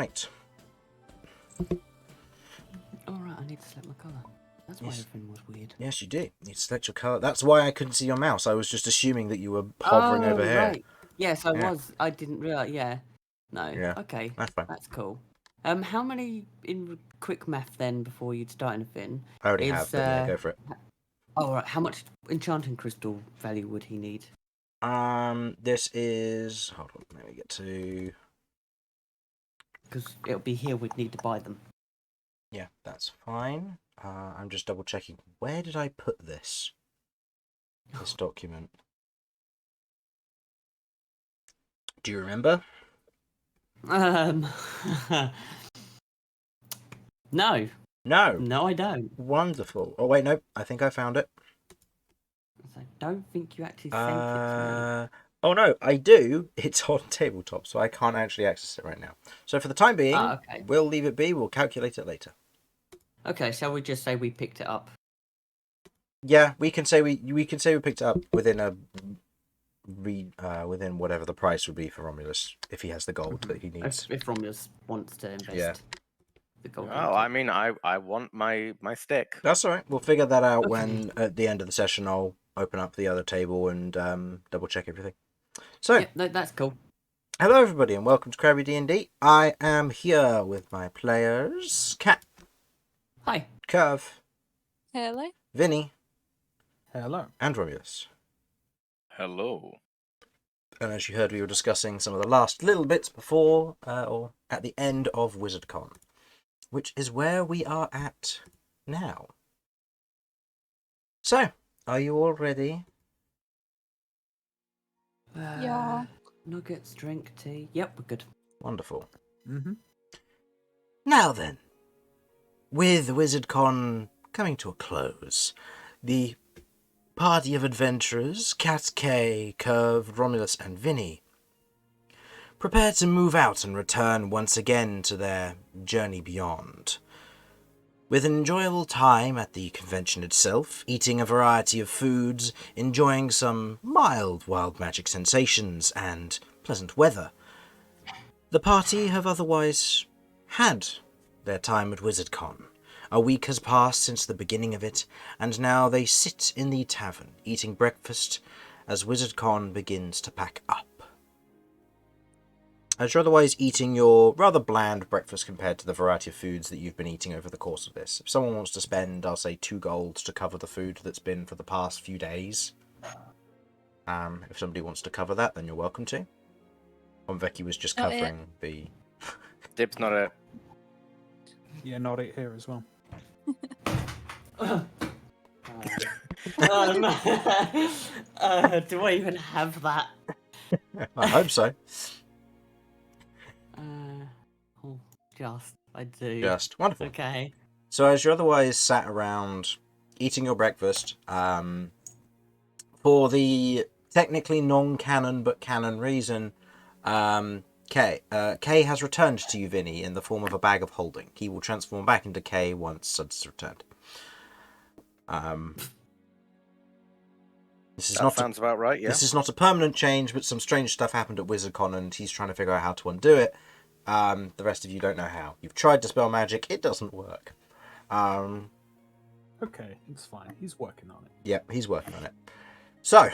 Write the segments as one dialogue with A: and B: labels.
A: white.
B: Alright, I need to select my colour. That's why everything was weird.
A: Yes, you do. You need to select your colour. That's why I couldn't see your mouse. I was just assuming that you were hovering over here.
B: Right. Yes, I was. I didn't realise. Yeah. No.
A: Yeah,
B: Okay.
A: that's fine.
B: That's cool. How many in quick math then before you'd start anything?
A: I already have, but yeah, go for it.
B: Oh, right. How much enchanting crystal value would he need?
A: This is. Hold on, let me get to.
B: Because it'll be here. We'd need to buy them.
A: Yeah, that's fine. I'm just double checking. Where did I put this? This document. Do you remember?
B: No.
A: No.
B: No, I don't.
A: Wonderful. Oh wait, no. I think I found it.
B: I don't think you actually sent it to me.
A: Oh no, I do. It's on tabletop, so I can't actually access it right now. So for the time being,
B: okay.
A: We'll leave it be. We'll calculate it later.
B: Okay, shall we just say we picked it up?
A: Yeah, we can say we picked it up within within whatever the price would be for Romulus if he has the gold that he needs.
B: If Romulus wants to invest.
A: Yeah.
B: The gold.
C: Oh, I mean, I want my stick.
A: That's all right. We'll figure that out when at the end of the session I'll open up the other table and double check everything. So,
B: yeah, no, that's cool.
A: Hello everybody and welcome to Crabby D&D. I am here with my players, Cat.
B: Hi.
A: Kirv.
D: Hello.
A: Vinny.
E: Hello.
A: And Romulus.
C: Hello.
A: And as you heard, we were discussing some of the last little bits before, or at the end of WizardCon, which is where we are at now. So, are you all ready?
D: Yeah.
B: Nuggets, drink, tea. Yep, we're good.
A: Wonderful.
E: Mm-hmm.
A: Now then, with WizardCon coming to a close, the party of adventurers, Cat K, Kirv, Romulus, and Vinny, prepare to move out and return once again to their journey beyond. With an enjoyable time at the convention itself, eating a variety of foods, enjoying some mild wild magic sensations, and pleasant weather, the party have otherwise had their time at WizardCon. A week has passed since the beginning of it, and now they sit in the tavern, eating breakfast as WizardCon begins to pack up. As you're otherwise eating your rather bland breakfast compared to the variety of foods that you've been eating over the course of this. If someone wants to spend, I'll say 2 gold to cover the food that's been for the past few days. If somebody wants to cover that, then you're welcome to. Veki was just
D: Not
A: covering the...
C: Dib's not it.
E: Yeah, not it here as well.
B: Do I even have that?
A: I hope so.
B: I do.
A: Just wonderful.
B: Okay.
A: So as you're otherwise sat around eating your breakfast, for the technically non-canon but canon reason, K has returned to you, Vinny, in the form of a bag of holding. He will transform back into K once Sudz has returned.
C: Sounds about right, yeah.
A: This is not a permanent change, but some strange stuff happened at WizardCon and he's trying to figure out how to undo it. The rest of you don't know how. You've tried to spell magic, it doesn't work.
E: Okay, it's fine. He's working on it.
A: Yep, he's working on it. So,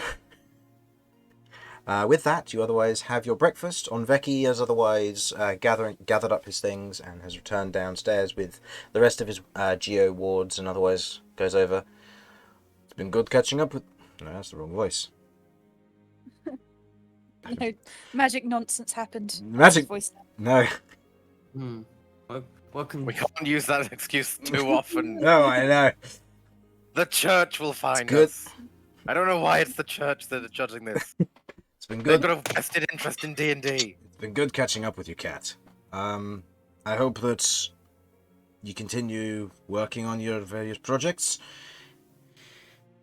A: with that, you otherwise have your breakfast. Veki has otherwise gathered up his things and has returned downstairs with the rest of his geo wards and otherwise goes over. It's been good catching up with... No, that's the wrong voice.
D: No, magic nonsense happened.
A: Magic...
D: Voice.
A: No.
B: Welcome.
C: We can't use that excuse too often.
A: No, I know.
C: The church will find
A: good.
C: us. I don't know why it's the church that are judging this.
A: It's been
C: They've
A: good.
C: got a vested interest in D&D.
A: It's been good catching up with you, Cat. I hope that you continue working on your various projects.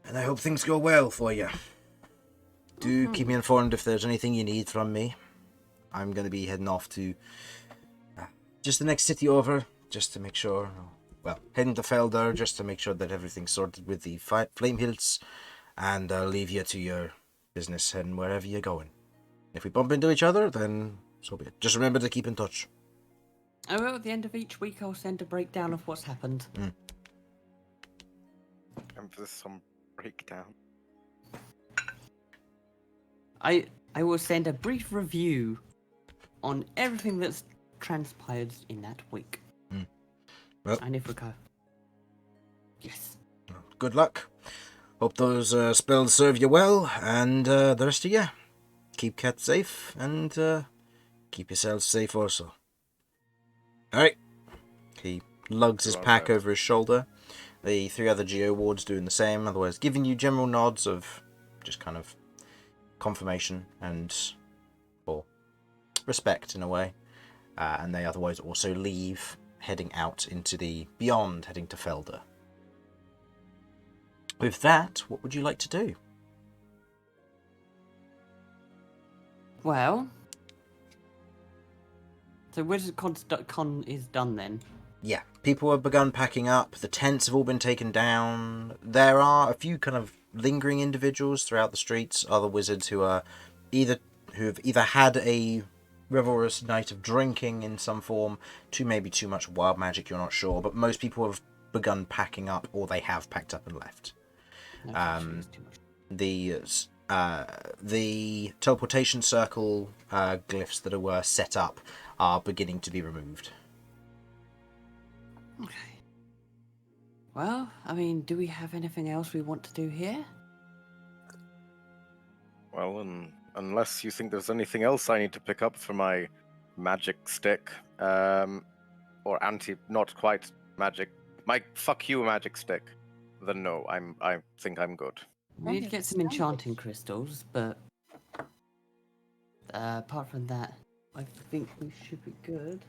A: And I hope things go well for you. Do keep me informed if there's anything you need from me. I'm going to be heading off to just the next city over, just to make sure... Well, heading to Felder, just to make sure that everything's sorted with the flame hilts. And I'll leave you to your business and wherever you're going. If we bump into each other, then so be it. Just remember to keep in touch.
B: Oh, well, at the end of each week, I'll send a breakdown of what's happened.
C: Emphasis on breakdown.
B: I will send a brief review on everything that's transpired in that week.
A: Well.
B: And if we go, yes.
A: Good luck. Hope those spells serve you well, and the rest of you, keep Cat safe, and keep yourselves safe also. Alright. He lugs his pack over his shoulder. The 3 other Geo wards doing the same, otherwise giving you general nods of just kind of confirmation and or respect in a way. And they otherwise also leave, heading out into the beyond, heading to Felder. With that, what would you like to do?
B: Well, so WizardCon is done then.
A: Yeah, people have begun packing up. The tents have all been taken down. There are a few kind of lingering individuals throughout the streets, other wizards who have either had a revelrous night of drinking in some form, to maybe too much wild magic, you're not sure, but most people have begun packing up, or they have packed up and left.
B: No, actually, it's too much.
A: The teleportation circle glyphs that were set up are beginning to be removed.
B: Okay. Well, I mean, do we have anything else we want to do here?
C: Well, unless you think there's anything else I need to pick up for my magic stick, or not quite magic, my fuck you magic stick, then no, I think I'm good.
B: We need to get some enchanting crystals, but apart from that, I think we should be good.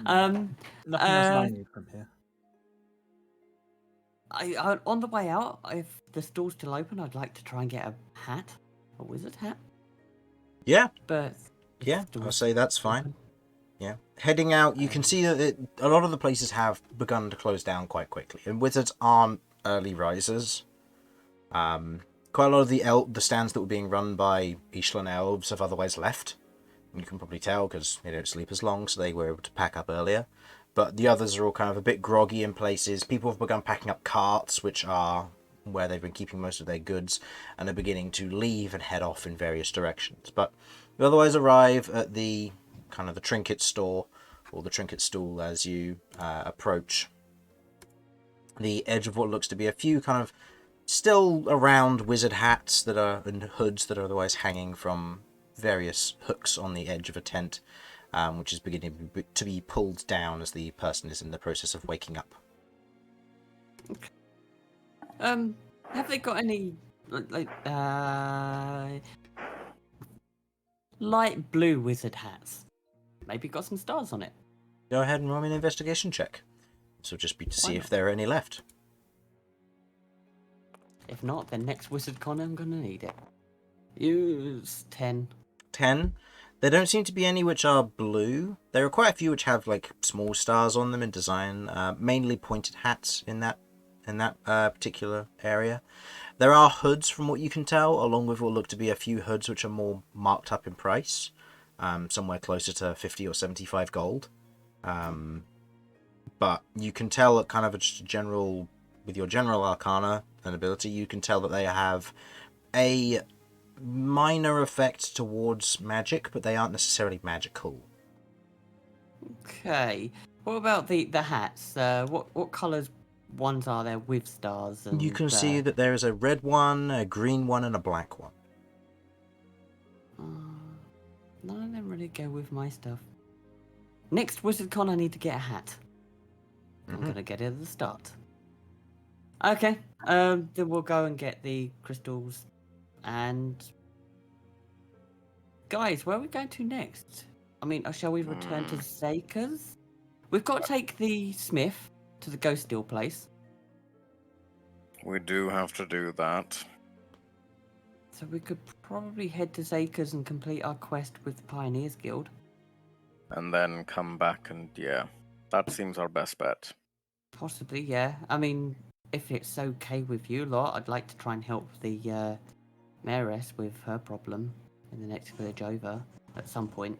E: Nothing else I need from here.
B: I on the way out, if the store's still open, I'd like to try and get a hat, a wizard hat.
A: Yeah,
B: But if
A: yeah,
B: the
A: I'll
B: wizard's
A: say that's
B: still
A: fine.
B: open-
A: Yeah, heading out, you can see that a lot of the places have begun to close down quite quickly, and wizards aren't early risers. Quite a lot of the stands that were being run by Ishlan elves have otherwise left. You can probably tell because they don't sleep as long, so they were able to pack up earlier. But the others are all kind of a bit groggy in places. People have begun packing up carts, which are where they've been keeping most of their goods, and are beginning to leave and head off in various directions. But you otherwise arrive at the kind of the trinket store, or the trinket stool, as you approach the edge of what looks to be a few kind of still around wizard hats that are and hoods that are otherwise hanging from various hooks on the edge of a tent, which is beginning to be pulled down as the person is in the process of waking up.
B: Have they got any light blue wizard hats? Maybe got some stars on it.
A: Go ahead and roll me an investigation check. This will just be to
B: Why
A: see
B: not?
A: if there are any left.
B: If not, then next WizardCon I'm gonna need it. Use 10.
A: 10. There don't seem to be any which are blue. There are quite a few which have like small stars on them in design, mainly pointed hats in that particular area. There are hoods from what you can tell, along with what look to be a few hoods which are more marked up in price, somewhere closer to 50 or 75 gold. But you can tell that kind of just a general, with your general arcana and ability, you can tell that they have a minor effect towards magic, but they aren't necessarily magical.
B: Okay. What about the hats? What colours ones are there with stars? And,
A: You can see that there is a red one, a green one, and a black one.
B: None of them really go with my stuff. Next WizardCon, I need to get a hat. I'm gonna get it at the start. Okay. Then we'll go and get the crystals. And guys, where are we going to next? I mean, shall we return to Zakers? We've got to take the Smith to the Ghost Steel place.
C: We do have to do that.
B: So we could probably head to Zakers and complete our quest with the Pioneers Guild.
C: And then come back and, yeah, that seems our best bet.
B: Possibly, yeah. I mean, if it's okay with you lot, I'd like to try and help the Mayoress with her problem in the next village over at some point.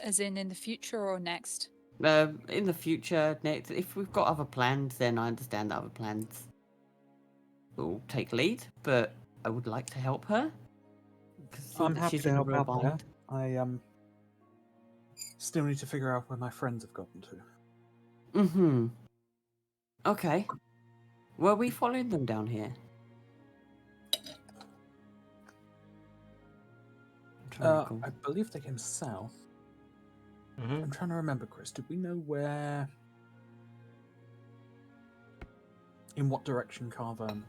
D: As in the future or next?
B: In the future, next, if we've got other plans, then I understand that other plans will take lead, but I would like to help her. 'Cause
F: I'm happy
B: she's
F: to
B: in a
F: help
B: real
F: out there.
B: bind.
F: I still need to figure out where my friends have gotten to.
B: Mm-hmm. Okay. Were we following them down here? I'm trying to recall.
F: I believe they came south.
A: Mhm.
F: I'm trying to remember, Chris. Did we know where? In what direction Carvern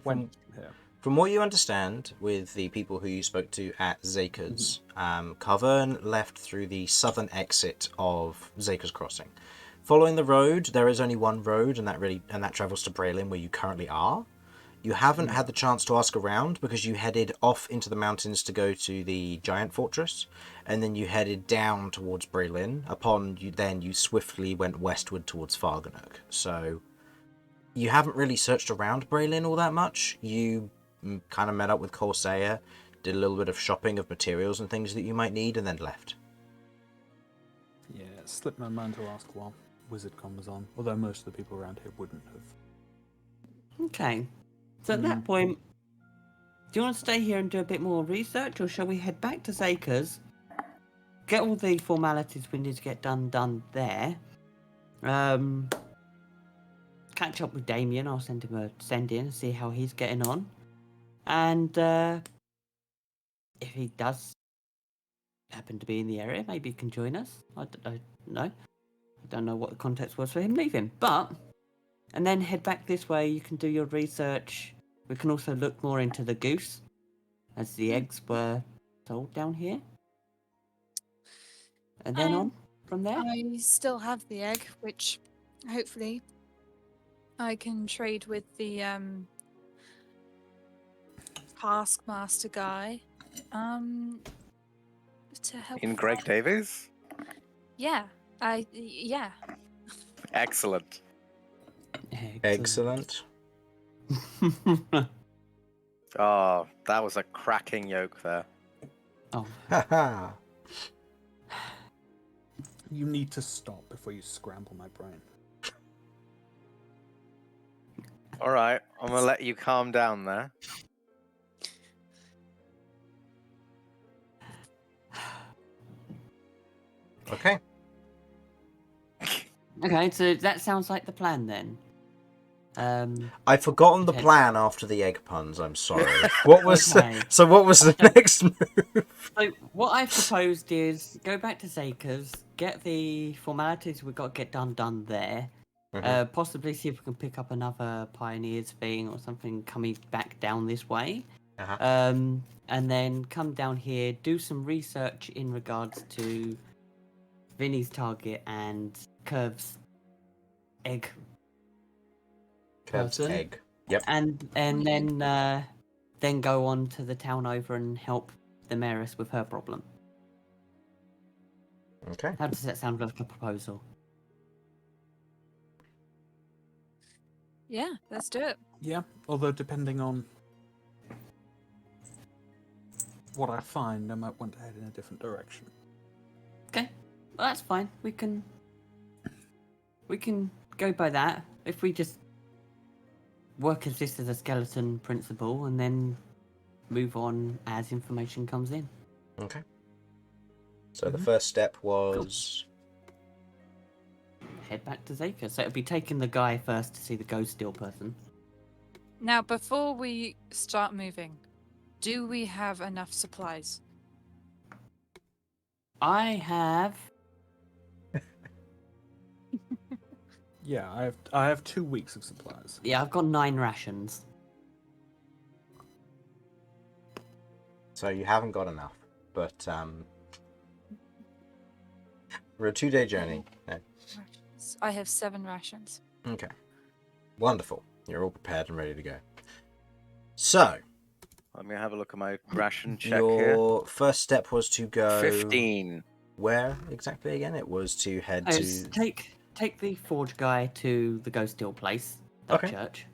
F: went from here?
A: From what you understand with the people who you spoke to at Zakers, Carvern left through the southern exit of Zakers Crossing. Following the road, there is only one road, and that travels to Braylin, where you currently are. You haven't had the chance to ask around because you headed off into the mountains to go to the giant fortress, and then you headed down towards Braylin. You swiftly went westward towards Farganuk. So you haven't really searched around Braylin all that much. You kind of met up with Corsair, did a little bit of shopping of materials and things that you might need, and then left.
F: Yeah, it slipped my mind to ask while WizardCon was on, although most of the people around here wouldn't have.
B: Okay. So at that point, do you want to stay here and do a bit more research, or shall we head back to Zakers, get all the formalities we need to get done there, catch up with Damian, I'll send him a send-in and see how he's getting on, and if he does happen to be in the area, maybe he can join us. I don't know. I don't know what the context was for him leaving, and then head back this way. You can do your research. We can also look more into the goose, as the eggs were sold down here. And then on from there.
D: I still have the egg, which hopefully I can trade with the taskmaster guy. To help.
C: In Greg Davies?
D: Yeah. Yeah.
C: Excellent.
A: Excellent.
C: Oh, that was a cracking yoke there.
B: Oh,
A: Haha.
F: You need to stop before you scramble my brain.
C: All right, I'm gonna let you calm down there.
A: Okay.
B: okay. So that sounds like the plan then.
A: I've forgotten the
B: Okay.
A: plan after the egg puns. I'm sorry. What was
B: Okay.
A: so? What was the next move?
B: So what I've proposed is go back to Zakers, get the formalities we've got to get done there. Possibly see if we can pick up another Pioneers thing or something coming back down this way. And then come down here, do some research in regards to Vinny's target and Kirv's egg.
A: Kirv's
B: person.
A: egg. Yep.
B: And then go on to the town over and help the mayoress with her problem.
A: Okay.
B: How does that sound like a proposal?
D: Yeah, let's do it.
F: Yeah, although depending on what I find, I might want to head in a different direction.
B: Okay, well, that's fine. We can go by that. If we just work as this as a skeleton principle and then move on as information comes in.
A: Okay. So the first step was
B: Head back to Zaker. So it'll be taking the guy first to see the ghost steel person.
D: Now, before we start moving, do we have enough supplies?
B: I have.
F: Yeah, I have 2 weeks of supplies.
B: Yeah, I've got 9 rations.
A: so you haven't got enough, but for a 2-day journey. Yeah.
D: I have 7 rations.
A: Okay. Wonderful. You're all prepared and ready to go. So
C: Let me have a look at my ration check
A: your
C: here.
A: first step was to go
C: 15.
A: Where exactly again? It was to head
B: It's
A: to.
B: take the forge guy to the Ghost Steel place, that
A: Okay.
B: church,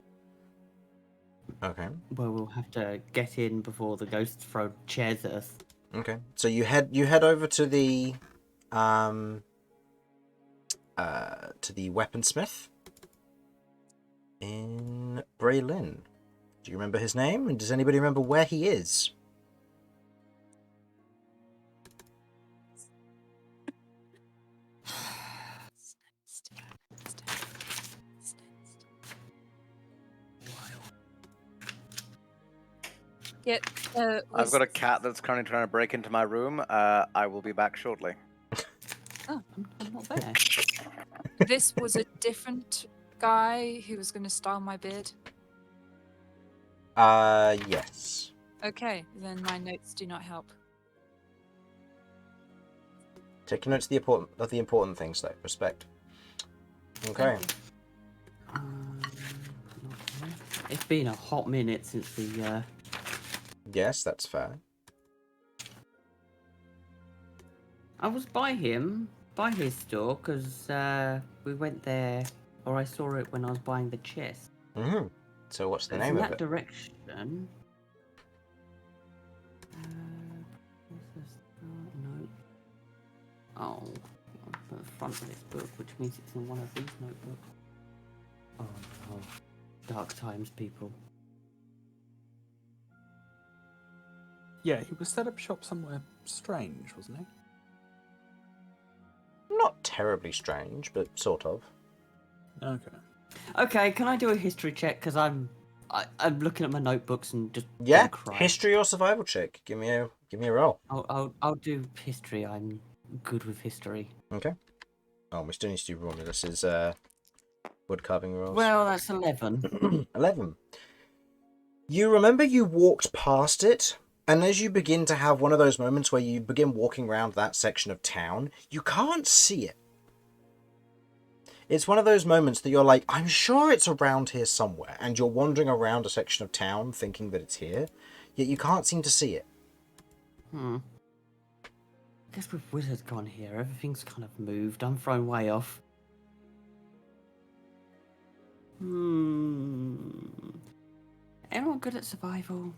A: Okay.
B: where we'll have to get in before the ghosts throw chairs at us.
A: Okay. So you head over to the weaponsmith in Braylin. Do you remember his name? And does anybody remember where he is?
D: Get.
C: I've got a cat that's currently trying to break into my room. I will be back shortly.
B: Oh, I'm not there.
D: This was a different guy who was going to style my beard.
A: Yes.
D: Okay, then my notes do not help.
A: Take notes of the important things, though. Respect. Okay.
B: It's been a hot minute since the.
A: Yes, that's fair.
B: I was by his store, because we went there, or I saw it when I was buying the chest.
A: Mm-hmm. So what's the
B: It's
A: name
B: in
A: of
B: that
A: it?
B: direction. What's this? No. Oh, on the front of this book, which means it's in one of these notebooks. Oh no. Dark times, people.
F: Yeah, he was set up shop somewhere strange, wasn't he?
A: Not terribly strange, but sort of.
F: Okay.
B: Okay, can I do a history check? Because I'm looking at my notebooks and just
A: Yeah.
B: gonna cry.
A: History or survival check? Give me a roll.
B: I'll do history. I'm good with history.
A: Okay. Oh, we still need to do Romulus's wood carving rolls.
B: Well, that's 11.
A: 11. You remember you walked past it, and as you begin to have one of those moments where you begin walking around that section of town, you can't see it. It's one of those moments that you're like, I'm sure it's around here somewhere, and you're wandering around a section of town thinking that it's here, yet you can't seem to see it.
B: I guess with Wizard gone here, everything's kind of moved. I'm thrown way off. Anyone good at survival?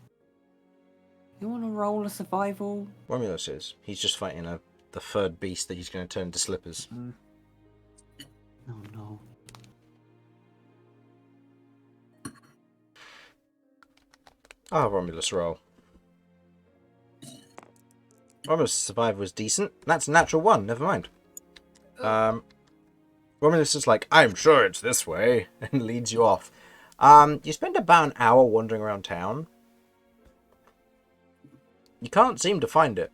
B: You want to roll a survival?
A: Romulus is. He's just fighting the third beast that he's going to turn into slippers.
B: Oh no.
A: Romulus roll. Romulus' survival was decent. That's a natural one, never mind. Romulus is like, I'm sure it's this way, and leads you off. You spend about an hour wandering around town. You can't seem to find it.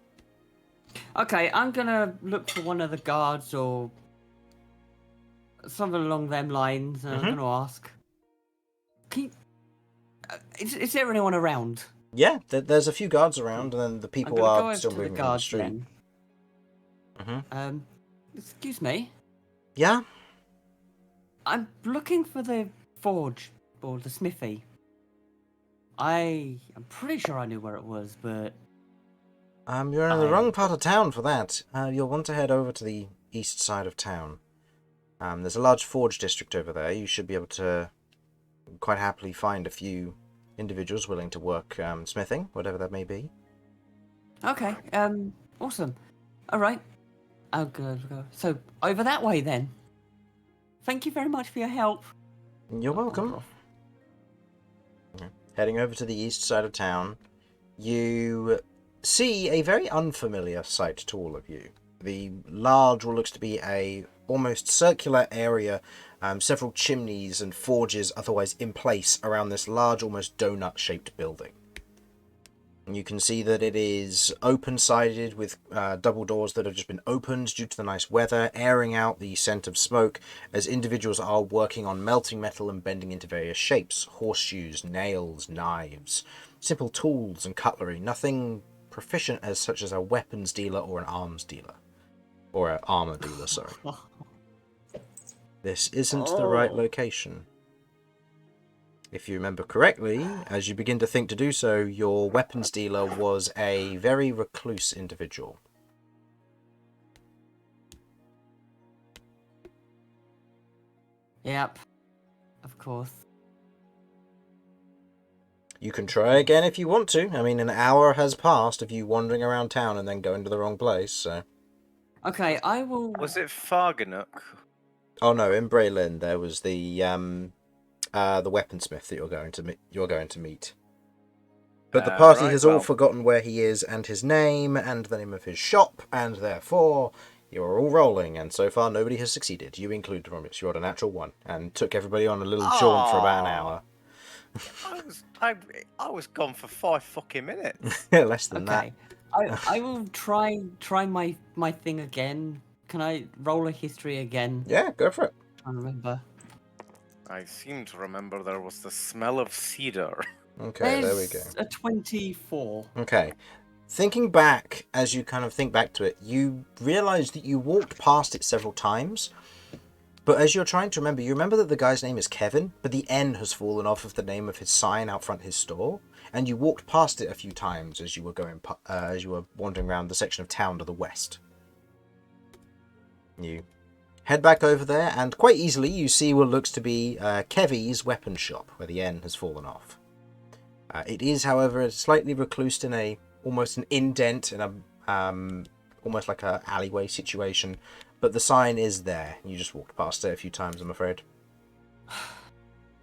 B: Okay, I'm gonna look for one of the guards or something along them lines, and I'm gonna ask. Is there anyone around?
A: Yeah, there's a few guards around, and then the people
B: I'm gonna go
A: are
B: over
A: still
B: to the
A: moving down the
B: guards
A: street.
B: then. Excuse me.
A: Yeah?
B: I'm looking for the forge or the smithy. I'm pretty sure I knew where it was, but
A: You're in the wrong part of town for that. You'll want to head over to the east side of town. There's a large forge district over there. You should be able to quite happily find a few individuals willing to work smithing, whatever that may be.
B: okay. Awesome. All right. I'll go. So over that way then. Thank you very much for your help.
A: You're welcome. Okay. Heading over to the east side of town, you see a very unfamiliar sight to all of you. The large, what looks to be a almost circular area, several chimneys and forges otherwise in place around this large, almost donut-shaped building. And you can see that it is open-sided with double doors that have just been opened due to the nice weather, airing out the scent of smoke as individuals are working on melting metal and bending into various shapes. Horseshoes, nails, knives, simple tools and cutlery. Nothing proficient as such as a weapons dealer or an arms dealer. Or an armor dealer, sorry. This isn't the right location. If you remember correctly, as you begin to think to do so, your weapons dealer was a very recluse individual.
B: Yep. Of course.
A: You can try again if you want to. I mean, an hour has passed of you wandering around town and then going to the wrong place, so...
B: Okay, I will.
C: Was it Farganuk?
A: Oh no, in Braylin there was the weaponsmith that you're going to meet. But the party
C: Right,
A: has all
C: well.
A: forgotten where he is and his name and the name of his shop, and therefore you are all rolling, and so far nobody has succeeded. You included, Romulus. You rolled a natural 1 and took everybody on a little jaunt for about an hour.
C: I was gone for 5 fucking minutes.
A: Less than that.
B: Okay. I will try my thing again. Can I roll a history again?
A: Yeah, go for it.
B: I remember.
C: I seem to remember there was the smell of cedar.
A: Okay, there we go.
B: There's a 24.
A: Okay. Thinking back, as you kind of think back to it, you realise that you walked past it several times, but as you're trying to remember, you remember that the guy's name is Kevin, but the N has fallen off of the name of his sign out front his store, and you walked past it a few times as you were wandering around the section of town to the west. You head back over there, and quite easily you see what looks to be Kevy's weapon shop, where the N has fallen off. It is, however, slightly reclused in almost an indent in a almost like a alleyway situation, but the sign is there. You just walked past it a few times, I'm afraid.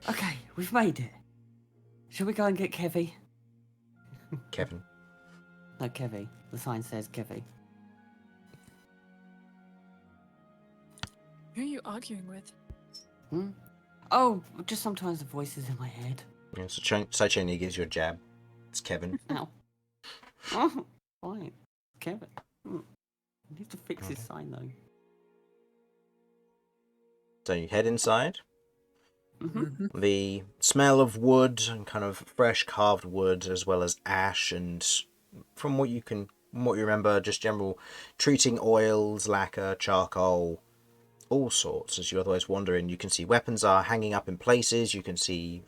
B: Okay, we've made it. Shall we go and get Kevy?
A: Kevin.
B: No, Kevy. The sign says Kevy.
D: Who are you arguing with?
B: Hmm? Oh, just sometimes the voices in my head.
A: Yeah, so Saicheni gives you a jab. It's Kevin.
B: Ow. Oh, fine. Kevin. I need to fix his sign though.
A: So you head inside.
B: Mm-hmm.
A: The smell of wood and kind of fresh carved wood, as well as ash, and from what you remember, just general treating oils, lacquer, charcoal, all sorts. As you otherwise wander in, you can see weapons are hanging up in places. You can see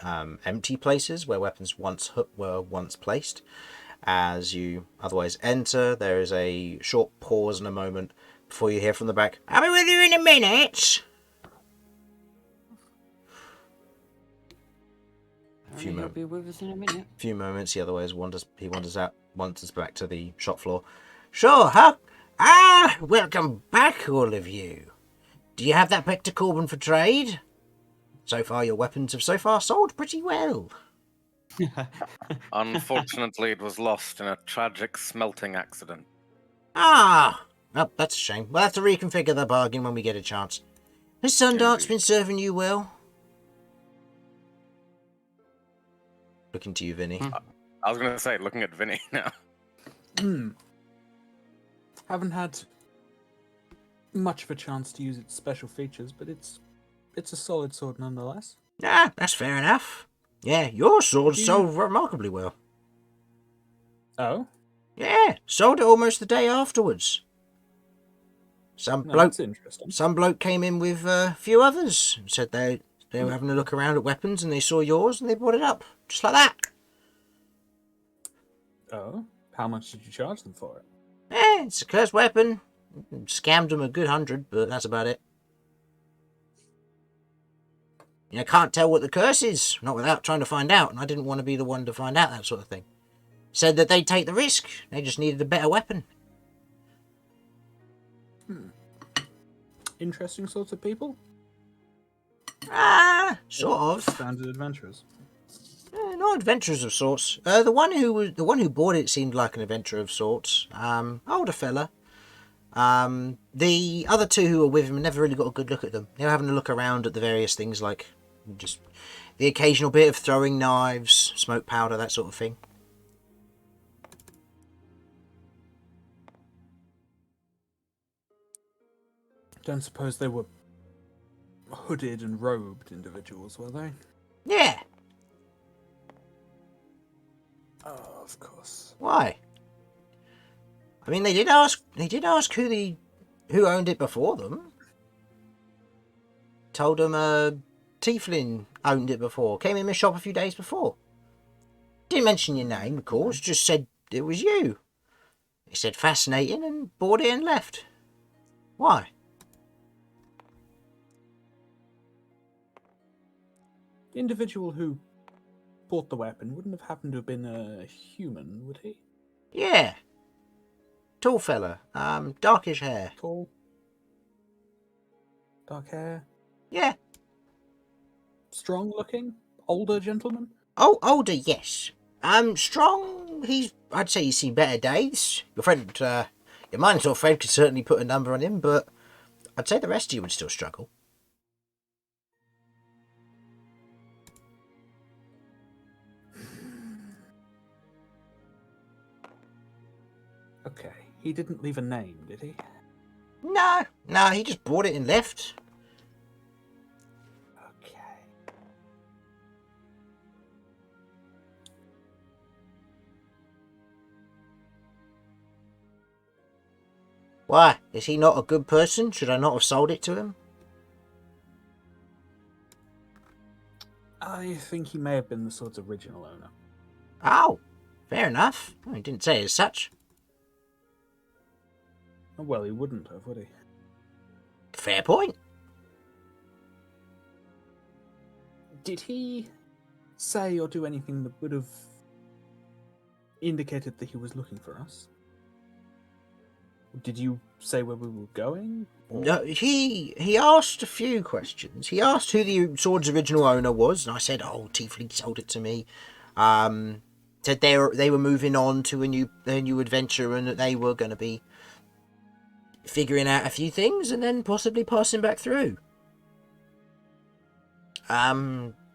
A: empty places where weapons were once placed. As you otherwise enter, there is a short pause and a moment before you hear from the back, "I'll be with you in a minute."
B: He'll be with us in a minute.
A: Few moments, he otherwise wanders back to the shop floor. "Sure, huh? Welcome back, all of you. Do you have that back to Corbin for trade? So far, your weapons have sold pretty well."
C: Unfortunately, it was lost in a tragic smelting accident.
A: Oh, that's a shame. We'll have to reconfigure the bargain when we get a chance. Has Sundark's been serving you well? Looking to you, Vinny.
C: I was going to say, looking at Vinny now.
F: Haven't had much of a chance to use its special features, but it's a solid sword nonetheless.
A: Ah, that's fair enough. Yeah, your sword sold remarkably well.
F: Oh?
A: Yeah, sold it almost the day afterwards.
F: That's interesting.
A: Some bloke came in with a few others and said they were having a look around at weapons and they saw yours and they bought it up. Just like that.
F: Oh? How much did you charge them for it?
A: It's a cursed weapon. Scammed them a good 100, but that's about it. You can't tell what the curse is, not without trying to find out, and I didn't want to be the one to find out that sort of thing. Said that they'd take the risk, they just needed a better weapon.
F: Interesting sorts of people?
A: Sort of.
F: Standard adventurers.
A: Not adventurers of sorts. The one who bought it seemed like an adventurer of sorts. Older fella. The other two who were with him never really got a good look at them. They were having a look around at the various things, like just the occasional bit of throwing knives, smoke powder, that sort of thing.
F: Don't suppose they were hooded and robed individuals, were they?
A: Yeah.
F: Oh, of course.
A: Why? I mean, they did ask who owned it before them. Told them Tieflin owned it before. Came in my shop a few days before. Didn't mention your name, of course. Just said it was you. He said fascinating and bought it and left. Why?
F: The individual who bought the weapon wouldn't have happened to have been a human, would he?
A: Yeah. Tall fella. Darkish hair.
F: Tall, dark hair,
A: Yeah.
F: strong looking, older gentleman.
A: Oh, older, yes. Strong. I'd say he's seen better days. Your friend, your Minotaur friend could certainly put a number on him, but I'd say the rest of you would still struggle.
F: Okay, he didn't leave a name, did he?
A: No, he just bought it and left.
F: Okay.
A: Why? Is he not a good person? Should I not have sold it to him?
F: I think he may have been the sword's original owner.
A: Oh, fair enough. He didn't say as such.
F: Well, he wouldn't have, would he?
A: Fair point.
F: Did he say or do anything that would have indicated that he was looking for us? Did you say where we were going? Or...
A: No, he asked a few questions. He asked who the sword's original owner was, and I said, "Oh, Tiefling sold it to me." Said they were moving on to their new adventure, and that they were going to be figuring out a few things, and then possibly passing back through.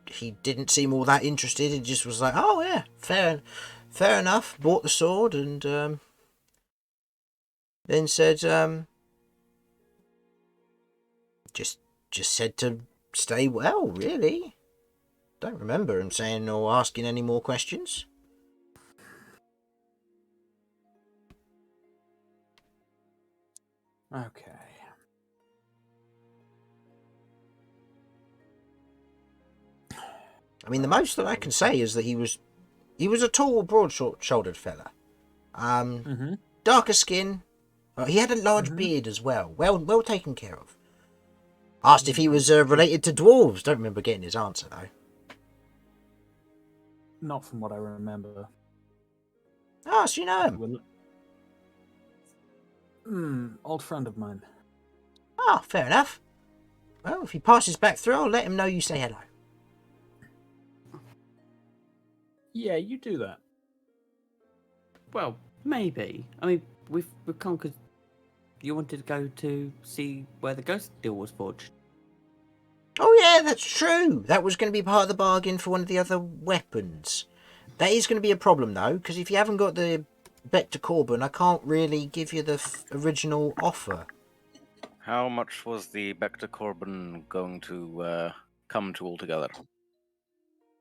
A: He didn't seem all that interested. He just was like, "Oh yeah, fair enough." Bought the sword, and then said, just said to stay well, really. Don't remember him saying or asking any more questions.
F: Okay.
A: I mean, the most that I can say is that he was a tall, broad-shouldered fella. Darker skin. He had a large beard as well. Well taken care of. Asked if he was related to dwarves. Don't remember getting his answer, though.
F: Not from what I remember.
A: Oh, so you know him.
F: Old friend of mine.
A: Ah, fair enough. Well, if he passes back through, I'll let him know you say hello.
F: Yeah, you do that.
B: Well, maybe. I mean, we've come because you wanted to go to see where the ghost deal was forged.
A: Oh yeah, that's true. That was going to be part of the bargain for one of the other weapons. That is going to be a problem, though, because if you haven't got the Bector Corbin, I can't really give you the original offer.
C: How much was the Bector Corbin going to come to altogether?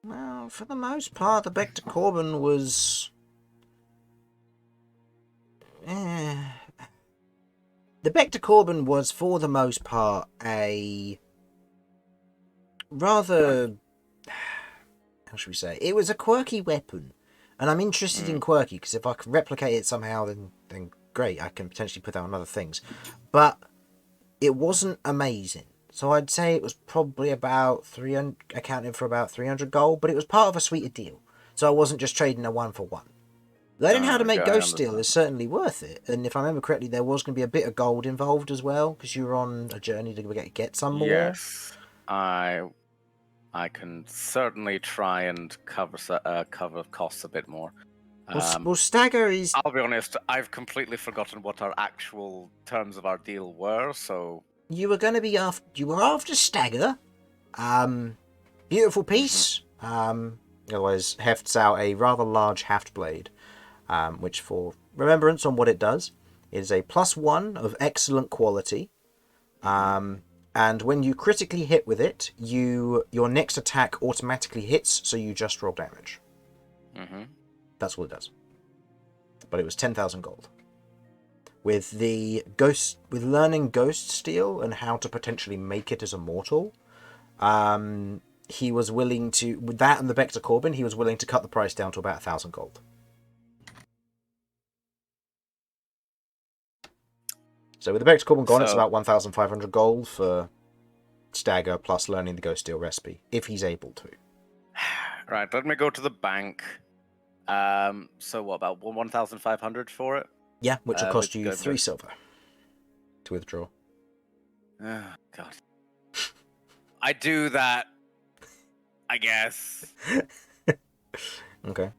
A: Well, for the most part, the Bector Corbin was... The Bector Corbin was, for the most part, a rather... How should we say? It was a quirky weapon. And I'm interested in quirky, because if I can replicate it somehow, then great, I can potentially put that on other things. But it wasn't amazing. So I'd say it was probably about 300, accounting for about 300 gold, but it was part of a sweeter deal. So I wasn't just trading a 1-for-1. Learning how to make ghost steel is certainly worth it. And if I remember correctly, there was going to be a bit of gold involved as well, because you were on a journey to get some more.
C: Yes, I can certainly try and cover costs a bit more.
A: Well, stagger is...
C: I'll be honest, I've completely forgotten what our actual terms of our deal were, so...
A: You were going to be after... You were after stagger. Beautiful piece. Otherwise hefts out a rather large haft blade, which, for remembrance on what it does, is a +1 of excellent quality. And when you critically hit with it, your next attack automatically hits, so you just roll damage. That's all it does. But it was 10,000 gold. With learning ghost steel and how to potentially make it as a mortal, he was willing to, with that and the Bector Corbin, he was willing to cut the price down to about 1,000 gold. So with the Bector Corbin gone, it's about 1,500 gold for stagger plus learning the ghost steel recipe, if he's able to.
C: Right, let me go to the bank. So what, about 1,500 for it?
A: Yeah, which will cost
C: with
A: you
C: good
A: 3
C: work.
A: silver to withdraw.
C: Oh, God. I do that, I guess.
A: Okay.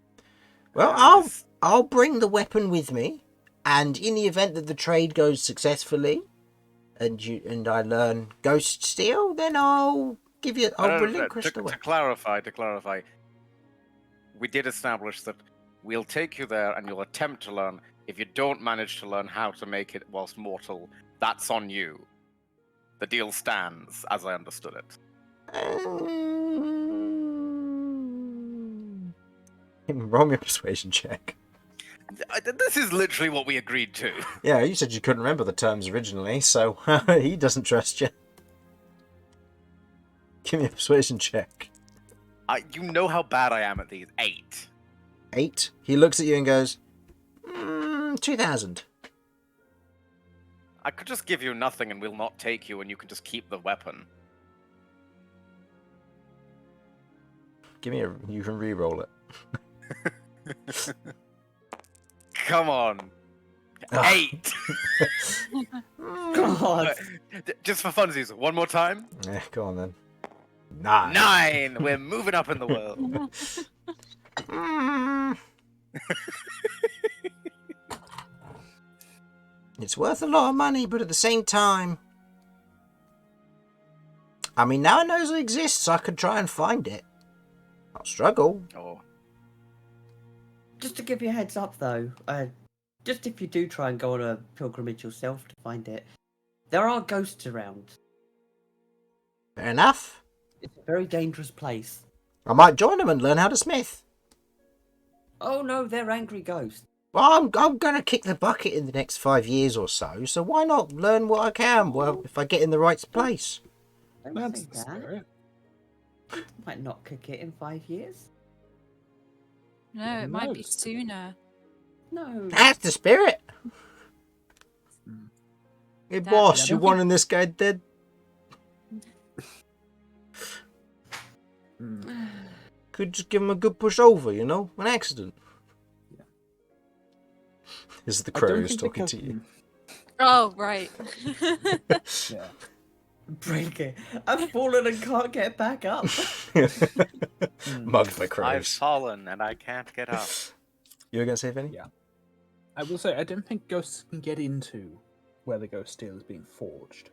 A: Well,
C: Uh,
A: I'll bring the weapon with me, and in the event that the trade goes successfully, and I learn ghost steel, then I'll relinquish the
C: to
A: weapon.
C: clarify, we did establish that we'll take you there and you'll attempt to learn. If you don't manage to learn how to make it whilst mortal, that's on you. The deal stands, as I understood it.
A: Roll me a persuasion check.
C: This is literally what we agreed to.
A: Yeah, you said you couldn't remember the terms originally, so he doesn't trust you. Give me a persuasion check.
C: You know how bad I am at these. 8.
A: 8. He looks at you and goes, 2,000.
C: I could just give you nothing and we'll not take you and you can just keep the weapon.
A: You can re-roll it.
C: Come on.
A: Oh.
C: 8!
B: God.
C: Just for funsies, one more time.
A: Yeah, go on then. 9.
C: 9! We're moving up in the world.
A: It's worth a lot of money, but at the same time... I mean, now I know it exists, I could try and find it. I'll struggle.
C: Oh.
B: Just to give you a heads up, though, just if you do try and go on a pilgrimage yourself to find it, there are ghosts around.
A: Fair enough.
B: It's a very dangerous place.
A: I might join them and learn how to smith.
B: Oh no, they're angry ghosts.
A: Well, I'm going to kick the bucket in the next 5 years or so why not learn what I can, well, if I get in the right place?
B: Don't
F: That's
B: say
F: the
B: that.
F: spirit.
B: Might not kick it in 5 years.
D: No, it might be
F: knows?
D: sooner.
B: No.
A: That's the spirit. Hey,
D: That-
A: boss,
F: Yeah, I
A: you
F: don't
A: wanting this guy dead? Could just give him a good push over, you know? An accident.
F: Yeah.
A: This is the
F: I don't
A: crows
F: think the
A: talking to you.
D: Oh, right.
F: Yeah.
B: Break it. I've fallen and can't get back up.
A: Mugged by
C: I've
A: crows.
C: fallen and I can't get up.
A: You were going to say, Vinny?
F: Yeah. I will say, I don't think ghosts can get into where the ghost steel is being forged.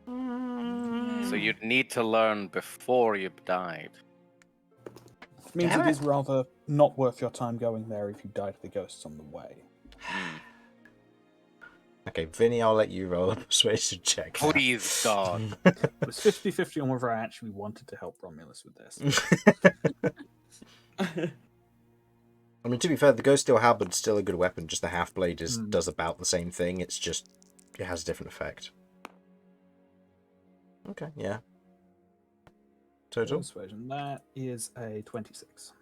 C: So you'd need to learn before you died.
F: It means
A: Damn
F: it is rather not worth your time going there if you die to the ghosts on the way.
A: Okay, Vinny, I'll let you roll a persuasion check. now.
C: Please, God.
F: It was 50-50 on whether I actually wanted to help Romulus with this.
A: I mean, to be fair, the Ghost Steel Halberd's still a good weapon, just the Half-Blade does about the same thing, it's just, it has a different effect. Okay, yeah. Total?
F: Persuasion, that is a 26.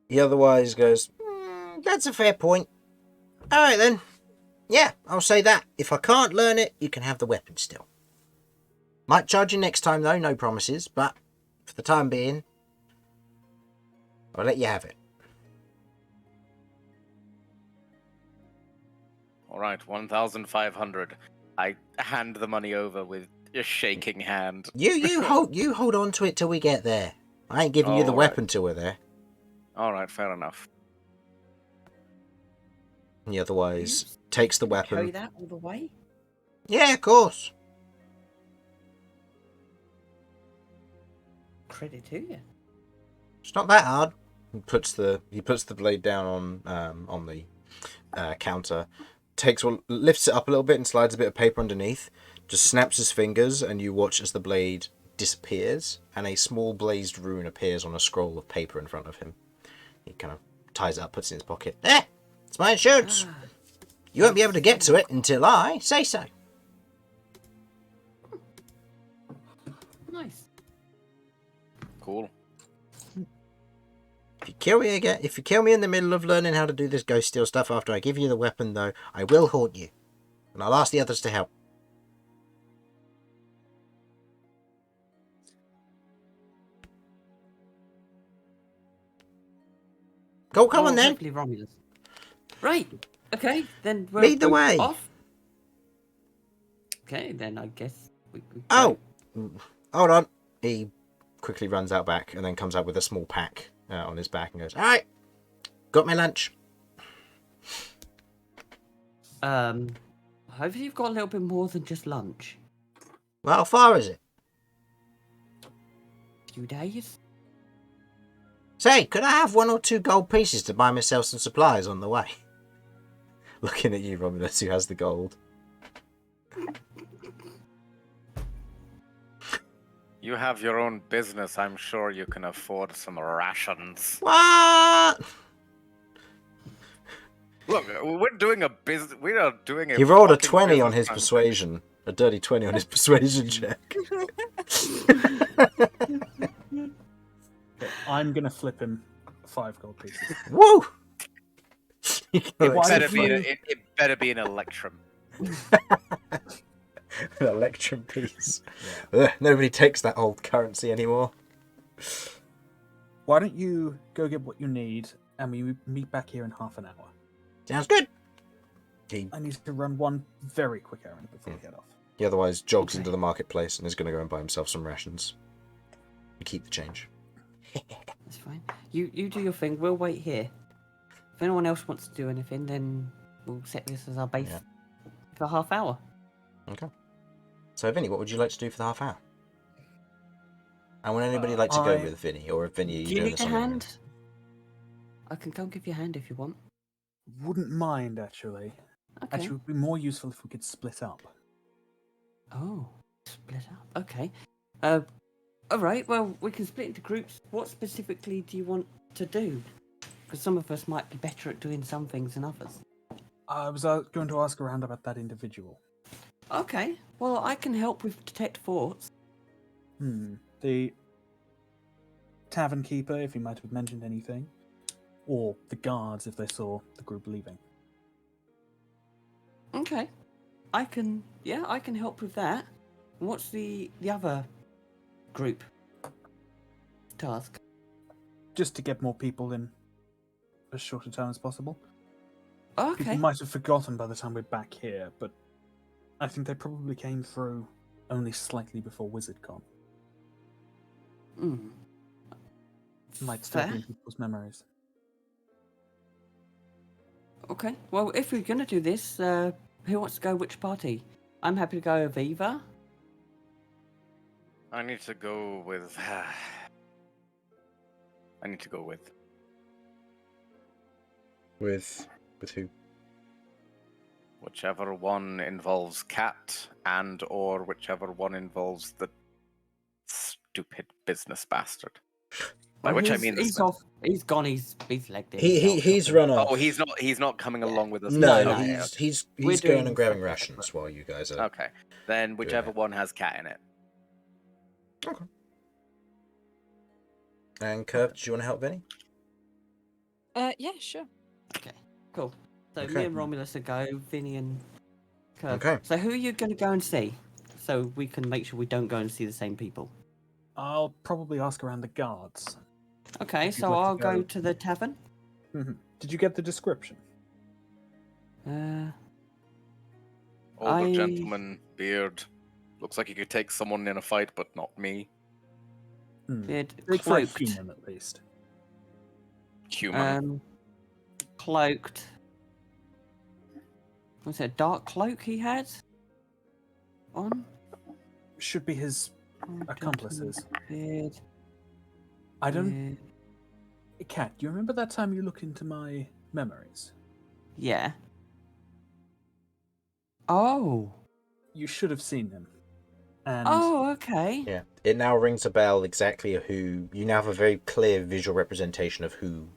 A: He otherwise goes, that's a fair point. Alright then. Yeah, I'll say that. If I can't learn it, you can have the weapon still. Might charge you next time though, no promises, but for the time being, I'll let you have it.
C: Alright, 1,500. I hand the money over with a shaking hand.
A: You hold on to it till we get there. I ain't giving you the
C: Alright.
A: weapon till we're there.
C: Alright, fair enough.
A: And he otherwise takes the
B: Carry
A: weapon.
B: that all the way?
A: Yeah, of course.
B: Credit to you.
A: It's not that hard. He puts the blade down on the counter, lifts it up a little bit and slides a bit of paper underneath. Just snaps his fingers, and you watch as the blade disappears, and a small blazed rune appears on a scroll of paper in front of him. He kind of ties it up, puts it in his pocket. There, it's my insurance. You won't be able to get to it until I say so.
B: Nice.
C: Cool.
A: If you kill me in the middle of learning how to do this ghost steel stuff after I give you the weapon, though, I will haunt you, and I'll ask the others to help. Go, come on
B: Oh,
A: then.
B: hopefully Romulus. Right. Okay, then we're
A: Lead the
B: both
A: way.
B: off. Okay, then I guess we
A: Oh, hold on. He quickly runs out back and then comes out with a small pack on his back and goes, "All right, got my lunch."
B: Hopefully you've got a little bit more than just lunch.
A: Well, how far is it?
B: Few days.
A: Say, could I have 1 or 2 gold pieces to buy myself some supplies on the way? Looking at you, Romulus, who has the gold.
C: You have your own business. I'm sure you can afford some rations.
A: What?
C: Look, we're doing a business. We are doing a.
A: He rolled a
C: fucking
A: 20 on
C: business
A: his
C: plan.
A: persuasion. A dirty 20 on his persuasion check.
F: I'm gonna flip him 5 gold pieces.
A: Woo!
C: It better be an electrum.
A: An electrum piece. Ugh, nobody takes that old currency anymore.
F: Why don't you go get what you need, and we meet back here in half an hour?
A: Sounds good.
F: I need to run one very quick errand before we head off.
A: He otherwise jogs into the marketplace and is going to go and buy himself some rations. You keep the change.
B: That's fine. You do your thing. We'll wait here. If anyone else wants to do anything, then we'll set this as our base for a half hour.
A: Okay. So, Vinny, what would you like to do for the half hour? And would anybody like to go with Vinny? Or if Vinny,
B: Do you need a hand? I can come give you a hand if you want.
F: Wouldn't mind, actually.
B: Okay.
F: Actually, it would be more useful if we could split up.
B: Oh, split up. Okay. All right. Well, we can split into groups. What specifically do you want to do? Because some of us might be better at doing some things than others.
F: I was going to ask around about that individual.
B: Okay. Well, I can help with detect forts.
F: The tavern keeper, if he might have mentioned anything, or the guards if they saw the group leaving.
B: Okay. I can help with that. What's the other group task?
F: Just to get more people in as short a time as possible.
B: Okay.
F: People might have forgotten by the time we're back here, but I think they probably came through only slightly before WizardCon. Might still be in people's memories.
B: Okay. Well, if we're gonna do this, who wants to go which party? I'm happy to go Aviva.
C: I need to go with. I need to go with.
A: With who?
C: Whichever one involves Cat and/or whichever one involves the stupid business bastard. By which I mean
B: he's off. He's gone. He's legged it.
A: He's run off.
C: Oh, he's not coming along with us.
A: No,
C: Okay,
A: he's
B: We're
A: going
B: doing
A: and grabbing
B: separate.
A: rations while you guys are.
C: okay. Then whichever one has Cat in it.
A: Okay. And Kirv, do you want to help Vinny?
D: Yeah, sure.
B: Okay. Cool. So
A: Okay.
B: me and Romulus will go. Vinny and Kirv.
A: Okay.
B: So who are you going to go and see? So we can make sure we don't go and see the same people.
F: I'll probably ask around the guards.
B: Okay.
F: If you'd
B: So
F: like to
B: I'll go
F: go.
B: to the tavern.
F: Did you get the description?
C: Older gentleman, beard. Looks like he could take someone in a fight, but not me.
B: Beard,
F: Big for a
B: cloaked.
F: human, at least.
C: Human.
B: Cloaked. Was it a dark cloak he had on?
F: Should be his accomplices.
B: Beard.
F: I don't. Kat, do you remember that time you looked into my memories?
B: Yeah. Oh.
F: You should have seen him. And
B: Oh, okay.
A: Yeah. It now rings a bell exactly who. You now have a very clear visual representation of who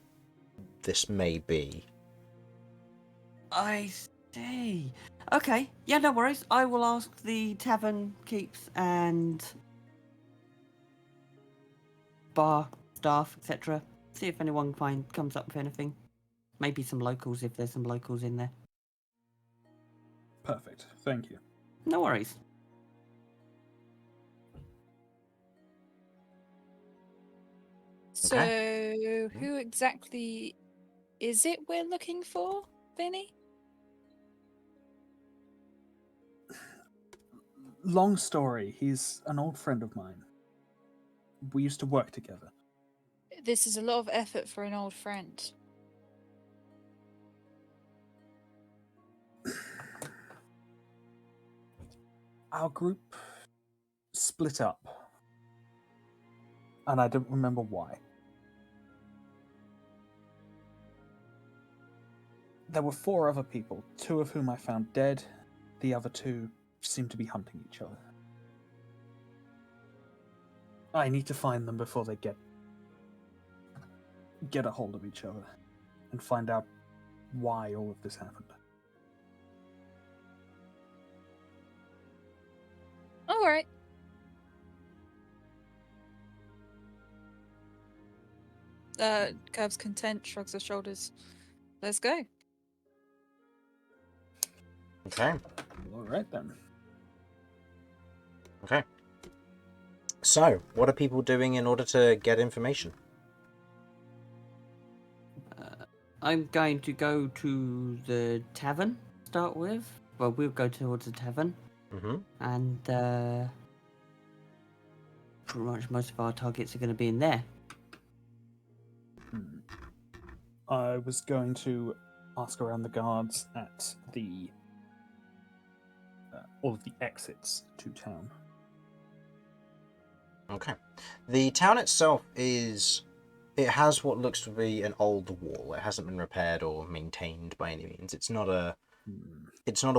A: this may be.
B: I see. Okay. Yeah, no worries. I will ask the tavern keeps and bar staff, etc. See if anyone comes up with anything. Maybe some locals if there's some locals in there.
F: perfect. Thank you.
B: No worries.
D: So, who exactly is it we're looking for, Vinny?
F: Long story. He's an old friend of mine. We used to work together.
D: This is a lot of effort for an old friend.
F: Our group split up. And I don't remember why. There were 4 other people, 2 of whom I found dead. The other 2 seemed to be hunting each other. I need to find them before they get a hold of each other and find out why all of this happened.
D: All right. Kirv's content, shrugs her shoulders. Let's go.
A: Okay.
F: All right then.
A: Okay. So, what are people doing in order to get information?
B: I'm going to go to the tavern, start with. Well, we'll go towards the tavern.
A: Mm-hmm.
B: And pretty much most of our targets are going to be in there.
F: I was going to ask around the guards at the all of the exits to town.
A: Okay. The town itself it has what looks to be an old wall. It hasn't been repaired or maintained by any means. It's not a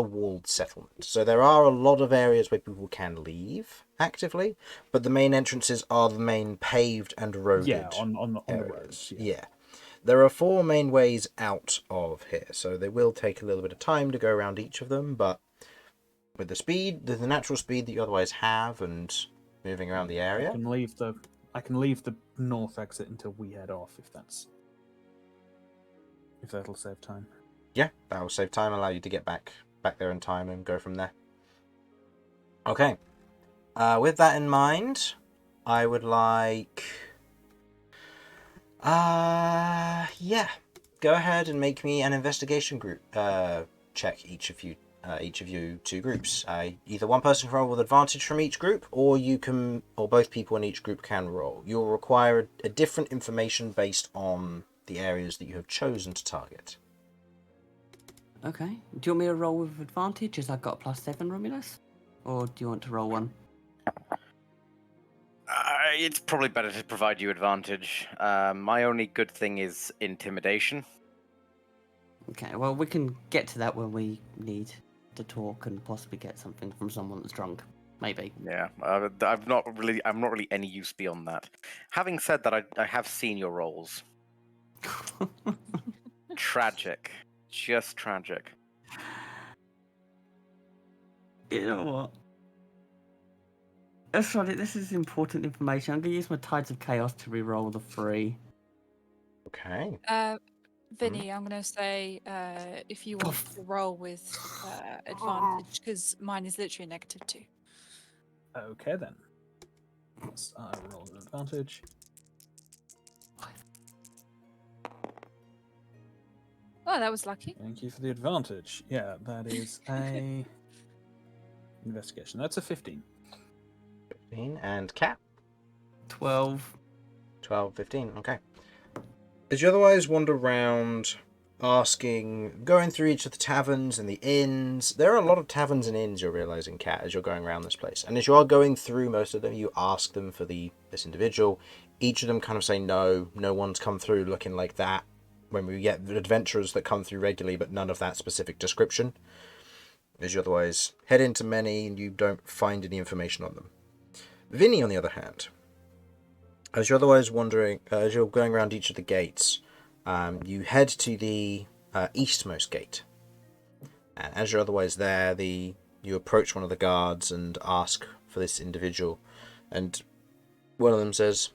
A: walled settlement. So there are a lot of areas where people can leave actively, but the main entrances are the main paved and roaded
F: on the
A: areas.
F: roads.
A: Yeah. There are 4 main ways out of here, so they will take a little bit of time to go around each of them, but with the natural speed that you otherwise have and moving around the area.
F: I can leave the north exit until we head off if that'll save time.
A: Yeah, that will save time, allow you to get back there in time and go from there. Okay. With that in mind, I would like... yeah. Go ahead and make me an investigation group check, each of you 2 groups. Either one person can roll with advantage from each group, or both people in each group can roll. You'll require a different information based on the areas that you have chosen to target.
B: Okay. Do you want me to roll with advantage as I've got a +7, Romulus? Or do you want to roll one?
C: It's probably better to provide you advantage. My only good thing is intimidation.
B: Okay, well, we can get to that when we need to talk and possibly get something from someone that's drunk. Maybe.
C: Yeah, I'm not really any use beyond that. Having said that, I have seen your rolls. Tragic. Just tragic.
B: You know what? Sorry, this is important information. I'm going to use my Tides of Chaos to re-roll the 3.
A: Okay.
D: Vinny, I'm going to say if you want to roll with advantage, because mine is literally a -2.
F: Okay then. Let's roll with advantage.
D: Oh, that was lucky.
F: Thank you for the advantage. Yeah, that is a investigation. That's a 15.
A: 15. And Cat?
B: 12.
A: 12, 15. Okay. As you otherwise wander around, going through each of the taverns and the inns. There are a lot of taverns and inns, you're realizing, Cat, as you're going around this place. And as you are going through most of them, you ask them for this individual. Each of them kind of say no one's come through looking like that. When we get adventurers that come through regularly, but none of that specific description. As you otherwise head into many and you don't find any information on them. Vinny, on the other hand, as you're otherwise wandering, as you're going around each of the gates, you head to the eastmost gate. And as you're otherwise there, you approach one of the guards and ask for this individual. And one of them says,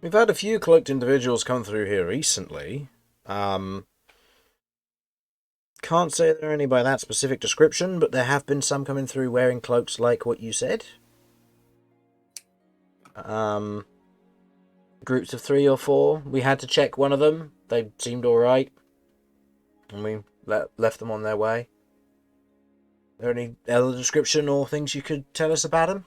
A: "We've had a few cloaked individuals come through here recently. Can't say they're any by that specific description, but there have been some coming through wearing cloaks like what you said. Groups of 3 or 4. We had to check one of them. they seemed alright. And we left them on their way. Are there any other description or things you could tell us about them?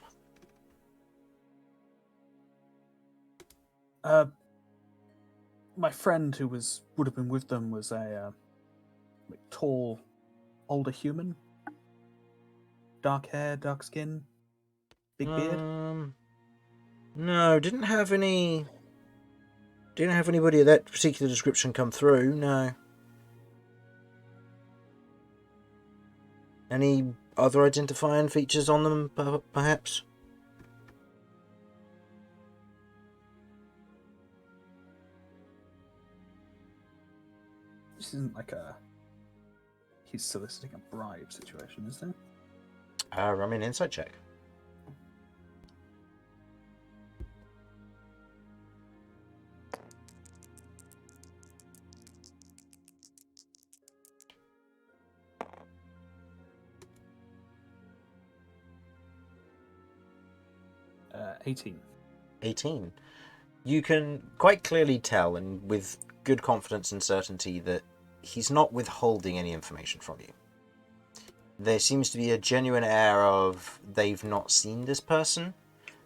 F: My friend who would have been with them was a tall, older human. Dark hair, dark skin, big beard.
A: No, didn't have anybody of that particular description come through, no. Any other identifying features on them, perhaps?
F: This isn't like he's soliciting a bribe situation, is there?
A: Run me an insight check.
F: Uh, 18.
A: 18. You can quite clearly tell, and with good confidence and certainty, that he's not withholding any information from you. There seems to be a genuine air of they've not seen this person.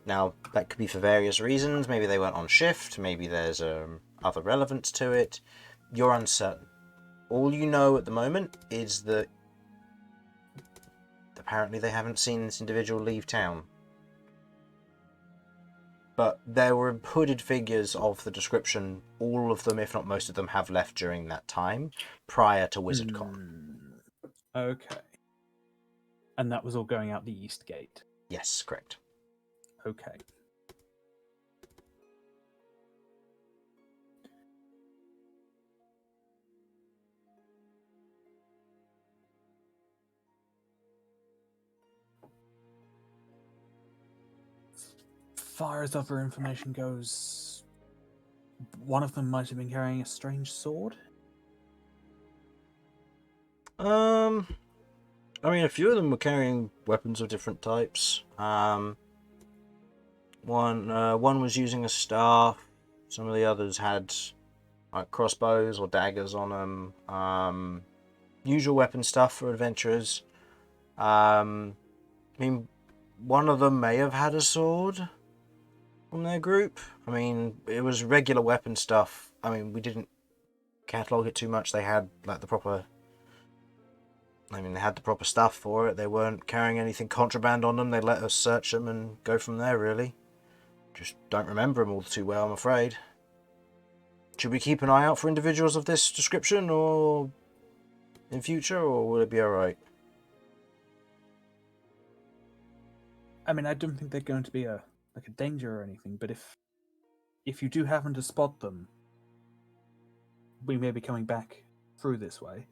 A: Now, that could be for various reasons. Maybe they weren't on shift. Maybe there's other relevance to it. You're uncertain. All you know at the moment is that apparently they haven't seen this individual leave town. But there were hooded figures of the description. All of them, if not most of them, have left during that time, prior to WizardCon.
F: Okay. And that was all going out the east gate?
A: Yes, correct.
F: Okay. Far as other information goes, one of them might have been carrying a strange sword.
A: I mean, a few of them were carrying weapons of different types. One was using a staff. Some of the others had like crossbows or daggers on them. Usual weapon stuff for adventurers. I mean, one of them may have had a sword from their group. I mean, it was regular weapon stuff. I mean, we didn't catalog it too much. They had like the proper stuff for it. They weren't carrying anything contraband on them. They let us search them and go from there, really. Just don't remember them all too well, I'm afraid. Should we keep an eye out for individuals of this description or in future, or will it be alright?
F: I mean, I don't think they're going to be a danger or anything, but if you do happen to spot them, we may be coming back through this way.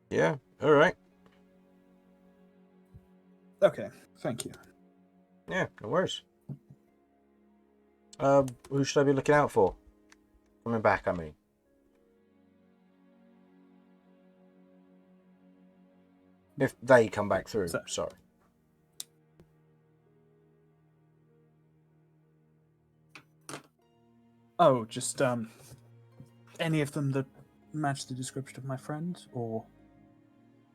A: Yeah, alright.
F: Okay, thank you.
A: Yeah, no worries. Who should I be looking out for? Coming back, I mean. If they come back through, sorry.
F: Oh, just any of them that match the description of my friend, or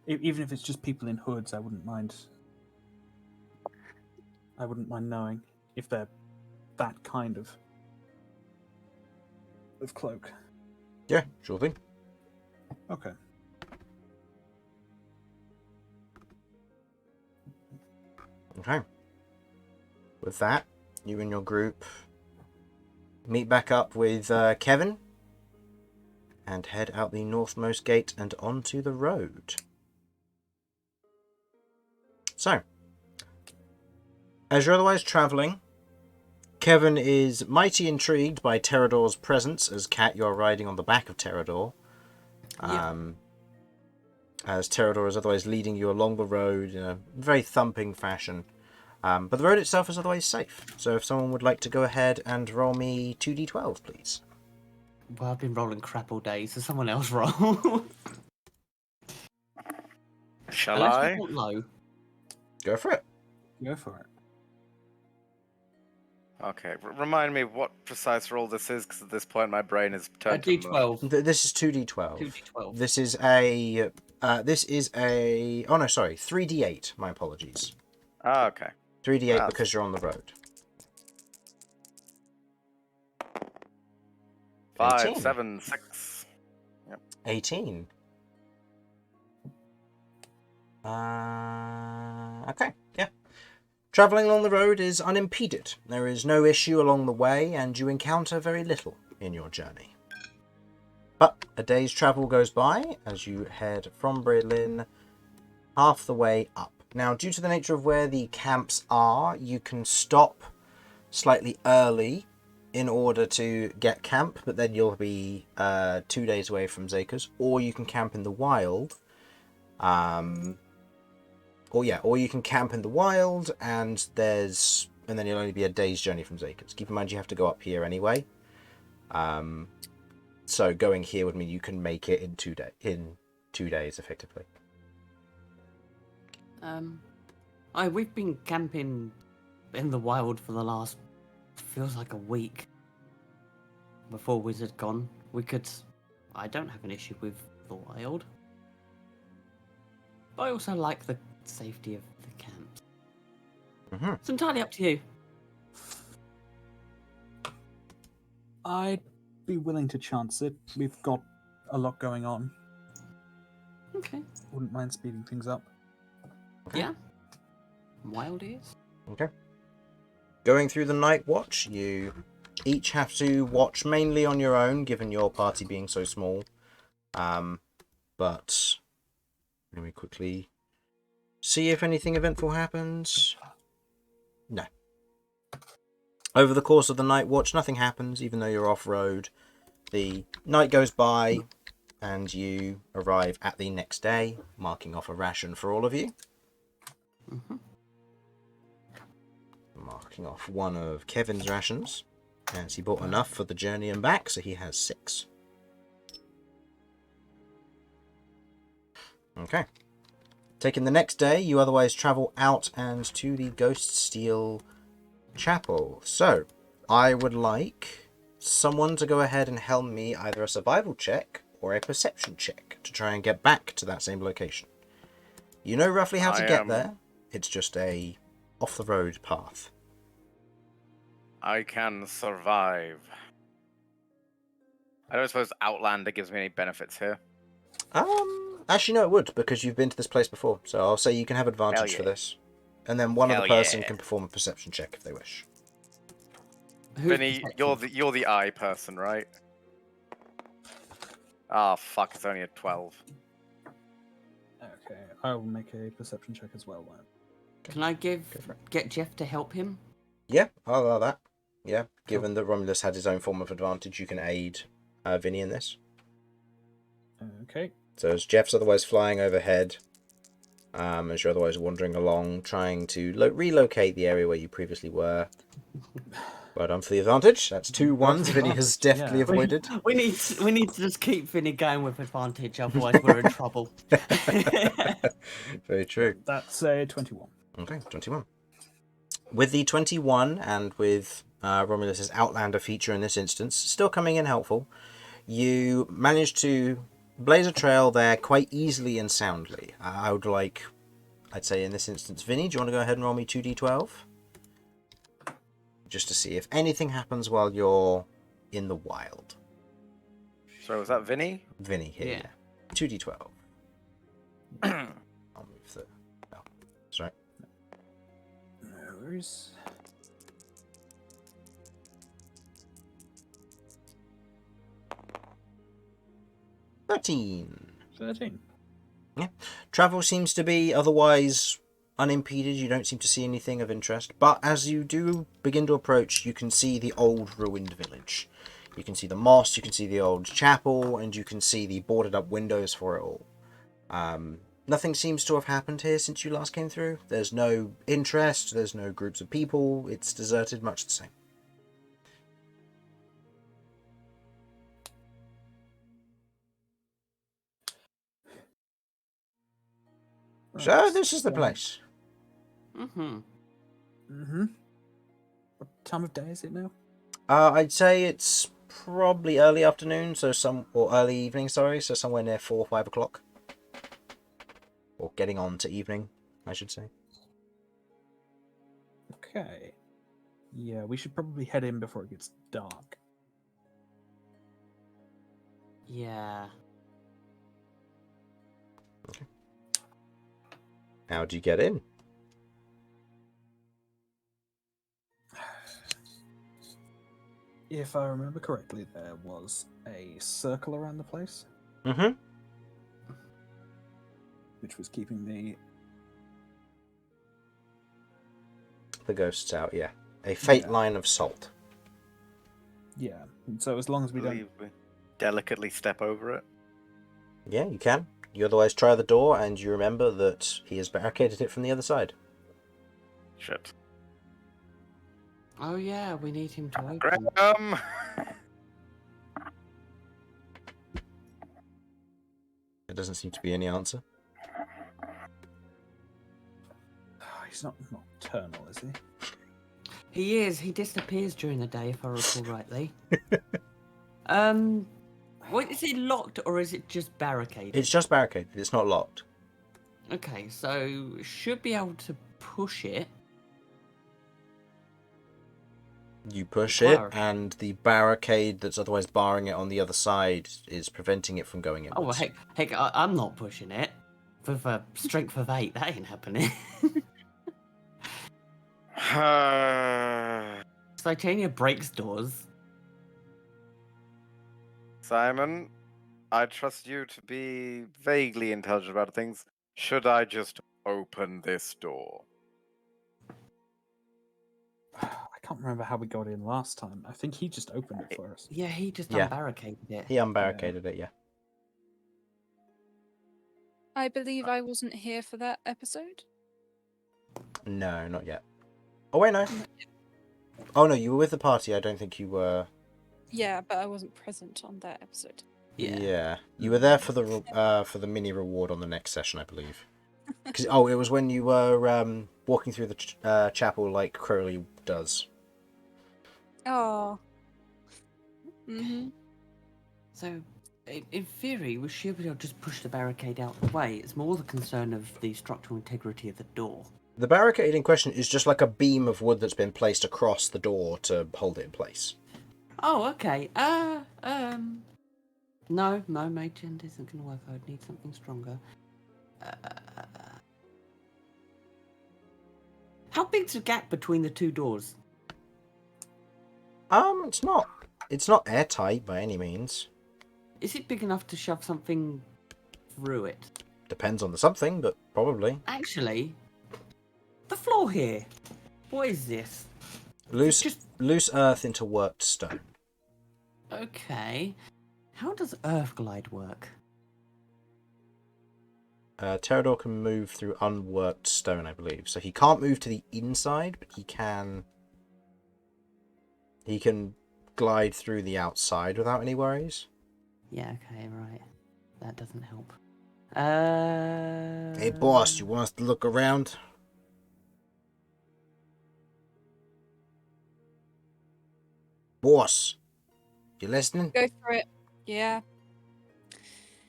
F: even if it's just people in hoods, I wouldn't mind knowing if they're that kind of cloak.
A: Yeah, sure thing.
F: Okay.
A: Okay. With that, you and your group meet back up with Kevin and head out the northmost gate and onto the road. So, as you're otherwise travelling, Kevin is mighty intrigued by Terrador's presence, as Kat, you're riding on the back of Terrador. As Terrador is otherwise leading you along the road in a very thumping fashion. But the road itself is otherwise safe. So if someone would like to go ahead and roll me 2d12, please.
B: Well, I've been rolling crap all day, so someone else roll.
C: Shall
B: Unless
C: I?
B: we want low.
A: Go for it.
F: Go for it.
C: Okay, remind me what precise roll this is, because at this point my brain is
B: A
C: turned to mush.
B: D12.
A: This is 2d12.
B: 2d12.
A: This is a. Oh no, sorry, 3d8. My apologies.
C: Ah, okay.
A: 3d8
C: Ah.
A: because you're on the road.
C: 5,
A: 18.
C: 7, 6.
A: 18. Okay, yeah. Travelling along the road is unimpeded. There is no issue along the way, and you encounter very little in your journey. But a day's travel goes by as you head from Berlin half the way up. Now, due to the nature of where the camps are, you can stop slightly early in order to get camp, but then you'll be 2 days away from Zakers, or you can camp in the wild. Or you can camp in the wild, and then you'll only be a day's journey from Zakers. Keep in mind you have to go up here anyway. So going here would mean you can make it in 2 days effectively.
B: We've been camping in the wild for the last, feels like a week. Before WizardCon, I don't have an issue with the wild. But I also like the safety of the camps.
A: Mm-hmm.
B: It's entirely up to you.
F: I'd be willing to chance it. We've got a lot going on.
B: Okay.
F: Wouldn't mind speeding things up.
A: Okay.
B: Yeah. Wild is.
A: Okay. Going through the night watch, you each have to watch mainly on your own, given your party being so small. But let me quickly see if anything eventful happens. No. Over the course of the night watch, nothing happens, even though you're off-road. The night goes by, and you arrive at the next day, marking off a ration for all of you.
B: Mm-hmm.
A: Marking off one of Kevin's rations, as he bought enough for the journey and back, so he has 6. Okay. Taking the next day, you otherwise travel out and to the Ghost Steel Chapel. So, I would like someone to go ahead and help me either a survival check or a perception check to try and get back to that same location. You know roughly how to get there. It's just a off-the-road path.
C: I can survive. I don't suppose Outlander gives me any benefits here.
A: Actually, no, it would, because you've been to this place before. So I'll say you can have advantage for this. And then one other person can perform a perception check if they wish.
C: Vinny, you're the eye person, right? Ah, fuck, it's only a 12.
F: Okay, I will make a perception check as well.
B: Can I get Jeff to help him?
A: Yeah, I'll allow that. Yeah, given that Romulus had his own form of advantage, you can aid Vinny in this.
F: Okay.
A: So as Jeff's otherwise flying overhead, as you're otherwise wandering along, trying to relocate the area where you previously were. Well done for the advantage. That's 2 ones. Vinny has deftly avoided.
B: We need to just keep Vinny going with advantage, otherwise we're in trouble.
A: Very true.
F: That's a 21.
A: Okay, 21. With the 21 and with Romulus's Outlander feature in this instance still coming in helpful, you managed to blaze a trail there quite easily and soundly. I'd say in this instance, Vinny, do you want to go ahead and roll me 2d12? Just to see if anything happens while you're in the wild.
C: So was that Vinny?
A: Vinny here.
B: Yeah.
A: 2d12. I'll move the... Oh, sorry.
F: No worries.
A: $13.
F: 13.
A: Yeah. Travel seems to be otherwise unimpeded. You don't seem to see anything of interest. But as you do begin to approach, you can see the old ruined village. You can see the moss, you can see the old chapel, and you can see the boarded up windows for it all. Nothing seems to have happened here since you last came through. There's no interest, there's no groups of people. It's deserted, much the same. So this is the place.
B: Mm-hmm.
F: Mm-hmm. time of day is it now?
A: I'd say it's probably early afternoon, or early evening, sorry, so somewhere near 4 or 5 o'clock. Or getting on to evening, I should say.
F: Okay. Yeah, we should probably head in before it gets dark.
B: Yeah.
A: How do you get in?
F: If I remember correctly, there was a circle around the place,
A: Mm-hmm.
F: which was keeping
A: The ghosts out, yeah. A fate
F: Yeah.
A: line of salt.
F: Yeah. And so as long as we don't...
C: Believe we delicately step over it.
A: Yeah, you can. You otherwise try the door, and you remember that he has barricaded it from the other side.
C: Shit.
B: Oh yeah, we need him to open.
C: Graham!
A: There doesn't seem to be any answer.
F: He's not nocturnal, is he?
B: He is. He disappears during the day, if I recall rightly. What, is it locked or is it just barricaded?
A: It's just barricaded. It's not locked.
B: Okay, so should be able to push it.
A: You push it,
B: Fire.
A: and the barricade that's otherwise barring it on the other side is preventing it from going
B: Oh well,
A: inwards.
B: heck, I'm not pushing it. With a strength of 8, that ain't happening. Titania breaks doors.
C: Simon, I trust you to be vaguely intelligent about things. Should I just open this door?
F: I can't remember how we got in last time. I think he just opened it for us.
B: Yeah, he just
A: Yeah.
B: unbarricaded it.
A: He unbarricaded it, yeah.
D: I believe I wasn't here for that episode.
A: No, not yet. Oh, wait, no. Oh, no, you were with the party. I don't think you were...
D: Yeah, but I wasn't present on that episode.
B: Yeah.
A: You were there for the mini reward on the next session, I believe. It was when you were walking through the chapel like Crowley does.
D: Oh. Mhm.
B: So, in theory, we should be able to just push the barricade out the way. It's more the concern of the structural integrity of the door.
A: The barricade in question is just like a beam of wood that's been placed across the door to hold it in place.
B: Oh, okay. No, Mage Hand isn't going to work. I would need something stronger. How big's the gap between the two doors?
A: It's not airtight by any means.
B: Is it big enough to shove something through it?
A: Depends on the something, but probably.
B: Actually, the floor here. What is this?
A: Loose earth into worked stone.
B: Okay. How does Earth Glide work?
A: Pterodor can move through unworked stone, I believe. So he can't move to the inside, but he can glide through the outside without any worries.
B: Yeah, okay, right. That doesn't help.
A: Hey, boss, you want us to look around? Boss, you listening?
D: Go for it. Yeah.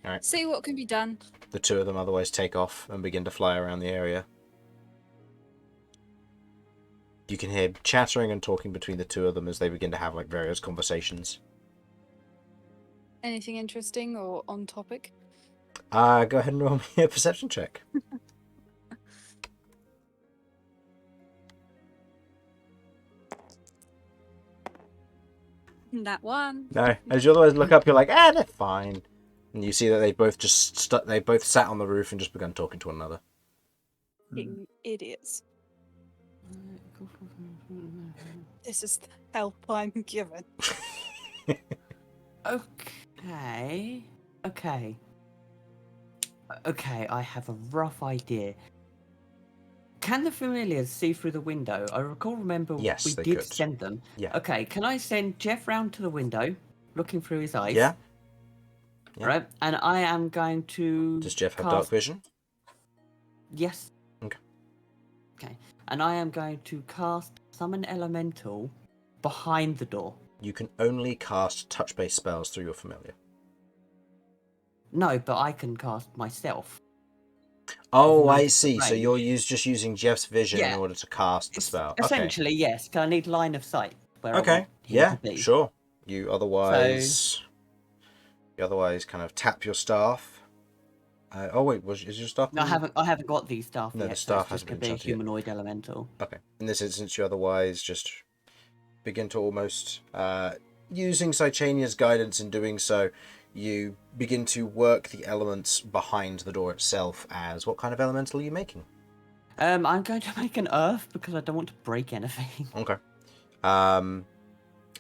A: Alright.
D: See what can be done.
A: The two of them otherwise take off and begin to fly around the area. You can hear chattering and talking between the two of them as they begin to have like various conversations.
D: Anything interesting or on topic?
A: Go ahead and roll me a perception check.
D: That one.
A: No, as you otherwise look up, you're like, they're fine. And you see that they both just they both sat on the roof and just begun talking to one another.
D: Fucking idiots. This is the help I'm given.
B: Okay. Okay, I have a rough idea. Can the familiars see through the window? I remember
A: Yes,
B: we
A: they
B: did
A: could.
B: send them.
A: Yeah.
B: Okay, can I send Jeff round to the window, looking through his eyes?
A: Yeah. Yeah.
B: Right, and I am going to.
A: Does Jeff have dark
B: cast-
A: vision?
B: Yes.
A: Okay.
B: Okay, and I am going to cast Summon Elemental behind the door.
A: You can only cast touch-based spells through your familiar.
B: No, but I can cast myself.
A: Oh,
B: no
A: I
B: different
A: see. So
B: range.
A: you're just using Jeff's vision in
B: Yeah.
A: order to cast the spell. Okay.
B: Essentially, yes. Because I need line of sight where I
A: Okay.
B: want him
A: Yeah.
B: to be.
A: Sure. You otherwise kind of tap your staff. Oh wait, is your staff?
B: No, I haven't got these staff
A: No,
B: yet.
A: the
B: So
A: staff
B: it's just
A: hasn't
B: going
A: been
B: to be a
A: enchanted yet.
B: humanoid elemental.
A: Okay. In this instance, you otherwise just begin to almost, using Sitania's guidance in doing so, you begin to work the elements behind the door itself as what kind of elemental are you making?
B: I'm going to make an earth because I don't want to break anything.
A: Okay.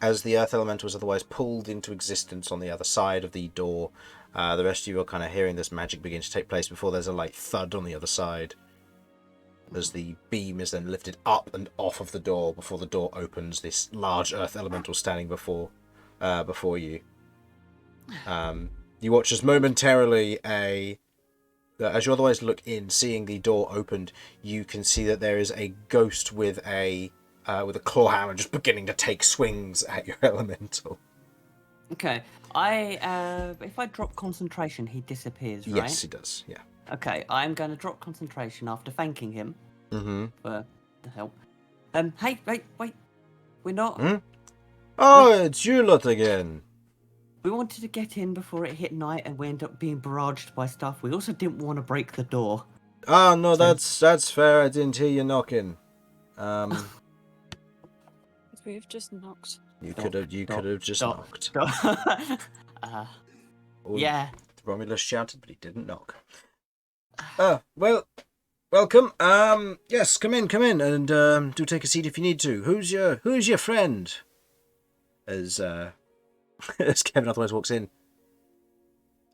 A: As the earth elemental is otherwise pulled into existence on the other side of the door, the rest of you are kind of hearing this magic begin to take place before there's a light thud on the other side. As the beam is then lifted up and off of the door before the door opens, this large earth elemental standing before you. You watch as momentarily as you otherwise look in, seeing the door opened, you can see that there is a ghost with a claw hammer just beginning to take swings at your elemental.
B: Okay. If I drop concentration, he disappears, right?
A: Yes, he does. Yeah.
B: Okay, I'm going to drop concentration after thanking him for the help. Hey, wait. We're not...
A: Oh, it's you lot again.
B: We wanted to get in before it hit night and we ended up being barraged by stuff. We also didn't want to break the door.
A: Oh, no, that's fair. I didn't hear you knocking.
D: We've just knocked.
A: You could have just knocked.
B: Yeah.
A: Romulus shouted, but he didn't knock. Well, welcome. Yes, come in, and do take a seat if you need to. Who's your friend? As as Kevin otherwise walks in.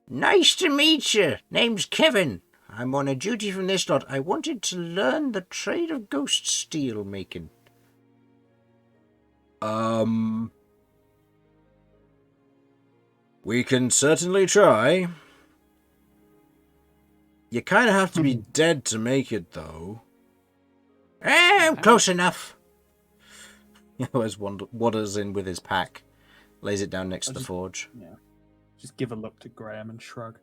A: Nice to meet you. Name's Kevin. I'm on a duty from this lot. I wanted to learn the trade of ghost steel making. We can certainly try. You kind of have to be dead to make it, though. I'm close enough. He always wanders in with his pack, lays it down next to the forge.
F: Yeah. Just give a look to Graham and shrug.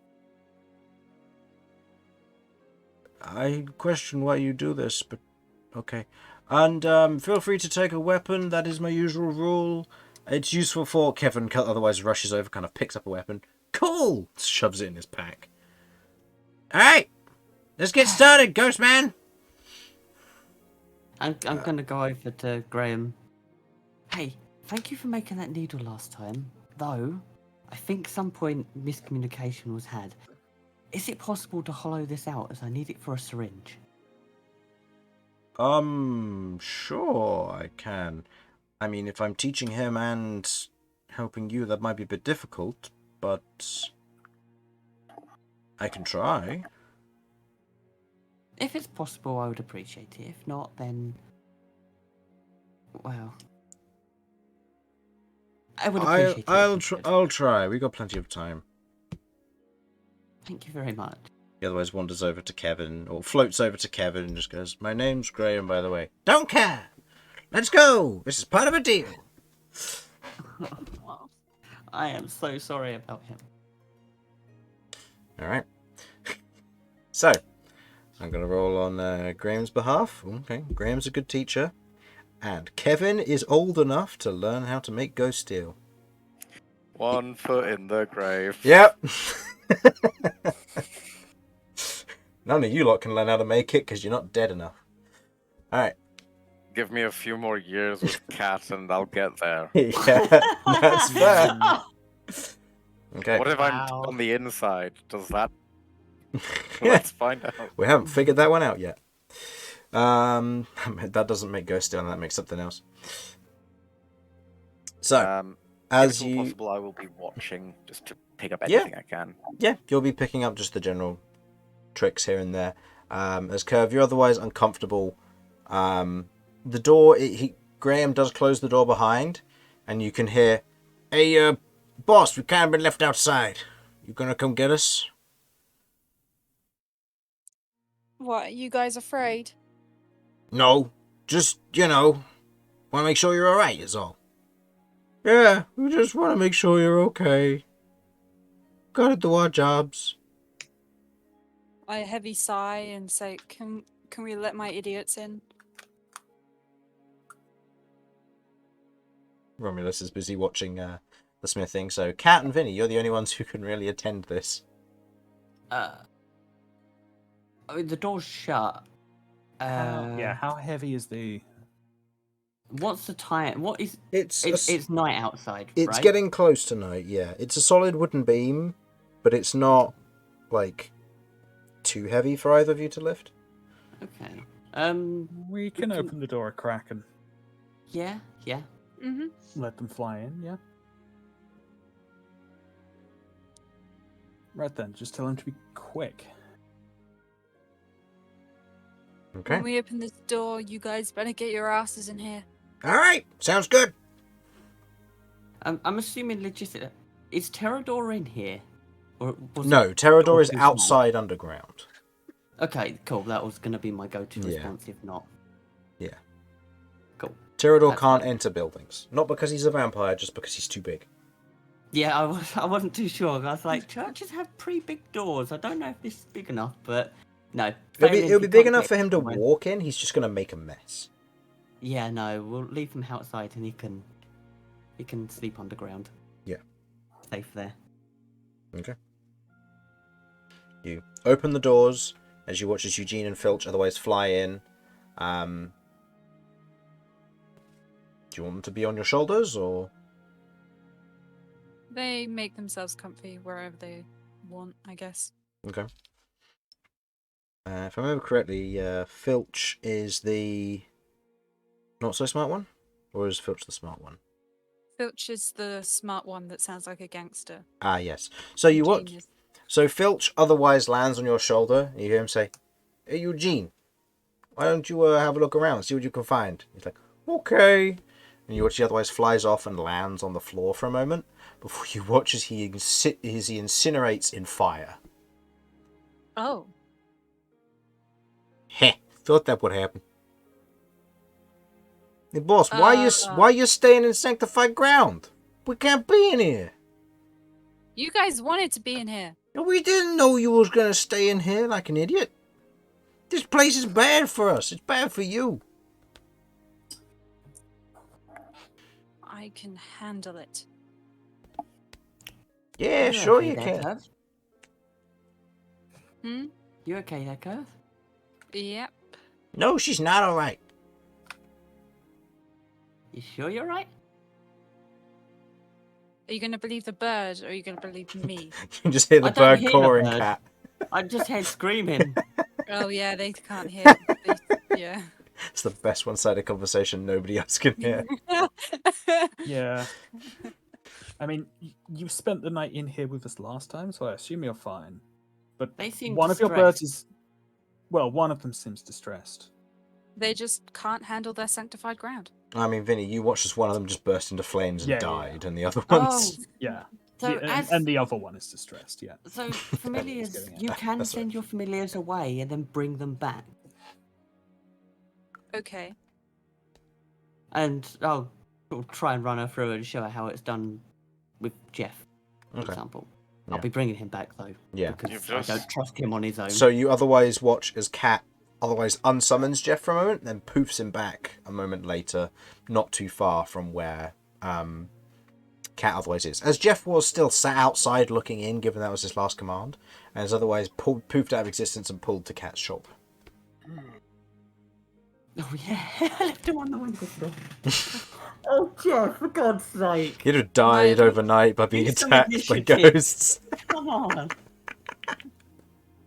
A: I question why you do this, but okay. And feel free to take a weapon. That is my usual rule. It's useful for Kevin. Otherwise, rushes over, kind of picks up a weapon. Cool. Shoves it in his pack. All right, let's get started, Ghost Man.
B: I'm gonna go over to Graham. Hey, thank you for making that needle last time. Though, I think some point miscommunication was had. Is it possible to hollow this out, as I need it for a syringe?
A: Sure, I can. I mean, if I'm teaching him and helping you, that might be a bit difficult, but I can try.
B: If it's possible, I would appreciate it. If not, then... well... I would appreciate it.
A: I'll try. We got plenty of time.
B: Thank you very much.
A: He otherwise wanders over to Kevin, or floats over to Kevin and just goes, "My name's Graham, by the way." "Don't care! Let's go! This is part of a deal!"
B: I am so sorry about him.
A: Alright. So, I'm going to roll on Graham's behalf. Okay, Graham's a good teacher. And Kevin is old enough to learn how to make ghost steel.
C: 1 foot in the grave.
A: Yep! None of you lot can learn how to make it because you're not dead enough. Alright.
C: Give me a few more years with Cat and I'll get there.
A: Yeah, that's fair. Okay.
C: What if I'm on the inside? Does that... Let's find out.
A: We haven't figured that one out yet. That doesn't make ghost steel, and that makes something else. So, as
C: if
A: you...
C: possible, I will be watching just to pick up anything I can.
A: Yeah, you'll be picking up just the general tricks here and there. As Kirv, you're otherwise uncomfortable. The door, Graham does close the door behind, and you can hear, "Hey, boss, we kind of been left outside. You gonna come get us?"
D: What, are you guys afraid?
A: "No, just, want to make sure you're alright, is all." Yeah, we just want to make sure you're okay. Gotta do our jobs.
D: I heavy sigh and say, "Can we let my idiots in?"
A: Romulus is busy watching the smithing, so Cat and Vinny, you're the only ones who can really attend this.
B: I mean, the door's shut.
F: How heavy is the...
B: What's the time? What is...
A: It's
B: It's night outside,
A: it's
B: right?
A: getting close to night, yeah. It's a solid wooden beam, but it's not, like, too heavy for either of you to lift.
B: Okay.
F: We can open the door a crack and
B: Yeah.
D: Mm-hmm.
F: let them fly in, yeah? Right then, just tell them to be quick.
A: Okay.
D: When we open this door, you guys better get your asses in here.
A: Alright, sounds good.
B: I'm assuming logistic. Is Terrador in here? Or was it
A: No, Terrador
B: door
A: is
B: too small?
A: outside underground.
B: Okay, cool. That was going to be my go-to
A: Yeah.
B: response if not.
A: Yeah.
B: Cool.
A: Terrador
B: That's
A: can't
B: fine.
A: enter buildings. Not because he's a vampire, just because he's too big.
B: Yeah, I wasn't too sure. I was like, churches have pretty big doors. I don't know if this is big enough, but no.
A: It'll be big enough for him to walk in, he's just going to make a mess.
B: Yeah, no, we'll leave him outside and he can sleep underground.
A: Yeah.
B: Safe there.
A: Okay. You open the doors as you watch as Eugene and Filch otherwise fly in. Do you want them to be on your shoulders, or...?
D: They make themselves comfy wherever they want, I guess.
A: Okay. If I remember correctly, Filch is the not so smart one? Or is Filch the smart one?
D: Filch is the smart one that sounds like a gangster.
A: Ah, yes. So you what?
D: Eugene is-
A: So Filch otherwise lands on your shoulder, and you hear him say, "Hey, Eugene, why don't you have a look around, see what you can find?" He's like, "Okay." And you watch he otherwise flies off and lands on the floor for a moment, before you watch as he incinerates in fire.
D: Oh.
A: Heh, thought that would happen. Hey, boss, why you staying in sanctified ground? We can't be in here.
D: You guys wanted to be in here.
A: We didn't know you was gonna stay in here like an idiot. This place is bad for us. It's bad for you.
D: I can handle it.
A: Yeah,
B: You
A: sure
B: okay
A: you
B: there,
A: can.
B: Kirv?
D: Hmm?
B: You okay there, Kirv?
D: Yep.
A: No, she's not alright.
B: You sure you're right?
D: Are you going to believe the bird or are you going to believe me?
A: You just hear the
B: I don't
A: bird
B: hear the
A: cawing,
B: bird.
A: Cat.
B: I just heard screaming.
D: Oh, yeah, they can't hear. Yeah.
A: It's the best one-sided conversation nobody else can hear.
F: Yeah. I mean, you spent the night in here with us last time, so I assume you're fine. But
B: They seem
F: one of your birds
B: distressed.
F: is... Well, one of them seems distressed.
D: They just can't handle their sanctified ground.
A: I mean, Vinny, you watched as one of them just burst into flames and
F: Yeah, yeah,
A: died, and the other
B: Oh,
A: ones...
F: Yeah.
B: so
F: And the other one is distressed, yeah.
B: so familiars,
F: getting at.
B: you can
A: That's
B: send your familiars away and then bring them back.
D: Okay.
B: And I'll sort of try and run her through and show her how it's done with Jeff, for
A: Okay.
B: example.
A: Yeah.
B: I'll be bringing him back though,
A: Yeah.
B: because
C: You've
B: I
C: just-
B: don't trust him on his own.
A: So you otherwise watch as Cat otherwise unsummons Jeff for a moment, then poofs him back a moment later, not too far from where Cat otherwise is. As Jeff was still sat outside looking in, given that was his last command, and is otherwise poofed out of existence and pulled to Cat's shoulder.
B: Oh yeah, I left him on the windowsill. Oh Jeff, for God's sake!
A: He'd have died
D: My-
A: overnight by being
B: Need some
A: attacked by
B: initiative.
A: ghosts.
B: Come on.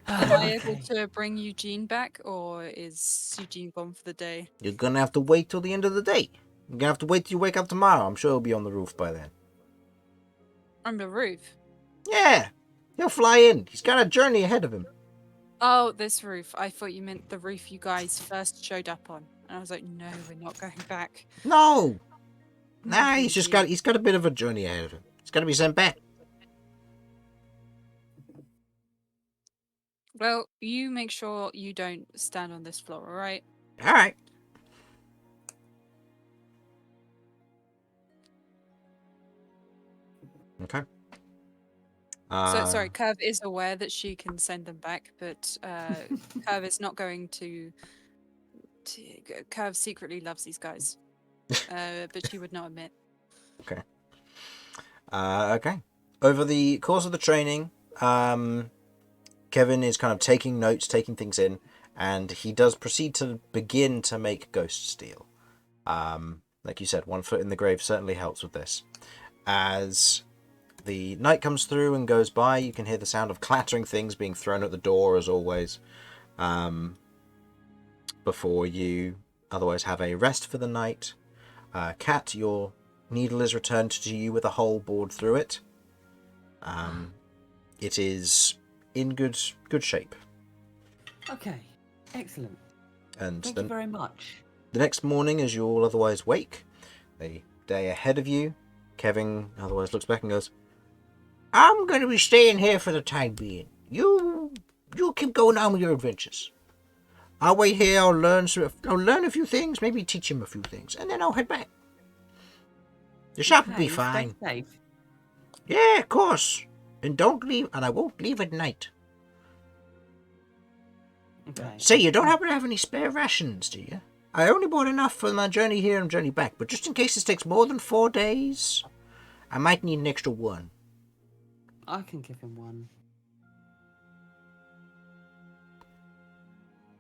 D: Am I able to bring Eugene back or is Eugene gone for the day?
A: You're gonna have to wait till the end of the day. You're gonna have to wait till you wake up tomorrow. I'm sure he'll be on the roof by then.
D: On the roof?
A: Yeah, he'll fly in. He's got a journey ahead of him.
D: Oh, this roof. I thought you meant the roof you guys first showed up on. And I was like, no, we're not going back.
A: No, nah,
D: Oh,
A: he's
D: dear.
A: got a bit of a journey ahead of him. He's got to be sent back.
D: Well, you make sure you don't stand on this floor, alright?
A: All right. Okay.
D: So sorry, Kirv is aware that she can send them back, but Kirv is not going to. Kirv secretly loves these guys, but she would not admit.
A: Okay. Okay. Over the course of the training, Kevin is kind of taking notes, taking things in, and he does proceed to begin to make ghost steel. Like you said, 1 foot in the grave certainly helps with this. As the night comes through and goes by, you can hear the sound of clattering things being thrown at the door, as always, before you otherwise have a rest for the night. Cat, your needle is returned to you with a hole bored through it. It is in good shape.
B: Okay, excellent.
A: And
B: Thank you very much.
A: the next morning, as you all otherwise wake, the day ahead of you, Kevin otherwise looks back and goes, "I'm going to be staying here for the time being. You keep going on with your adventures. I'll wait here. I'll learn a few things, maybe teach him a few things, and then I'll head back. The shop will be
B: Stay
A: fine.
B: safe.
A: Yeah, of course. And don't leave, and I won't leave at night.
B: Okay.
A: Say, you don't happen to have any spare rations, do you? I only bought enough for my journey here and journey back, but just in case this takes more than 4 days, I might need an extra 1.
B: I can give him 1.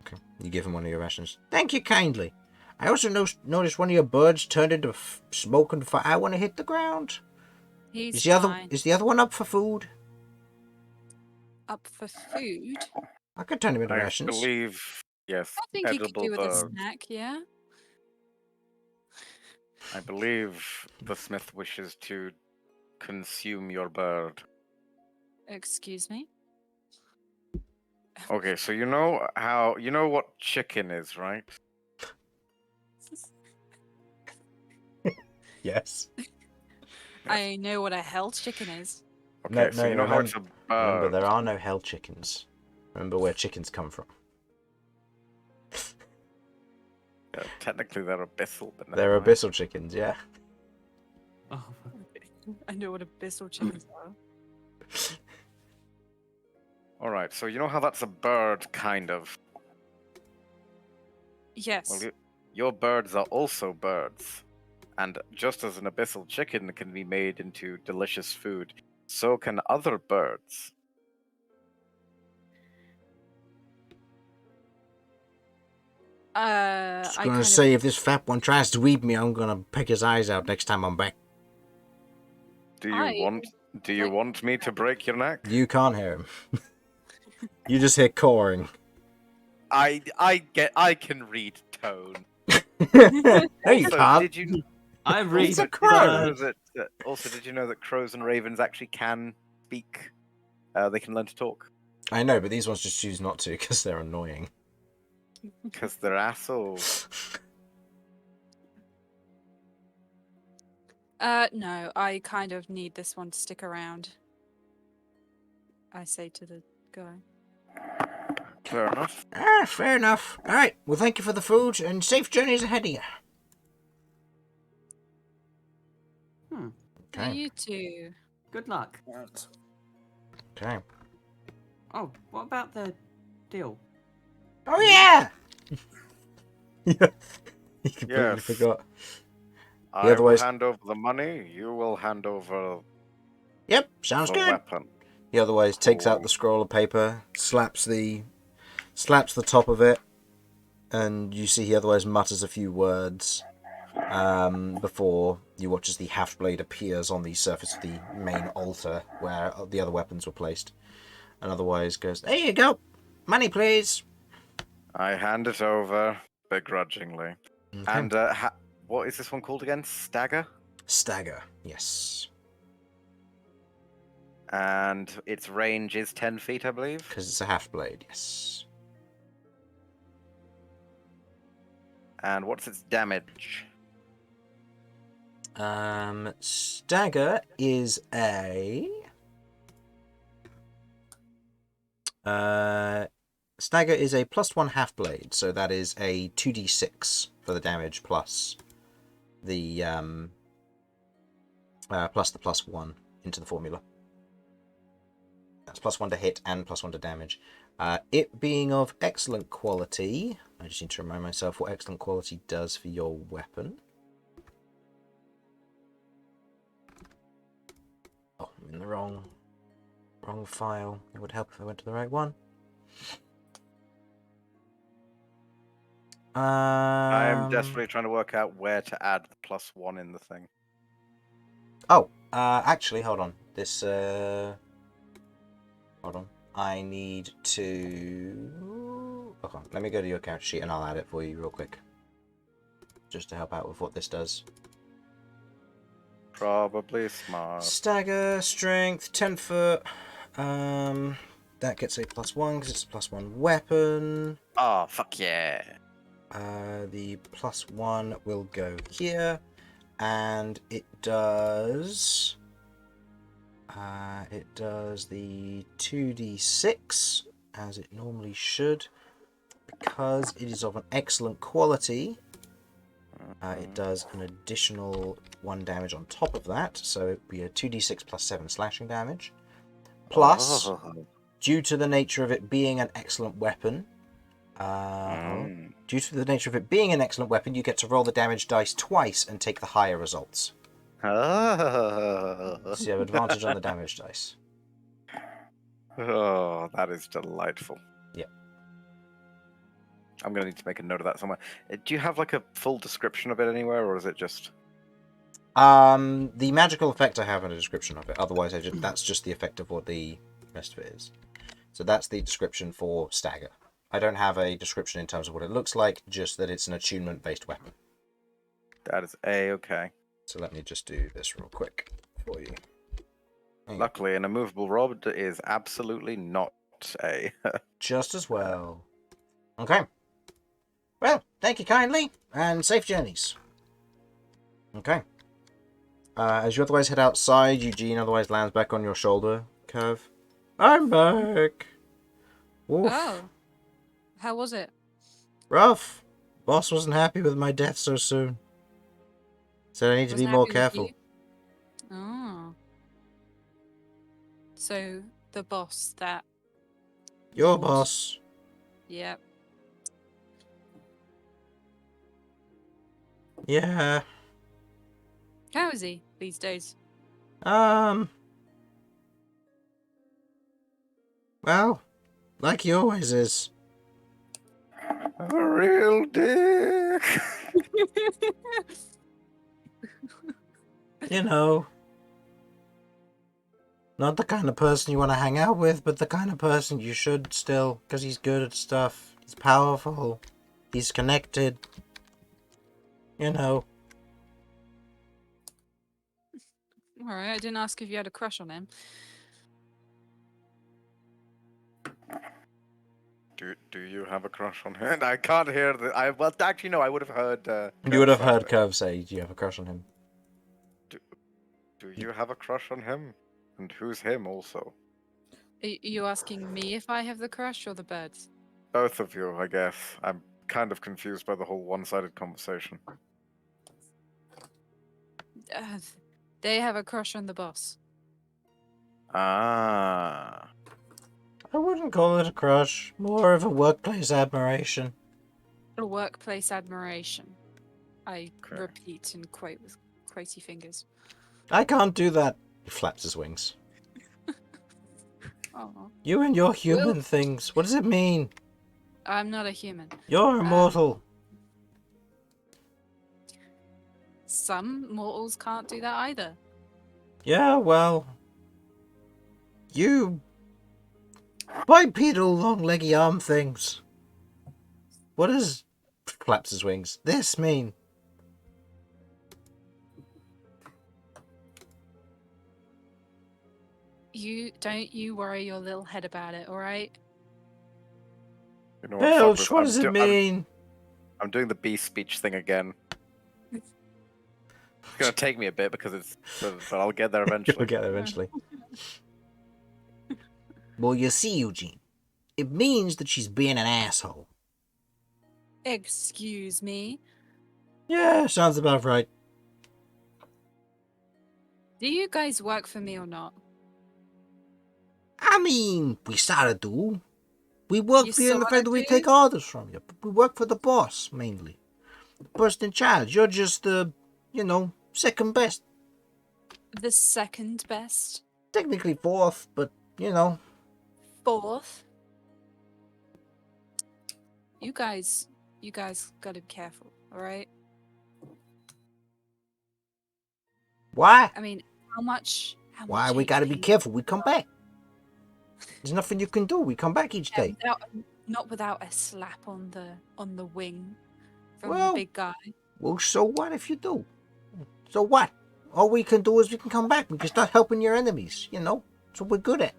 A: Okay, you give him one of your rations. Thank you kindly. I also noticed one of your birds turned into smoke and fire when it hit the ground.
D: He's
A: Is the other one up for food?
D: up for food.
A: I could turn him into
C: I
A: rations.
C: believe, yes,
D: I think he could
C: edible
D: do with a
C: bird.
D: snack. Yeah.
C: I believe the smith wishes to consume your bird.
D: Excuse me.
C: Okay, so you know what chicken is, right?
A: Yes.
D: I know what a hell chicken is.
C: Okay,
A: No,
C: so you know how it's a
A: Remember,
C: bird.
A: there are no hell chickens. Remember where chickens come from.
C: Yeah, technically they're abyssal, but
A: They're
C: never mind.
A: abyssal chickens, yeah.
B: Oh,
D: I know what abyssal chickens are.
C: All right, so you know how that's a bird, kind of.
D: Yes.
C: Well, your birds are also birds, and just as an abyssal chicken can be made into delicious food, so can other birds.
A: Just
D: I
A: gonna
D: kind
A: say, if this fat one tries to eat me, I'm gonna peck his eyes out next time I'm back.
C: Do you
D: I like-
C: want me to break your neck?
A: You can't hear him. You just hear cawing.
C: I can read tone.
A: No, you
C: Also,
A: can't.
C: did you
B: I read
A: It's a
C: also,
A: crow.
C: did you know that, also, did you know that crows and ravens actually can speak? They can learn to talk
A: I know, but these ones just choose not to because they're annoying.
C: because they're assholes.
D: No, I kind of need this one to stick around. I say to the guy.
C: Fair enough.
A: Ah, fair enough. Alright, well, thank you for the food, and safe journeys ahead of you.
D: Hey, you two.
B: good luck.
A: Okay.
B: Oh, what about the deal?
A: Oh, yeah! Yeah. You completely
C: Yes.
A: forgot.
C: I will
A: otherwise-
C: hand over the money. You will hand over
A: Yep, sounds
C: the
A: good.
C: weapon.
A: He otherwise takes out the scroll of paper, slaps the top of it, and you see he otherwise mutters a few words before you watch as the half blade appears on the surface of the main altar where the other weapons were placed, and otherwise goes, "There you go, money, please."
C: I hand it over begrudgingly.
A: Okay.
C: And what is this one called again? Stagger?
A: Stagger, yes,
C: And its range is 10 feet, I believe.
A: because it's a half blade. Yes.
C: And what's its damage?
A: Stagger is a Stagger is a +1 half blade, so that is a 2d6 for the damage plus the +1. into the formula. That's +1 to hit and +1 to damage. It being of excellent quality, I just need to remind myself what excellent quality does for your weapon. Oh, I'm in the wrong file. It would help if I went to the right one.
C: I'm desperately trying to work out where to add the +1 in the thing.
A: Oh, actually, hold on. Hold on. I need to... Okay, let me go to your character sheet and I'll add it for you real quick. Just to help out with what this does.
C: Probably smart.
A: Stagger, strength, 10 foot. That gets a +1 because it's a +1 weapon.
C: Oh, fuck yeah.
A: The +1 will go here. And it does... it does the 2d6, as it normally should. Because it is of an excellent quality, it does an additional 1 damage on top of that. So it would be a 2d6 plus 7 slashing damage. Plus, due to the nature of it being an excellent weapon, you get to roll the damage dice twice and take the higher results.
C: Oh.
A: So you have advantage on the damage dice.
C: Oh, that is delightful.
A: Yep.
C: I'm going to need to make a note of that somewhere. Do you have like a full description of it anywhere, or is it just...
A: The magical effect I have in a description of it. Otherwise, that's just the effect of what the rest of it is. So that's the description for Stagger. I don't have a description in terms of what it looks like, just that it's an attunement-based weapon.
C: That is A-okay.
A: So let me just do this real quick for you.
C: Luckily, an immovable rod is absolutely not A.
A: Just as well. Okay. Well, thank you kindly, and safe journeys. Okay. As you otherwise head outside, Eugene otherwise lands back on your shoulder, Kirv. I'm back. Oof.
D: Oh. How was it?
A: Rough. Boss wasn't happy with my death so soon. Said I need to be
D: Wasn't
A: more
D: happy with
A: careful.
D: you? Oh. So, the boss that...
A: Your
D: Lord.
A: boss.
D: Yep.
A: Yeah.
D: How is he these days?
A: Well, like he always is.
C: A real dick.
A: You know. Not the kind of person you want to hang out with, but the kind of person you should still, because he's good at stuff. He's powerful. He's connected. You know.
D: Alright, I didn't ask if you had a crush on him.
C: Do you have a crush on him? I can't hear the... Well, actually, no, I would have heard...
A: You would have
C: Kirv
A: heard
C: say.
A: Kirv say, do you have a crush on him?
C: Do you have a crush on him? And who's him also?
D: Are you asking me if I have the crush or the birds?
C: Both of you, I guess. I'm kind of confused by the whole one-sided conversation.
D: They have a crush on the boss.
C: Ah.
A: I wouldn't call it a crush. More of a workplace admiration.
D: A workplace admiration. I
C: Okay.
D: repeat and quote with quotey fingers.
A: I can't do that. He flaps his wings.
D: Oh,
A: You and your human things. What does it mean?
D: I'm not a human.
A: You're immortal.
D: Some mortals can't do that either.
A: Yeah, well. You bipedal long leggy arm things. What does flaps his wings this mean?
D: Don't you worry your little head about it, alright?
C: You know
A: Belch,
C: fuckers,
A: what does it mean?
C: I'm doing the beast speech thing again. It's gonna take me a bit because it's... But I'll get there eventually.
A: We'll get there eventually. Well, you see, Eugene, it means that she's being an asshole.
D: Excuse me.
A: Yeah, sounds about right.
D: Do you guys work for me or not?
A: I mean, we sorta do. We work
D: You
A: for you in the
D: sorta
A: fact that we
D: do?
A: take orders from you. But we work for the boss, mainly. The person in charge. You're just the, second best.
D: The second best?
A: Technically fourth, but,
D: Fourth? You guys gotta be careful, alright?
A: Why?
D: I mean, how much
A: Why we gotta be
D: HP?
A: careful? We come back. There's nothing you can do. We come back each day.
D: Not without a slap on the wing from
A: Well,
D: the big guy.
A: Well, so what if you do? So what? All we can do is we can come back. We can start helping your enemies, That's what we're good at.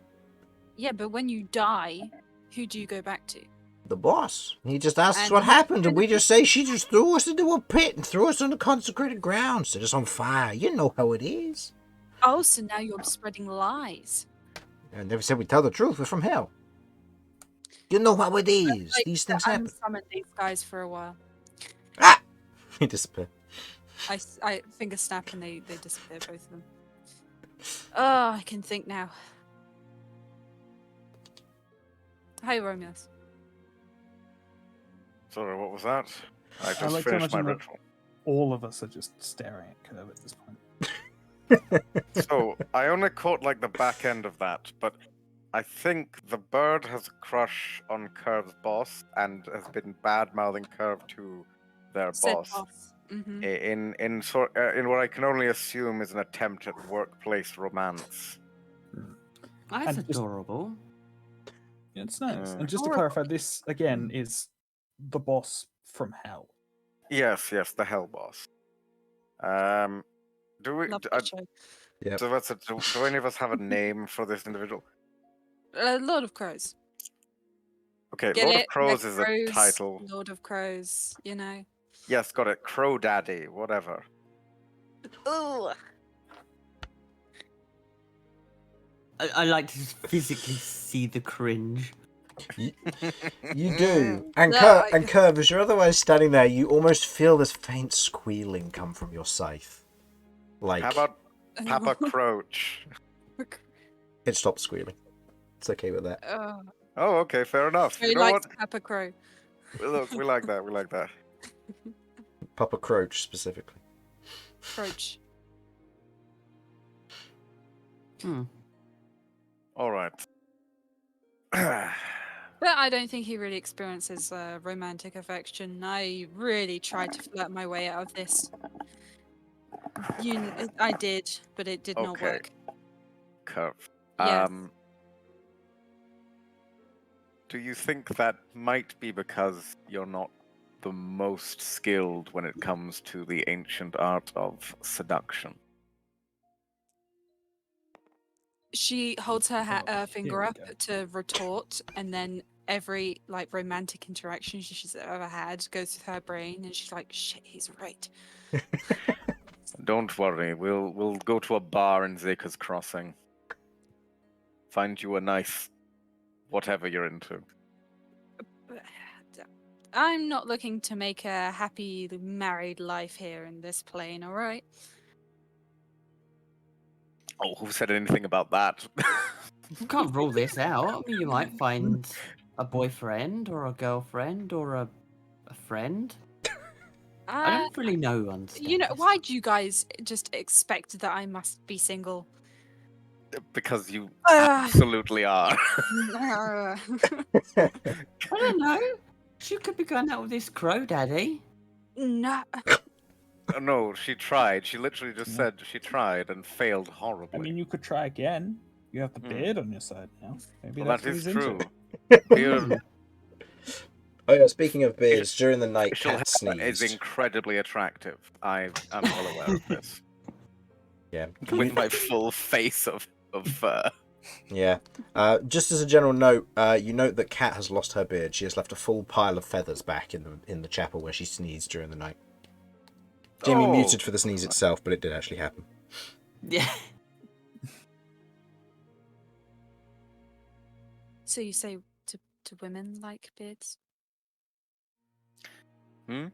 D: Yeah, but when you die, who do you go back to?
A: The boss. He just asks
D: And
A: what
D: who-
A: happened, and we just say she just threw us into a pit and threw us on the consecrated ground, set us on fire. You know how it is.
D: Oh, so now you're spreading lies.
A: I never said we tell the truth. We're from hell. You know how it is.
D: Like,
A: These things happen.
D: Unsummon these guys for a while.
A: Ah! He disappeared.
D: I finger snap and they disappear, both of them. Oh, I can think now. Hi, Romulus.
C: Sorry, what was that? I
F: I
C: just
F: like to
C: finished my
F: imagine that
C: ritual.
F: all of us are just staring at Kirv at this point.
C: So, I only caught like the back end of that, but I think the bird has a crush on Kirv's boss and has been bad-mouthing Kirv to their
D: Said
C: boss.
D: boss. Mm-hmm.
C: In what I can only assume is an attempt at workplace romance.
B: That's
F: And just-
B: adorable.
F: Yeah, it's nice.
C: Mm.
F: And just to clarify, this again is the boss from hell.
C: Yes, the hell boss. Do we?
D: Love
C: Do,
D: the show.
A: Yep.
C: do any of us have a name for this individual?
D: Lord of Crows.
C: Okay,
D: Get
C: Lord
D: it?
C: of Crows
D: Like
C: is a
D: Crows,
C: title.
D: Lord of Crows,
C: Yes, got it. Crow Daddy, whatever.
D: Ooh.
B: I like to just physically see the cringe.
A: You do. And
D: No,
A: Kirv, as you're otherwise standing there, you almost feel this faint squealing come from your scythe. Like,
C: How about Papa Crouch?
A: it stopped squealing. It's okay with that.
C: Oh, okay, fair enough.
D: He
C: You know
D: likes
C: what?
D: Papa Crow.
C: Look, we like that. We like that.
A: Papa Croach, specifically.
D: Croach.
C: All right.
D: But I don't think he really experiences romantic affection. I really tried to flirt my way out of this. I did, but it did not
C: Okay.
D: work.
C: Curve.
D: Yes.
C: Do you think that might be because you're not the most skilled when it comes to the ancient art of seduction?
D: She holds her
F: here
D: finger
F: we
D: up
F: go.
D: to retort, and then every romantic interaction she's ever had goes through her brain, and she's like, "Shit, he's right."
C: Don't worry, we'll go to a bar in Zakers Crossing. Find you a nice whatever you're into.
D: I'm not looking to make a happy married life here in this plane, all right?
C: Oh, who said anything about that?
B: You can't rule this out. I mean, you might find a boyfriend or a girlfriend or a friend. I don't really know. Understand?
D: Why do you guys just expect that I must be single?
C: Because you absolutely are.
B: I don't know. She could be going out with this crow daddy.
D: No.
C: No, she tried. She literally just said she tried and failed horribly.
F: I mean, you could try again. You have the beard on your side now. Maybe
C: Well,
F: that's
C: that
F: what
C: is
F: he's
C: true.
F: into.
C: Beard
A: Oh yeah, speaking of beards, during the night,
C: facial
A: Cat
C: hair is
A: sneezed.
C: incredibly attractive. I'm well aware of this.
A: Yeah.
C: With my full face of fur.
A: Yeah. Just as a general note, you note that Cat has lost her beard. She has left a full pile of feathers back in the chapel where she sneezed during the night. Jimmy muted for the sneeze itself, but it did actually happen.
B: Yeah.
D: So you say to women like beards?
C: Hmm?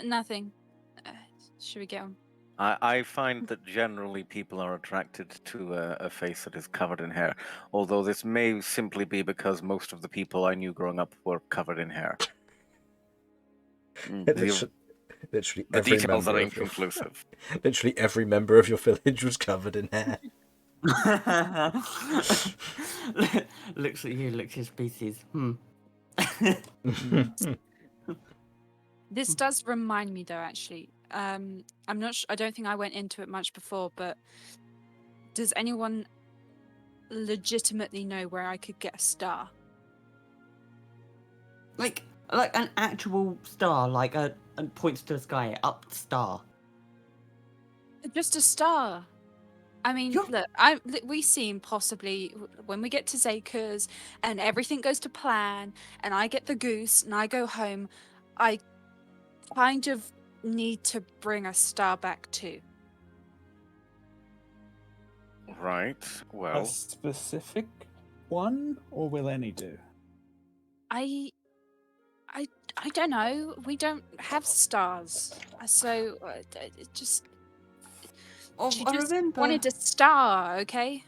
D: Nothing. Should we get on?
C: I find that generally people are attracted to a face that is covered in hair, although this may simply be because most of the people I knew growing up were covered in hair.
A: Literally, literally
C: The
A: every
C: details
A: member
C: are
A: of your
C: inconclusive.
A: literally every member of your village was covered in hair.
B: Looks at you, looks at your species.
D: This does remind me, though. Actually, I'm not. I don't think I went into it much before, but does anyone legitimately know where I could get a star?
B: like an actual star, like a points to the sky, up star.
D: Just a star. I mean,
B: You're-
D: look, we seem possibly when we get to Zakers and everything goes to plan, and I get the goose and I go home, I kind of need to bring a star back too.
C: Right.
F: A
C: Well,
F: specific one, or will any do?
D: I don't know. We don't have stars, so it just.
B: Oh,
D: She
B: I
D: just
B: remember.
D: wanted a star, okay?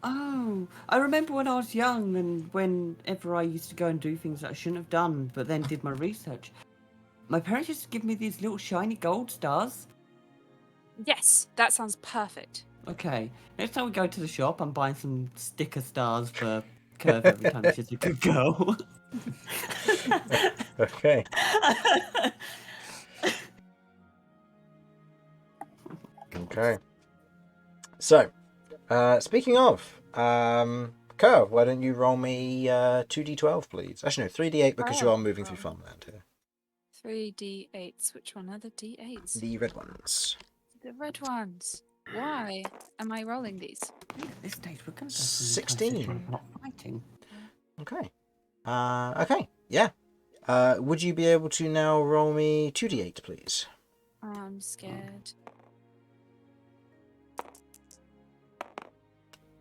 B: Oh, I remember when I was young and whenever I used to go and do things that I shouldn't have done, but then did my research. My parents used to give me these little shiny gold stars.
D: Yes, that sounds perfect.
B: Okay, next time we go to the shop, I'm buying some sticker stars for Kirv every time she's a good girl.
A: Okay. Okay. So, speaking of, Curve, why don't you roll me 2d12, please? Actually, no, 3d8 because you are moving through farmland here.
D: 3d8s. Which one are the d8s?
A: The red ones.
D: The red ones. Why am I rolling these?
B: At this stage, we're going to go through the
A: 16.
B: transition of not fighting.
A: Okay. Okay. Yeah. Would you be able to now roll me 2d8, please?
D: I'm scared.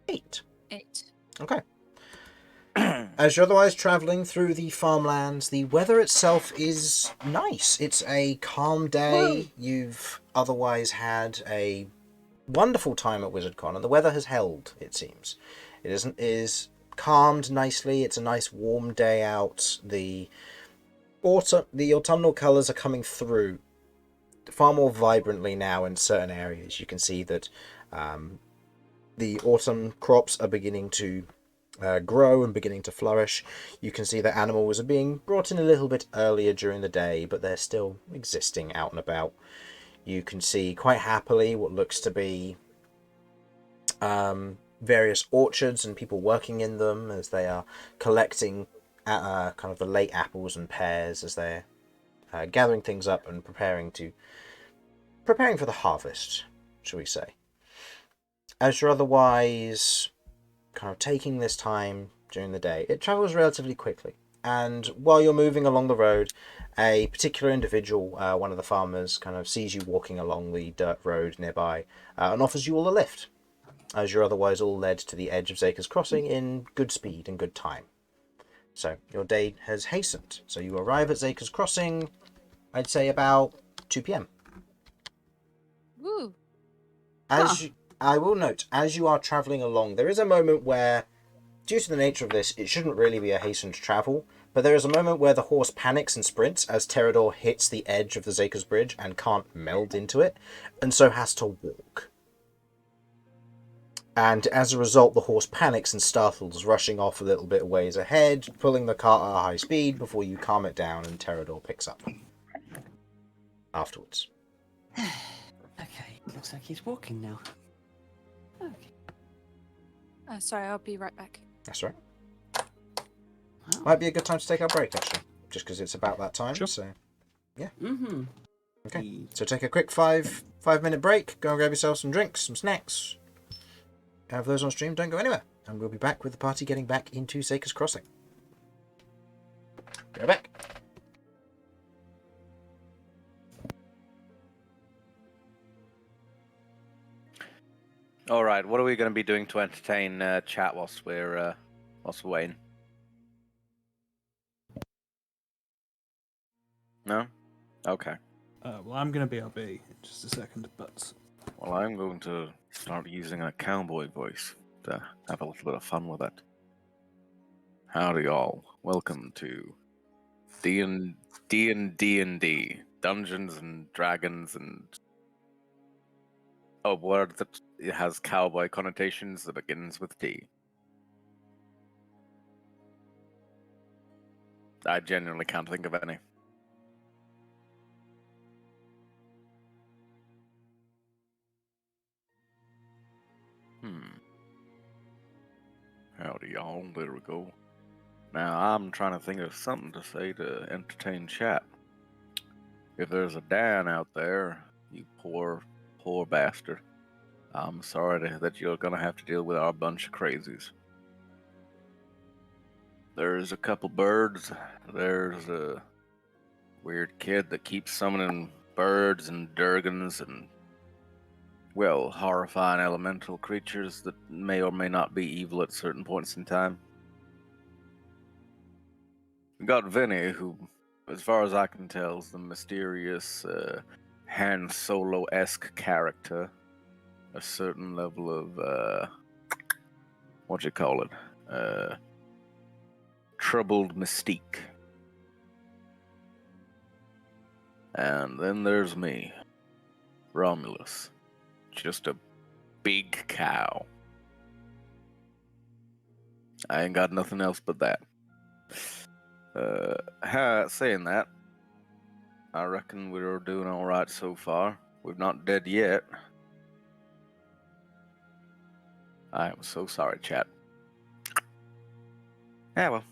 A: 8.
D: 8.
A: Okay. As you're otherwise travelling through the farmlands, the weather itself is nice. It's a calm day. You've otherwise had a wonderful time at WizardCon, and the weather has held, it seems. It is calmed nicely. It's a nice warm day out. The autumnal colours are coming through far more vibrantly now in certain areas. You can see that the autumn crops are beginning to grow and beginning to flourish. You can see that animals are being brought in a little bit earlier during the day, but they're still existing out and about. You can see quite happily what looks to be various orchards and people working in them as they are collecting kind of the late apples and pears as they're gathering things up and preparing for the harvest, shall we say. As you're otherwise kind of taking this time during the day, it travels relatively quickly. And while you're moving along the road, a particular individual, one of the farmers, kind of sees you walking along the dirt road nearby and offers you all a lift, as you're otherwise all led to the edge of Zaker's Crossing in good speed and good time. So your day has hastened. So you arrive at Zaker's Crossing, I'd say about 2 p.m.
D: Woo.
A: I will note, as you are travelling along, there is a moment where, due to the nature of this, it shouldn't really be a hastened travel, but there is a moment where the horse panics and sprints as Terador hits the edge of the Zaker's Bridge and can't meld into it, and so has to walk. And as a result, the horse panics and startles, rushing off a little bit ways ahead, pulling the cart at a high speed before you calm it down and Terador picks up afterwards.
B: Okay, looks like he's walking now. Okay.
D: Sorry, I'll be right back.
A: That's right.
B: Wow.
A: Might be a good time to take our break, actually, just because it's about that time.
F: Sure.
A: So, yeah.
B: Mm-hmm.
A: Okay. So take a quick 5-minute break. Go and grab yourself some drinks, some snacks. For those on stream, don't go anywhere, and we'll be back with the party getting back into Zaker's Crossing. Go back.
C: all right. What are we going to be doing to entertain chat whilst we're waiting? No. Okay.
F: Well, I'm going to BRB in just a second, but
C: Well, I'm going to start using a cowboy voice to have a little bit of fun with it. Howdy, y'all. Welcome to D&D, Dungeons and Dragons, and a word that has cowboy connotations that begins with D. I genuinely can't think of any. Howdy, y'all. There we go. Now, I'm trying to think of something to say to entertain chat. If there's a Dan out there, you poor bastard, I'm sorry that you're gonna have to deal with our bunch of crazies. There's a couple birds. There's a weird kid that keeps summoning birds and durgans and, well, horrifying elemental creatures that may or may not be evil at certain points in time. We got Vinny, who, as far as I can tell, is the mysterious Han Solo-esque character. A certain level of, what you call it? Troubled mystique. And then there's me, Romulus. Just a big cow. I ain't got nothing else but that. Saying that, I reckon we're doing alright so far. We're not dead yet. I am so sorry, chat. Yeah, well.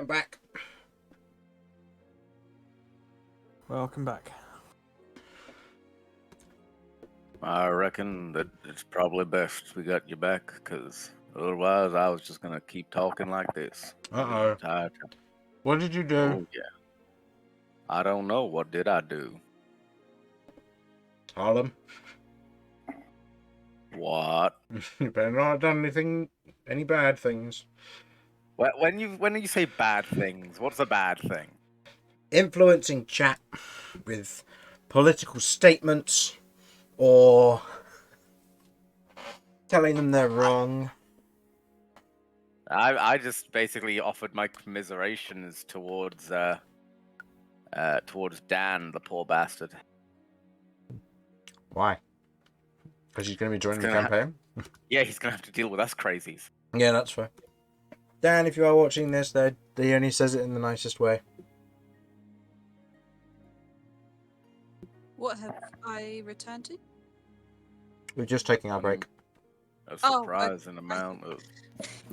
A: I'm back.
F: Welcome back.
C: I reckon that it's probably best we got you back, because otherwise I was just going to keep talking like this.
A: Uh-oh.
C: the entire time.
A: What did you do?
C: Oh, yeah. I don't know. What did I do?
A: Harlan?
C: What?
A: You better not have done any bad things.
C: When you say bad things, what's a bad thing?
A: Influencing chat with political statements or telling them they're wrong.
C: I just basically offered my commiserations towards Dan, the poor bastard.
A: Why? Because he's going to be joining the
C: gonna
A: campaign?
C: Yeah, he's gonna have to deal with us crazies.
A: Yeah, that's fair. Dan, if you are watching this, he only says it in the nicest way.
D: What have I returned to?
A: We're just taking our break.
C: A
D: Oh,
C: surprising amount of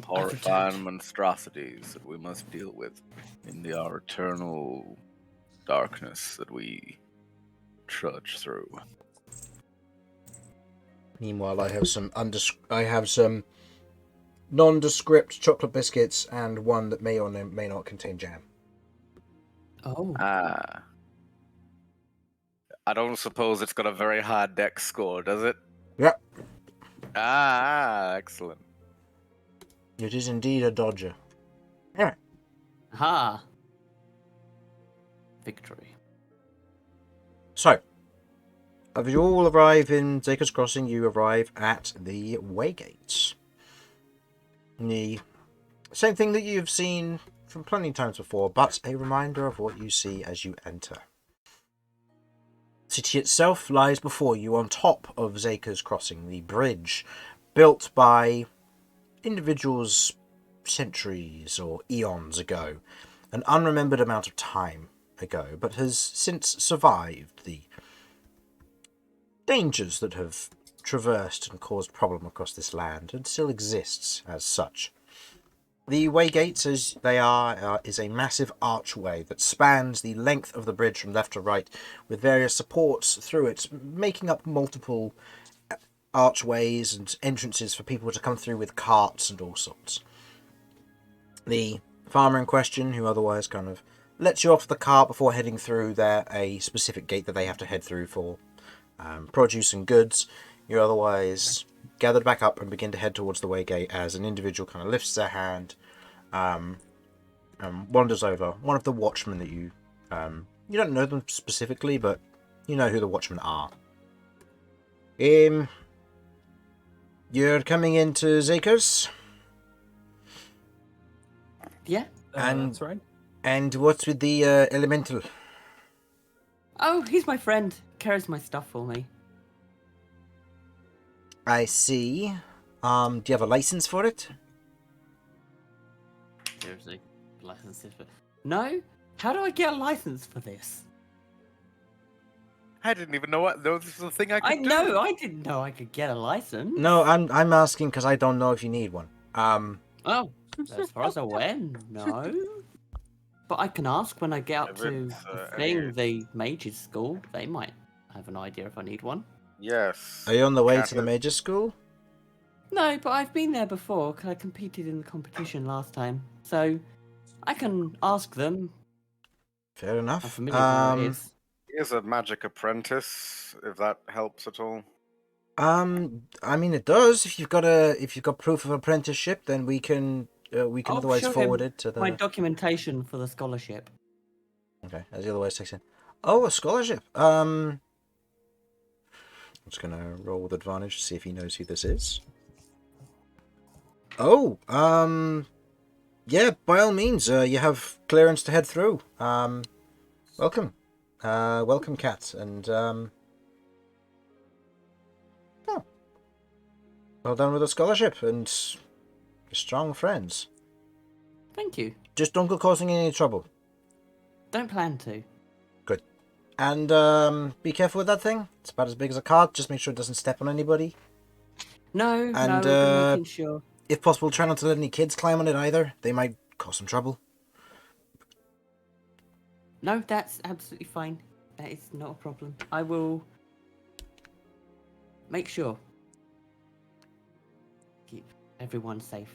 C: horrifying monstrosities that we must deal with in our eternal darkness that we trudge through.
A: Meanwhile, I have some nondescript chocolate biscuits and one that may or may not contain jam.
B: Oh.
C: I don't suppose it's got a very high dex score, does it?
A: Yep.
C: Excellent.
A: It is indeed a dodger. Anyway.
B: Ha! Victory.
A: So, as you all arrive in Zakers Crossing, you arrive at the Waygates. The same thing that you've seen from plenty of times before, but a reminder of what you see as you enter. city itself lies before you on top of Zakers Crossing, the bridge built by individuals centuries or eons ago, an unremembered amount of time ago, but has since survived the dangers that have traversed and caused problem across this land, and still exists as such. The waygates, as they are, is a massive archway that spans the length of the bridge from left to right, with various supports through it, making up multiple archways and entrances for people to come through with carts and all sorts. The farmer in question, who otherwise kind of lets you off the cart before heading through there, a specific gate that they have to head through for produce and goods, you're otherwise gathered back up and begin to head towards the waygate as an individual kind of lifts their hand, wanders over. One of the watchmen that you don't know them specifically, but you know who the watchmen are. You're coming into Zakers?
B: Yeah.
A: And-
F: That's right.
A: And what's with the elemental?
B: Oh, he's my friend. Carries my stuff for me.
A: I see. Do you have a license for it?
B: Seriously, licenses for... No? How do I get a license for this?
C: I didn't even know this was a thing I could
B: I
C: do.
B: know, I didn't know I could get a license.
A: No, I'm asking because I don't know if you need one.
B: Oh, as far as I'm aware, no. But I can ask when I get up
C: If
B: to
C: it's,
B: the
C: any-
B: the mages school. They might have an idea if I need one.
C: Yes.
A: Are you on the way to
C: Cat
A: the
C: is-
A: major school?
B: No, but I've been there before because I competed in the competition last time. So I can ask them.
A: Fair
B: I'm
A: enough.
B: familiar with where it is.
C: He is a magic apprentice, if that helps at all.
A: I mean it does. If you've got proof of apprenticeship, then we can
B: I'll
A: otherwise
B: show
A: forward
B: him
A: it to the.
B: My documentation for the scholarship.
A: Okay, as he otherwise takes in. Oh, a scholarship. I'm just gonna roll with advantage to see if he knows who this is. Oh, yeah, by all means, you have clearance to head through. Welcome, welcome, Kat, and oh, well done with the scholarship and your strong friends.
B: Thank you.
A: Just don't go causing any trouble.
B: Don't plan to.
A: And be careful with that thing. It's about as big as a cart. Just make sure it doesn't step on anybody.
B: No,
A: And,
B: no, we've been making sure.
A: If possible, try not to let any kids climb on it either. They might cause some trouble.
B: No, that's absolutely fine. That is not a problem. I will make sure. Keep everyone safe.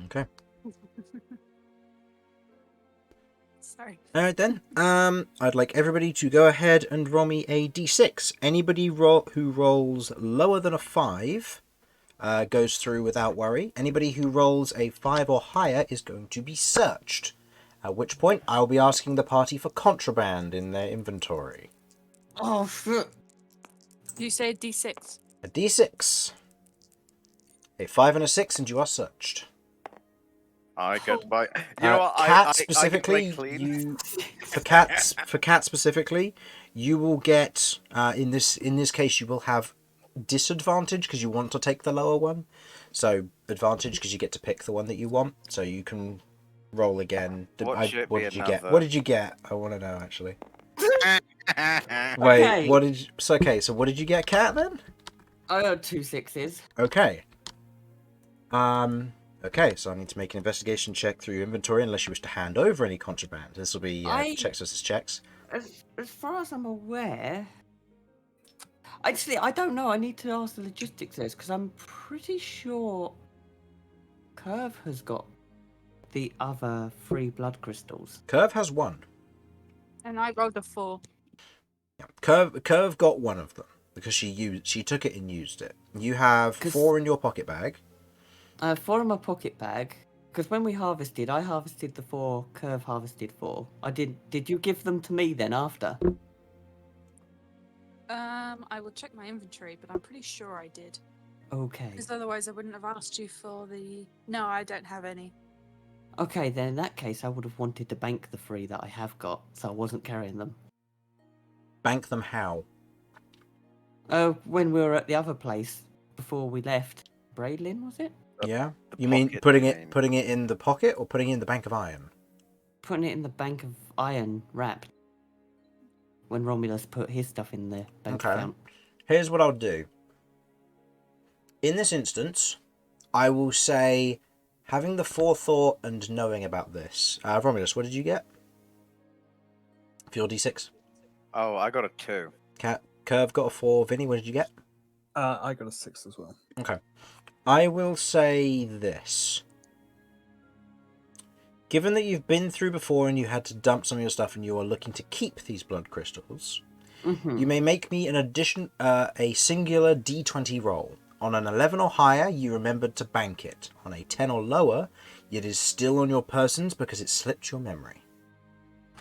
A: Okay.
D: Sorry.
A: All right then. I'd like everybody to go ahead and roll me a d6. Anybody who rolls lower than a 5 goes through without worry. Anybody who rolls a 5 or higher is going to be searched. At which point, I'll be asking the party for contraband in their inventory.
B: Oh shit!
D: You say D6.
A: A d6. A 5 and a 6, and you are searched.
C: I get by. You know what?
A: Cat
C: I
A: specifically,
C: get clean.
A: you for cat specifically, you will get in this case you will have disadvantage because you want to take the lower one. So advantage because you get to pick the one that you want. So you can roll again.
C: What should
A: what
C: be
A: did you get?
C: another?
A: What did you get? I want to know actually.
B: Okay.
A: Wait, what did? So what did you get, Cat? Then?
B: I got 2 6s.
A: Okay. Okay, so I need to make an investigation check through your inventory unless you wish to hand over any contraband. This will be checks versus checks.
B: As far as I'm aware, actually, I don't know. I need to ask the logistics there because I'm pretty sure Kirv has got the other 3 blood crystals.
A: Kirv has 1.
D: And I rolled a 4.
A: Yeah. Kirv got 1 of them because she took it and used it. You have 4 in your pocket bag.
B: 4 in my pocket bag. Because when we harvested, I harvested the 4. Kirv harvested 4. Did you give them to me then after?
D: I will check my inventory, but I'm pretty sure I did.
B: Okay.
D: Because otherwise I wouldn't have asked you for the... No, I don't have any.
B: Okay, then in that case, I would have wanted to bank the 3 that I have got, so I wasn't carrying them.
A: Bank them how?
B: When we were at the other place before we left, Braidlin, was it?
A: Yeah.
C: The
A: You mean
C: pocket
A: putting
C: game.
A: it in the pocket or putting it in the bank of iron?
B: Putting it in the bank of iron wrapped. When Romulus put his stuff in the bank
A: Okay.
B: account.
A: Here's what I'll do. In this instance, I will say, having the forethought and knowing about this. Romulus, what did you get? For your D6.
C: Oh, I got a 2.
A: Kirv got a 4. Vinny, what did you get?
F: I got a 6 as well.
A: Okay. I will say this. Given that you've been through before and you had to dump some of your stuff and you are looking to keep these blood crystals, you may make me a singular D20 roll. On an 11 or higher, you remembered to bank it. On a 10 or lower, it is still on your persons because it slipped your memory.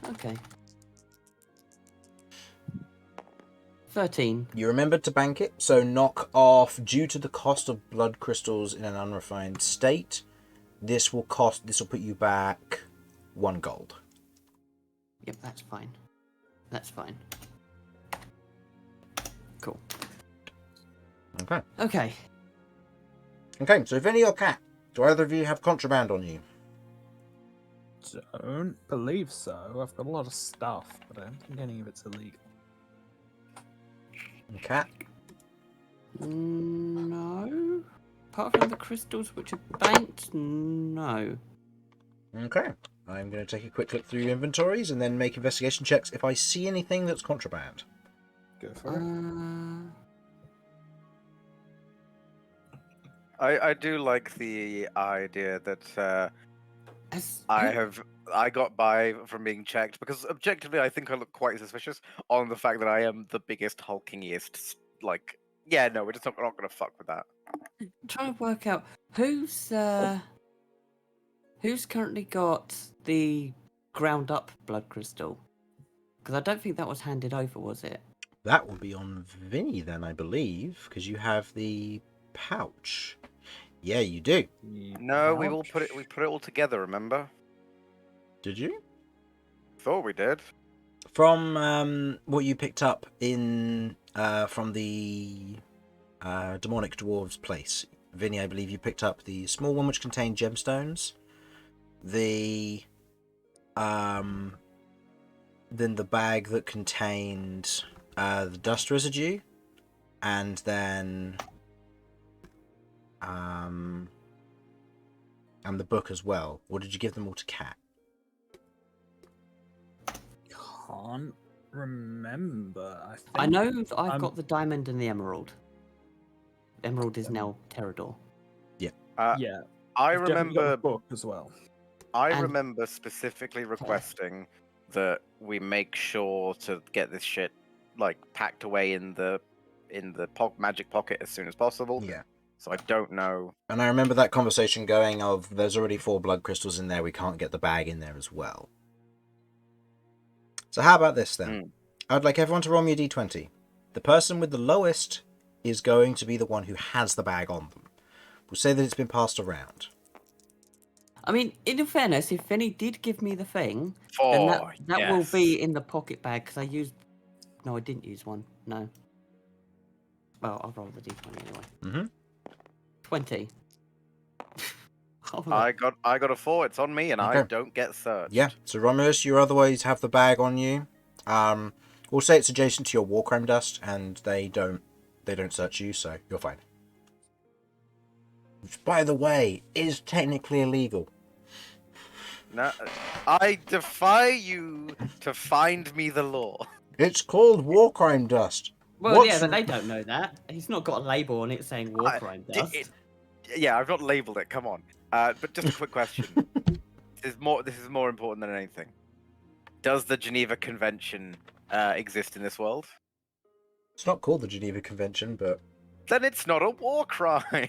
B: Okay. 13.
A: You remembered to bank it, so knock off due to the cost of blood crystals in an unrefined state. This will put you back 1 gold.
B: Yep, that's fine. That's fine. Cool.
A: Okay.
B: Okay.
A: Okay, so Vinny or Cat, do either of you have contraband on you?
F: Don't believe so. I've got a lot of stuff, but I don't think any of it's illegal.
A: Cat?
B: No. Apart from the crystals which are banked, no.
A: Okay. I'm going to take a quick look through your inventories and then make investigation checks if I see anything that's contraband.
F: Go for it.
C: I do like the idea that I got by from being checked because objectively I think I look quite suspicious on the fact that I am the biggest hulkingest. Like, yeah, no, we're just not going to fuck with that.
B: I'm trying to work out who's currently got the ground up blood crystal, because I don't think that was handed over, was it?
A: That will be on Vinny then, I believe, because you have the pouch. Yeah, you do.
C: No, we put it all together. Remember?
A: Did you?
C: Thought we did.
A: From what you picked up in from the demonic dwarves place, Vinny, I believe you picked up the small one which contained gemstones, then the bag that contained the dust residue, and then and the book as well. Or did you give them all to Cat?
F: Can't remember.
B: I know that I've got the diamond and the emerald. Emerald is now Terrador.
A: Yeah.
F: Yeah.
C: I
F: I've definitely got the
C: remember
F: book as well.
C: I remember specifically requesting that we make sure to get this shit like packed away in the magic pocket as soon as possible.
A: Yeah.
C: So I don't know.
A: And I remember that conversation going of, there's already 4 blood crystals in there, we can't get the bag in there as well. So how about this then? I'd like everyone to roll me a d20. The person with the lowest is going to be the one who has the bag on them. We'll say that it's been passed around.
B: I mean, in fairness, if Vinny did give me the thing,
C: 4,
B: then that
C: yes.
B: will be in the pocket bag, because I used... No, I didn't use one. No. Well, I'll roll the d20 anyway.
A: Mm-hmm.
B: 20.
C: I got a 4. It's on me, and I
A: Okay.
C: don't get searched.
A: Yeah, so Romulus, you otherwise have the bag on you. We'll say it's adjacent to your war crime dust, and they don't search you, so you're fine. Which, by the way, is technically illegal.
C: No, I defy you to find me the law.
A: It's called war crime dust.
B: Well, yeah, but they don't know that. He's not got a label on it saying war crime dust.
C: Yeah, I've not labelled it. Come on. But just a quick question. This is more important than anything. Does the Geneva Convention exist in this world?
A: It's not called the Geneva Convention, but...
C: Then it's not a war crime.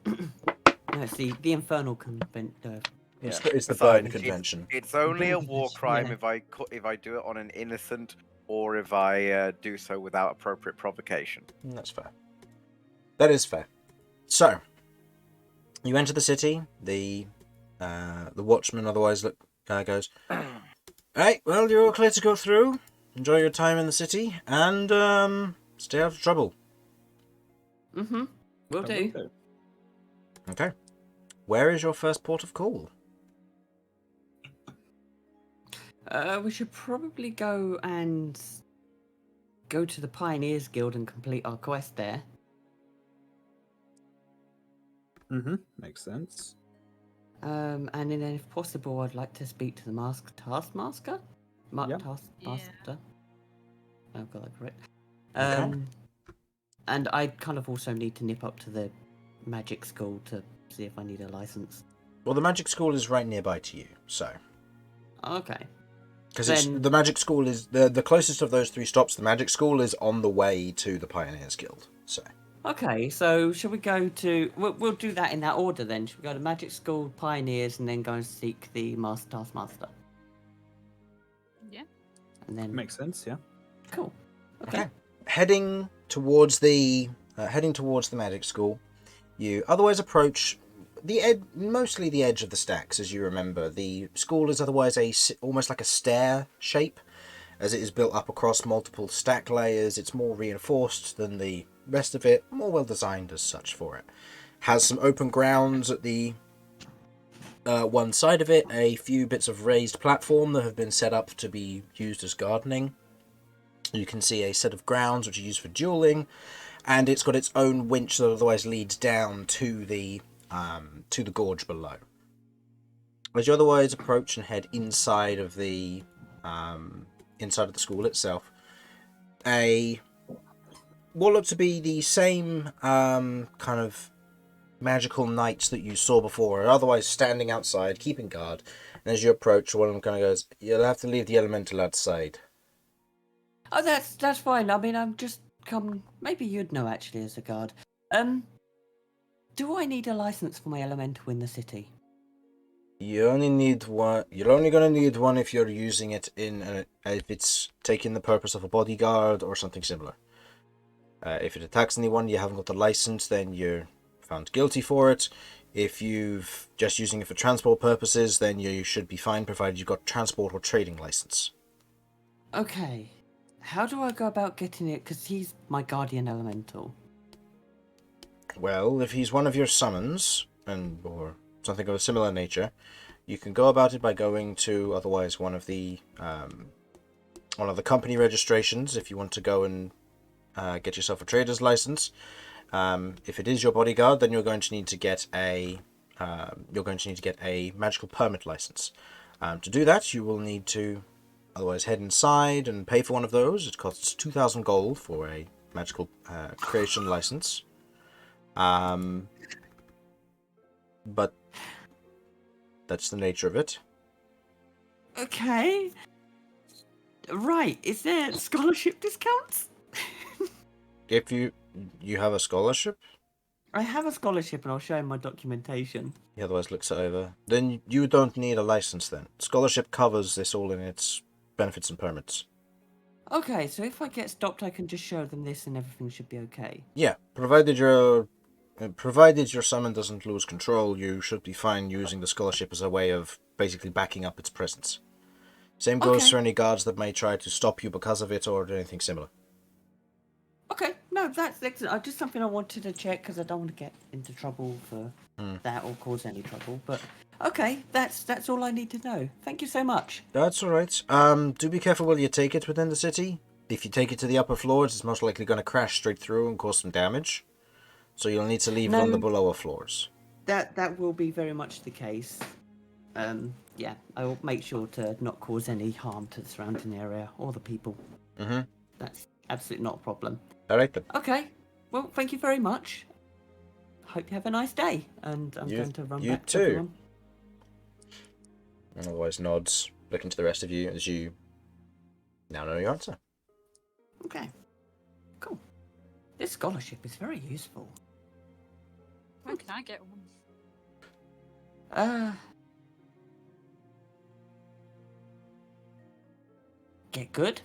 B: No, it's the Infernal Convention.
A: It's the
C: Fine.
A: Burn Convention.
C: It's only a war crime
B: Yeah.
C: if I do it on an innocent or if I do so without appropriate provocation.
A: That's fair. That is fair. So, you enter the city. The watchman otherwise goes, Right, well, you're all clear to go through. Enjoy your time in the city, and stay out of trouble.
B: Mm-hmm. Will do.
A: Okay. Where is your first port of call?
B: We should probably go to the Pioneers Guild and complete our quest there.
F: Mm-hmm. Makes sense.
B: And then, if possible, I'd like to speak to the Taskmaster.
F: Yeah.
B: Taskmaster. I've got that correct.
A: Okay.
B: And I kind of also need to nip up to the magic school to see if I need a license.
A: Well, the magic school is right nearby to you, so.
B: Okay.
A: Because the magic school is the closest of those 3 stops. The magic school is on the way to the Pioneers Guild. So.
B: Okay, so shall we go to... We'll do that in that order then. Should we go to magic school, Pioneers, and then go and seek the Taskmaster?
D: Yeah.
B: And then...
F: Makes sense, yeah.
B: Cool.
A: Okay. Heading towards the magic school, you otherwise approach mostly the edge of the stacks. As you remember, the school is otherwise almost like a stair shape, as it is built up across multiple stack layers. It's more reinforced than the rest of it, more well designed as such for it. Has some open grounds at the one side of it, a few bits of raised platform that have been set up to be used as gardening. You can see a set of grounds which are used for dueling, and it's got its own winch that otherwise leads down to the gorge below. As you otherwise approach and head inside of the school itself, what look to be the same kind of magical knights that you saw before are otherwise standing outside keeping guard. And as you approach, one of them kind of goes, "You'll have to leave the elemental outside."
B: Oh, that's fine. I mean, I'm just come. Maybe you'd know actually as a guard. Do I need a license for my elemental in the city?
A: You only need one. You're only gonna need one if you're using it if it's taking the purpose of a bodyguard or something similar. If it attacks anyone, you haven't got the license, then you're found guilty for it. If you've just using it for transport purposes, then you should be fine, provided you've got transport or trading license.
B: Okay. How do I go about getting it? Because he's my guardian elemental.
A: Well, if he's one of your summons, or something of a similar nature, you can go about it by going to otherwise one of the company registrations if you want to go and get yourself a trader's license. If it is your bodyguard, then you're going to need to get a magical permit license. To do that, you will need to otherwise head inside and pay for one of those. It costs 2,000 gold for a magical creation license. But that's the nature of it.
B: Okay. Right. Is there scholarship discounts?
A: If you have a scholarship,
B: I have a scholarship and I'll show him my documentation.
A: he otherwise looks it over. Then you don't need a license then. Scholarship covers this all in its benefits and permits.
B: Okay, so if I get stopped, I can just show them this and everything should be okay.
A: Yeah, provided your summon doesn't lose control, you should be fine using the scholarship as a way of basically backing up its presence. Same goes for any guards that may try to stop you because of it or anything similar.
B: Okay, no, that's excellent. Just something I wanted to check because I don't want to get into trouble for that or cause any trouble. But okay, that's all I need to know. Thank you so much.
A: That's alright. Do be careful while you take it within the city. If you take it to the upper floors, it's most likely going to crash straight through and cause some damage. So you'll need to leave it on the lower floors.
B: That will be very much the case. Yeah, I will make sure to not cause any harm to the surrounding area or the people.
A: Mm-hmm.
B: That's absolutely not a problem.
A: Alright then.
B: Okay, well, thank you very much. Hope you have a nice day. And I'm going to run back to everyone.
A: And otherwise nods, looking to the rest of you as you now know your answer.
B: Okay, cool. This scholarship is very useful.
D: When can I get one?
B: Get good?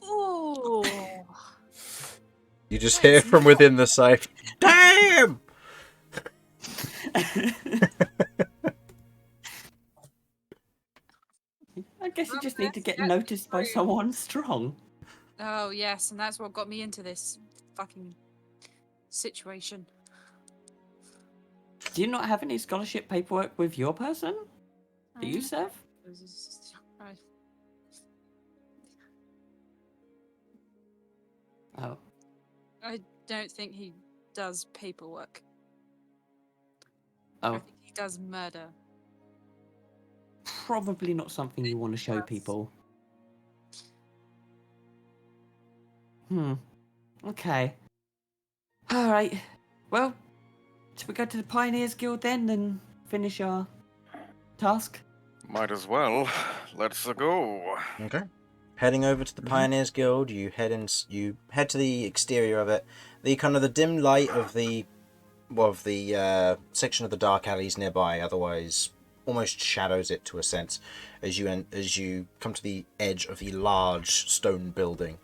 D: Oh.
A: You just hear from within the site, "Damn!"
B: I guess you
D: Well,
B: just need to get
D: that's
B: noticed by
D: true.
B: someone strong.
D: Oh yes, and that's what got me into this fucking situation.
B: Do you not have any scholarship paperwork with your person? Do you, Seth? Oh.
D: I don't think he does paperwork.
B: Oh.
D: I think he does murder.
B: Probably not something you want to show people. Okay. Alright. Well, should we go to the Pioneers Guild then and finish our task?
C: Might as well. Let's go.
A: Okay. Heading over to the Pioneers Guild, you head to the exterior of it. The kind of the dim light of the section of the dark alleys nearby, otherwise almost shadows it to a sense as you come to the edge of the large stone building.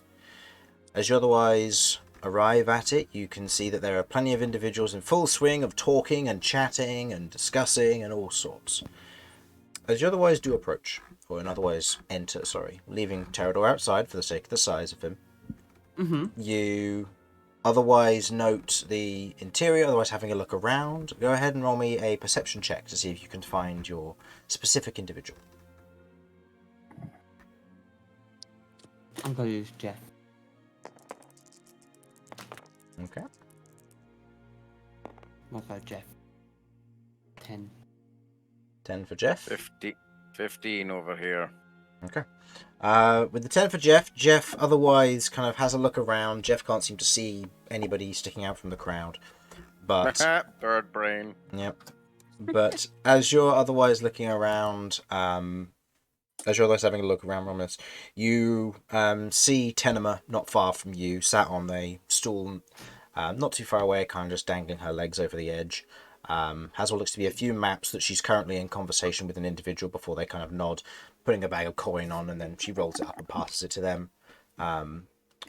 A: As you otherwise arrive at it, you can see that there are plenty of individuals in full swing of talking and chatting and discussing and all sorts. As you otherwise do approach, or in otherwise enter, leaving Terador outside for the sake of the size of him, you otherwise note the interior, otherwise having a look around. Go ahead and roll me a perception check to see if you can find your specific individual.
B: I'm going to use Jeff.
A: Okay.
B: I'll go Jeff. 10.
A: 10 for Jeff.
C: 15 over here.
A: Okay. With the 10 for Jeff otherwise kind of has a look around. Jeff can't seem to see anybody sticking out from the crowd. But
C: bird brain.
A: Yep. But as you're otherwise looking around, as you're otherwise having a look around, Romulus, you see Tenema not far from you, sat on a stool, not too far away, kind of just dangling her legs over the edge. Has what looks to be a few maps that she's currently in conversation with an individual before they kind of nod, putting a bag of coin on, and then she rolls it up and passes it to them.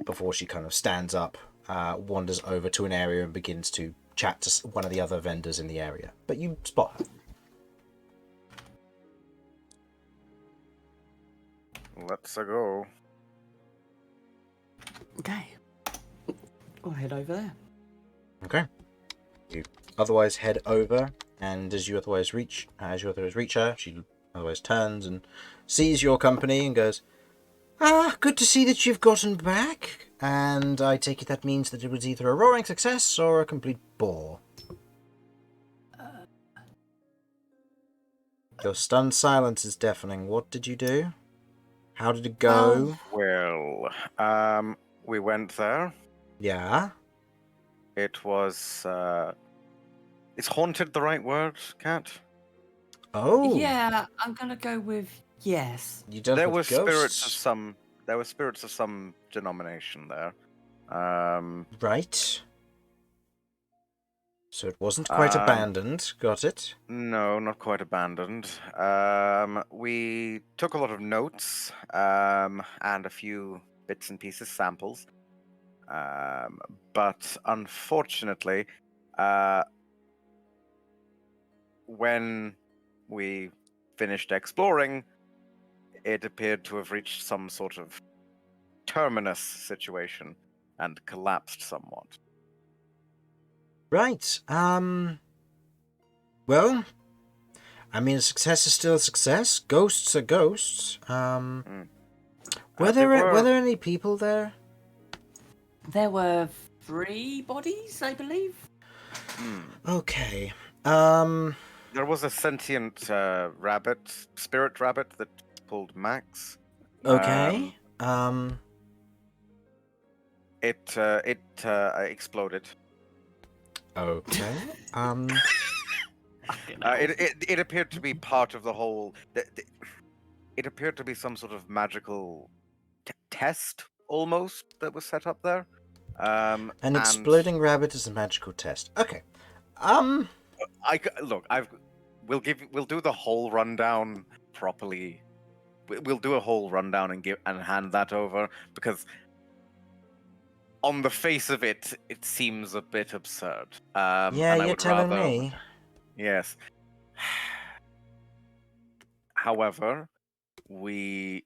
A: Before she kind of stands up, wanders over to an area and begins to chat to one of the other vendors in the area. But you spot her.
C: Let's go.
B: Okay. I'll head over there.
A: Okay. You otherwise head over, and as you otherwise reach her, she otherwise turns and sees your company and goes, good to see that you've gotten back. And I take it that means that it was either a roaring success or a complete bore. Your stunned silence is deafening. What did you do? How did it go?
C: Well, we went there.
A: Yeah?
C: It was, is haunted the right word, Cat?
A: Oh.
B: Yeah, I'm gonna go with yes.
A: You dealt
C: There
A: with
C: were
A: ghosts.
C: spirits of some denomination there.
A: Right. So it wasn't quite abandoned. Got it?
C: No, not quite abandoned. We took a lot of notes, and a few bits and pieces, samples. But unfortunately, when we finished exploring, it appeared to have reached some sort of terminus situation and collapsed somewhat.
A: Right. Well, I mean, a success is still a success. Ghosts are ghosts. Were there any people there?
B: There were 3 bodies, I believe.
A: Okay.
C: There was a sentient spirit rabbit that pulled Max.
A: Okay.
C: It exploded.
A: Okay.
C: It appeared to be part of the whole. It appeared to be some sort of magical test, almost, that was set up there.
A: An exploding rabbit is a magical test. Okay.
C: We'll do the whole rundown properly. We'll do a whole rundown and hand that over, because on the face of it, it seems a bit absurd.
A: Yeah,
C: and I
A: you're
C: would
A: telling
C: rather...
A: me.
C: Yes. However, we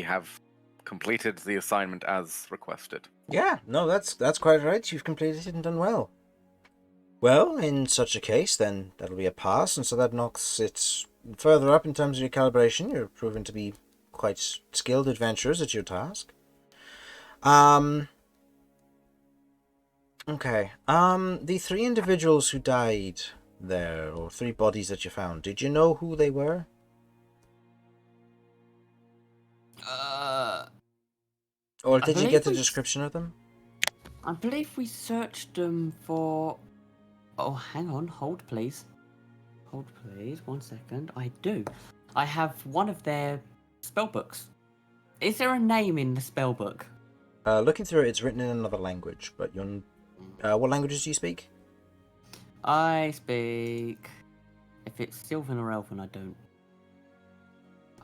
C: have completed the assignment as requested.
A: Yeah, no, that's quite right. You've completed it and done well. Well, in such a case, then that'll be a pass, and so that knocks it further up in terms of your calibration. You're proven to be quite skilled adventurers at your task. Okay. The 3 individuals who died there, or 3 bodies that you found, did you know who they were? Or did you get the description of them?
B: I believe we searched them for... Oh, hang on. Hold, please. Hold, please. 1 second. I do. I have one of their spell books. Is there a name in the spell book?
A: Looking through it, it's written in another language, but you're... what languages do you speak?
B: I speak... If it's Sylvan or Elven, I don't.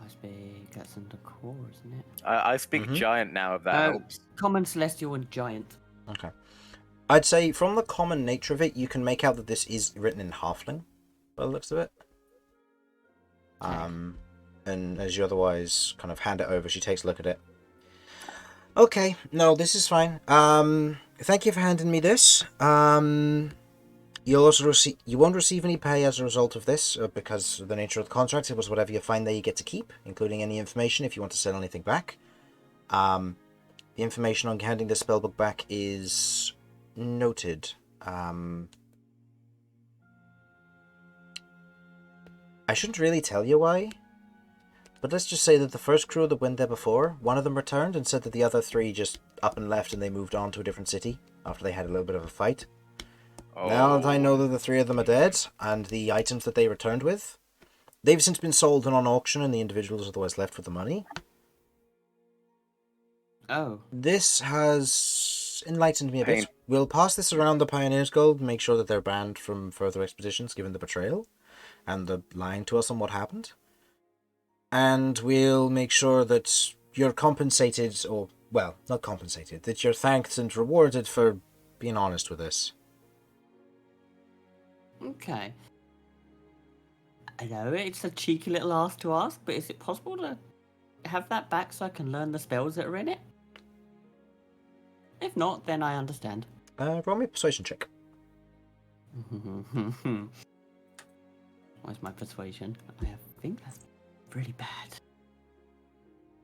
B: I speak... That's in the core, isn't it?
C: I speak Giant now, if that helps.
B: Common, Celestial, and Giant.
A: Okay. I'd say from the common nature of it, you can make out that this is written in Halfling, by the looks of it. And as you otherwise kind of hand it over, she takes a look at it. Okay, no, this is fine. Thank you for handing me this. You'll also you won't receive any pay as a result of this, because of the nature of the contract. It was whatever you find there you get to keep, including any information if you want to sell anything back. The information on handing the spellbook back is noted. I shouldn't really tell you why, but let's just say that the first crew that went there before, one of them returned and said that the other 3 just up and left and they moved on to a different city after they had a little bit of a fight. Oh. Now that I know that the 3 of them are dead, and the items that they returned with, they've since been sold on auction and the individuals are otherwise left with the money.
B: Oh.
A: This has enlightened me a bit. We'll pass this around the Pioneers Guild, make sure that they're banned from further expeditions given the betrayal and the lying to us on what happened. And we'll make sure that you're compensated, or, well, not compensated, that you're thanked and rewarded for being honest with us.
B: Okay. I know it's a cheeky little ask to ask, but is it possible to have that back so I can learn the spells that are in it? If not, then I understand.
A: Roll me a persuasion check.
B: Where's my persuasion? I think that's really bad.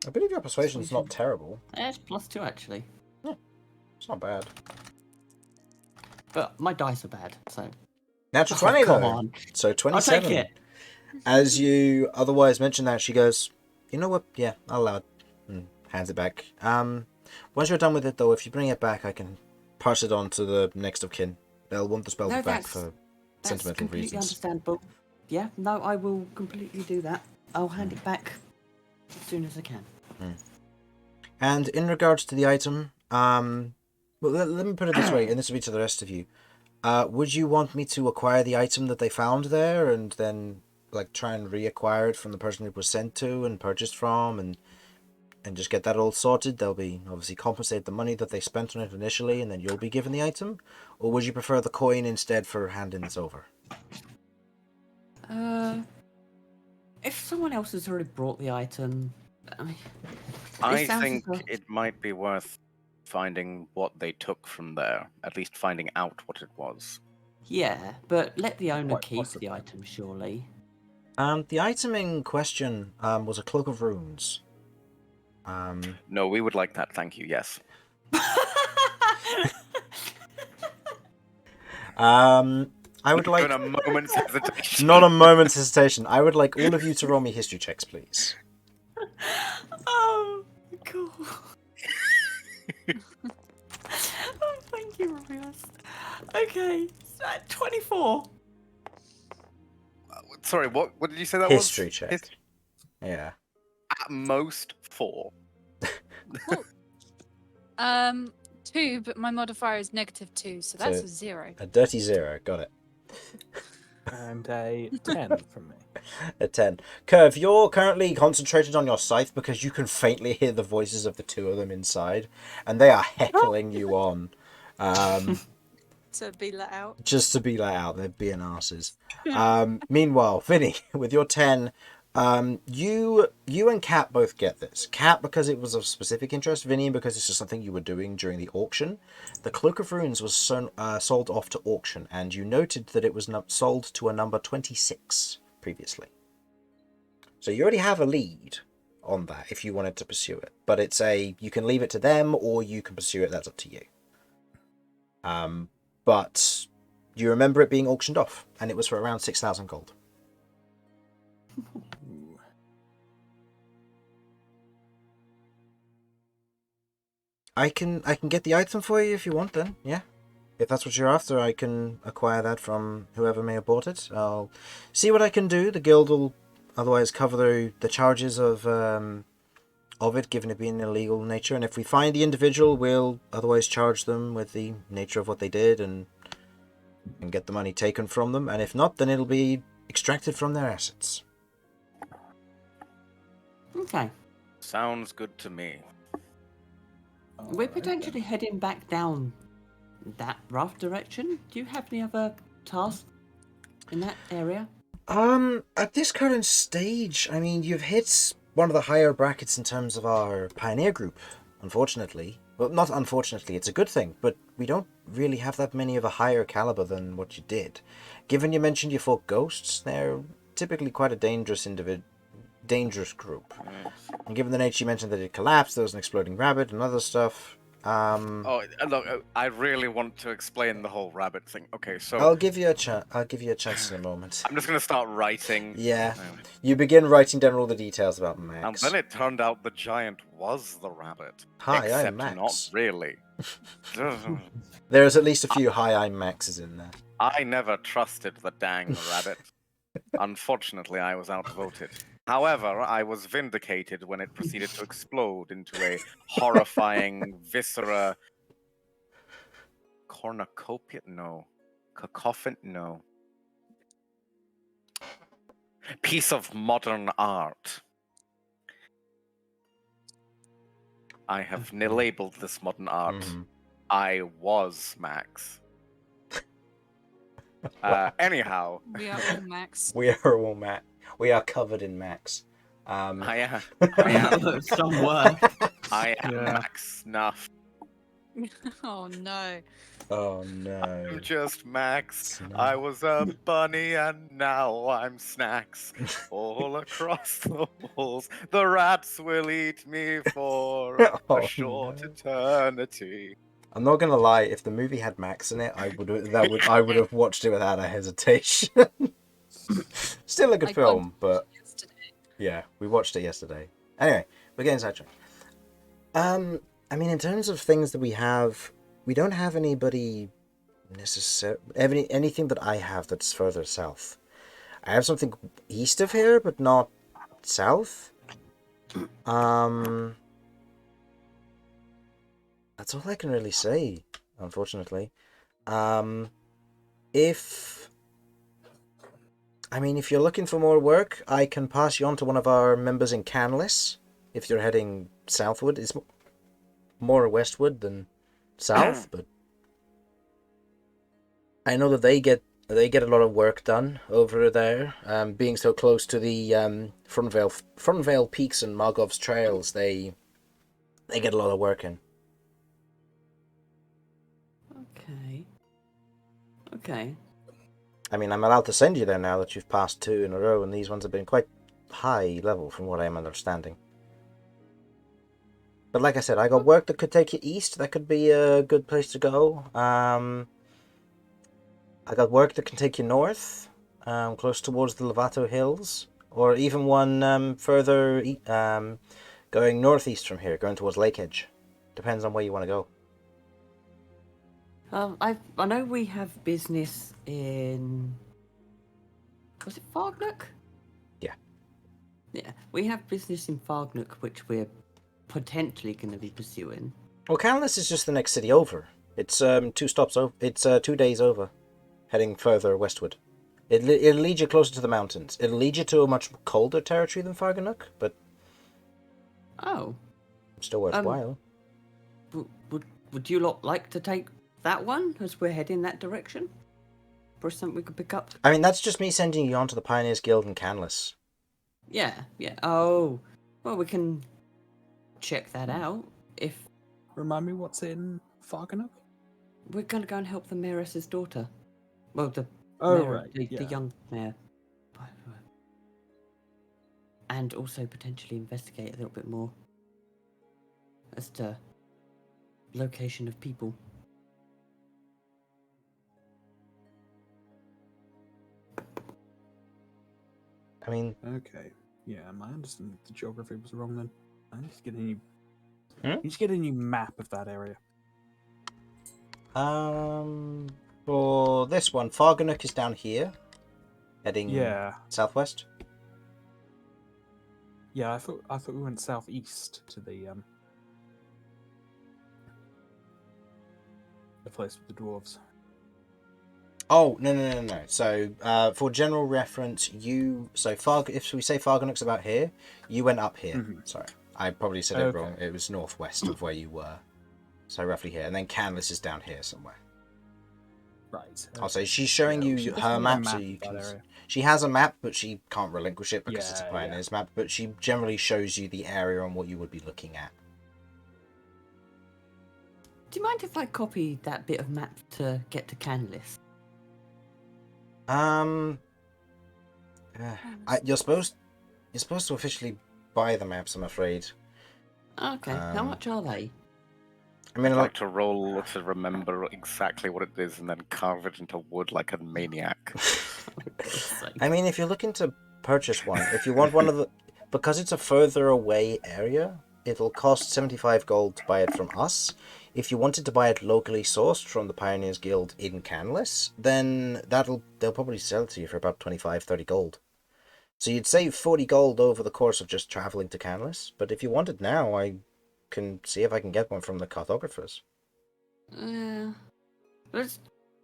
A: I believe your persuasion's not terrible.
B: It's +2, actually.
A: Yeah, it's not bad.
B: But my dice are bad, so...
A: Natural 20,
B: come
A: though.
B: on.
A: So 27.
B: I'll take it.
A: As you otherwise mention that, she goes, you know what? Yeah, I'll allow it. And hands it back. Once you're done with it, though, if you bring it back, I can pass it on to the next of kin. They'll want the spell back for sentimental reasons.
B: That's understandable. Yeah, no, I will completely do that. I'll hand it back as soon as I can.
A: And in regards to the item, well, let me put it this way, and this will be to the rest of you. Would you want me to acquire the item that they found there, and then like try and reacquire it from the person it was sent to and purchased from, and just get that all sorted? They'll be obviously compensate the money that they spent on it initially, and then you'll be given the item. Or would you prefer the coin instead for handing this over?
B: If someone else has already brought the item,
C: I think it might be worth finding what they took from there. At least finding out what it was.
B: Yeah, but let the owner
F: Quite
B: keep
F: possibly.
B: the item, surely.
A: The item in question was a cloak of runes.
C: No, we would like that, thank you, yes.
A: I would like...
C: Not a moment's hesitation.
A: Not a moment's hesitation. I would like all of you to roll me history checks, please.
B: Oh, cool. Oh, thank you, Romulus. Okay, 24.
C: Sorry, what did you say that
A: History
C: was?
A: check. Yeah.
C: At most 4.
D: 2, but my modifier is -2, so that's a 0.
A: A dirty 0, got it.
F: And a 10 from me.
A: A 10. Kirv, you're currently concentrated on your scythe because you can faintly hear the voices of the 2 of them inside, and they are heckling you on.
D: to be let out.
A: Just to be let out, they're being arses. Meanwhile, Vinny, with your 10, you and Kat both get this. Kat, because it was of specific interest. Vinny, because it's just something you were doing during the auction. The Cloak of Runes was sold off to auction, and you noted that it was sold to a number 26 previously. So you already have a lead on that if you wanted to pursue it. But it's you can leave it to them or you can pursue it, that's up to you. But you remember it being auctioned off, and it was for around 6,000 gold. I can get the item for you if you want then, yeah? If that's what you're after, I can acquire that from whoever may have bought it. I'll see what I can do. The guild will otherwise cover the charges of it, given it being illegal in nature. And if we find the individual, we'll otherwise charge them with the nature of what they did and get the money taken from them. And if not, then it'll be extracted from their assets.
B: Okay.
C: Sounds good to me.
B: We're potentially heading back down that rough direction. Do you have any other tasks in that area?
A: At this current stage, I mean, you've hit one of the higher brackets in terms of our pioneer group, unfortunately. Well, not unfortunately, it's a good thing, but we don't really have that many of a higher caliber than what you did. Given you mentioned you fought ghosts, they're typically quite a dangerous group. And given the nature you mentioned that it collapsed, there was an exploding rabbit and other stuff.
C: Look, I really want to explain the whole rabbit thing. Okay, so
A: I'll give you a chance in a moment.
C: I'm just gonna start writing.
A: Yeah. You begin writing down all the details about Max.
C: And then it turned out the giant was the rabbit.
A: Hi,
C: except
A: I'm Max.
C: Not really.
A: There's at least a few hi, I'm Maxes in there.
C: I never trusted the dang rabbit. Unfortunately, I was outvoted. However, I was vindicated when it proceeded to explode into a horrifying viscera... Cornucopia? No. Cacophon? No. Piece of modern art. I have labeled this modern art.
A: Mm-hmm.
C: I was Max. Anyhow.
D: We are all Max.
A: We are all Max. We are covered in Max.
C: I am.
B: Some work.
C: I am Max Snuff.
D: Oh no.
A: Oh no.
C: I'm just Max.
A: Snuff.
C: I was a bunny and now I'm Snacks. All across the walls, the rats will eat me for a short eternity.
A: I'm not gonna lie. If the movie had Max in it, I would have watched it without a hesitation. Still a good film, but yeah, we watched it yesterday. Anyway, we're getting sidetracked. I mean, in terms of things that we have, we don't have anybody anything that I have that's further south. I have something east of here, but not south. That's all I can really say, unfortunately. If you're looking for more work, I can pass you on to one of our members in Canlis. If you're heading southward, it's more westward than south, but I know that they get a lot of work done over there. Being so close to the Frontvale Peaks and Margov's trails, they get a lot of work in.
B: Okay.
A: I mean, I'm allowed to send you there now that you've passed 2 in a row, and these ones have been quite high level from what I'm understanding. But like I said, I got work that could take you east. That could be a good place to go. I got work that can take you north, close towards the Lovato Hills, or even one further going northeast from here, going towards Lake Edge. Depends on where you want to go.
B: I know we have business in... Was it Fargnuk?
A: Yeah.
B: Yeah, we have business in Fargnuk, which we're potentially going to be pursuing.
A: Well, Canlis is just the next city over. It's 2 stops over. It's 2 days over, heading further westward. It'll lead you closer to the mountains. It'll lead you to a much colder territory than Fargnuk, but
B: oh,
A: still worthwhile.
B: Would you lot like to take that one as we're heading that direction? Or something we could pick up?
A: I mean, that's just me sending you on to the Pioneers Guild and Canlis.
B: Yeah. Oh, well, we can check that out if
F: Remind me what's in Farganook?
B: we're going to go and help the mayoress's daughter. Well, the
F: Oh,
B: mayor,
F: right.
B: the
F: Yeah.
B: young mayor. And also potentially investigate a little bit more as to location of people.
A: I mean,
F: Okay. Yeah, my understanding of the geography was wrong then. I need to get a new.
A: Hmm?
F: Need to get a new map of that area.
A: for this one, Farganook is down here, heading
F: Yeah.
A: southwest.
F: Yeah, I thought we went southeast to the place with the dwarves.
A: Oh, no. So, for general reference, if we say Farganook's about here, you went up here.
F: Mhm.
A: Sorry, I probably said it
F: Okay.
A: wrong. It was northwest of where you were. So roughly here, and then Canlis is down here somewhere.
F: Right.
A: I'll say she's showing
F: Yeah, we
A: you
F: should
A: her
F: definitely
A: map,
F: have a
A: so
F: map
A: you
F: of that
A: can.
F: area.
A: She has a map, but she can't relinquish it because it's a
F: Yeah,
A: Pioneer's map. But she generally shows you the area and what you would be looking at.
B: Do you mind if I copy that bit of map to get to Canlis?
A: You're supposed to officially buy the maps, I'm afraid.
B: Okay, how much are they?
A: I mean,
C: I'd like to roll to remember exactly what it is and then carve it into wood like a maniac.
A: I mean, if you're looking to purchase one, if you want one of the, because it's a further away area, it'll cost 75 gold to buy it from us. If you wanted to buy it locally sourced from the Pioneers Guild in Canlis, then they'll probably sell it to you for about 25, 30 gold. So you'd save 40 gold over the course of just traveling to Canlis. But if you want it now, I can see if I can get one from the cartographers.
B: We'll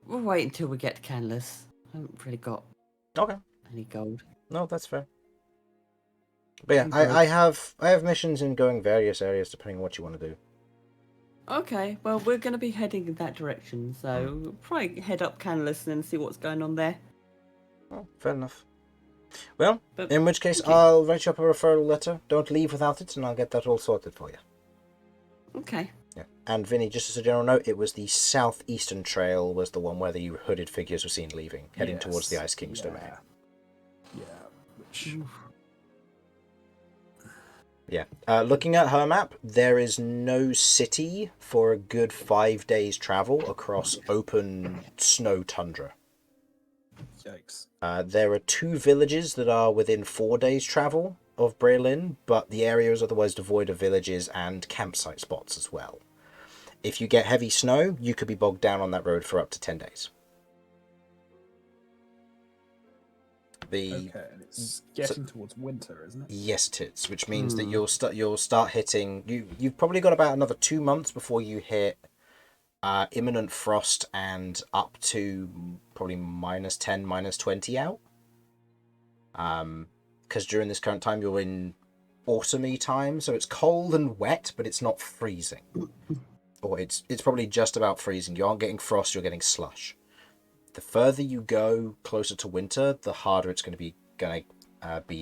B: wait until we get to Canlis. I haven't really got
A: Okay.
B: any gold.
A: No, that's fair. But yeah,
F: Okay.
A: I have missions in going various areas depending on what you want to do.
B: Okay, well, we're going to be heading in that direction, so we'll probably head up Canlis and then see what's going on there.
A: Oh, fair enough. Well,
B: But
A: in which case,
B: thank you.
A: I'll write you up a referral letter. Don't leave without it, and I'll get that all sorted for you.
B: Okay.
A: Yeah. And Vinny, just as a general note, it was the southeastern trail was the one where the hooded figures were seen leaving, heading towards the Ice King's domain.
F: Yeah. Which...
A: Yeah. Looking at her map, there is no city for a good 5 days travel across open snow tundra.
F: Yikes.
A: There are 2 villages that are within 4 days travel of Breilin, but the area is otherwise devoid of villages and campsite spots as well. If you get heavy snow, you could be bogged down on that road for up to 10 days.
F: Okay, and it's getting towards winter, isn't it?
A: Yes, it is, which means that you'll start hitting. You've probably got about another 2 months before you hit imminent frost and up to probably -10, -20 out. Because during this current time you're in autumny time, so it's cold and wet, but it's not freezing. Or it's probably just about freezing. You aren't getting frost, you're getting slush. The further you go closer to winter, the harder it's going to be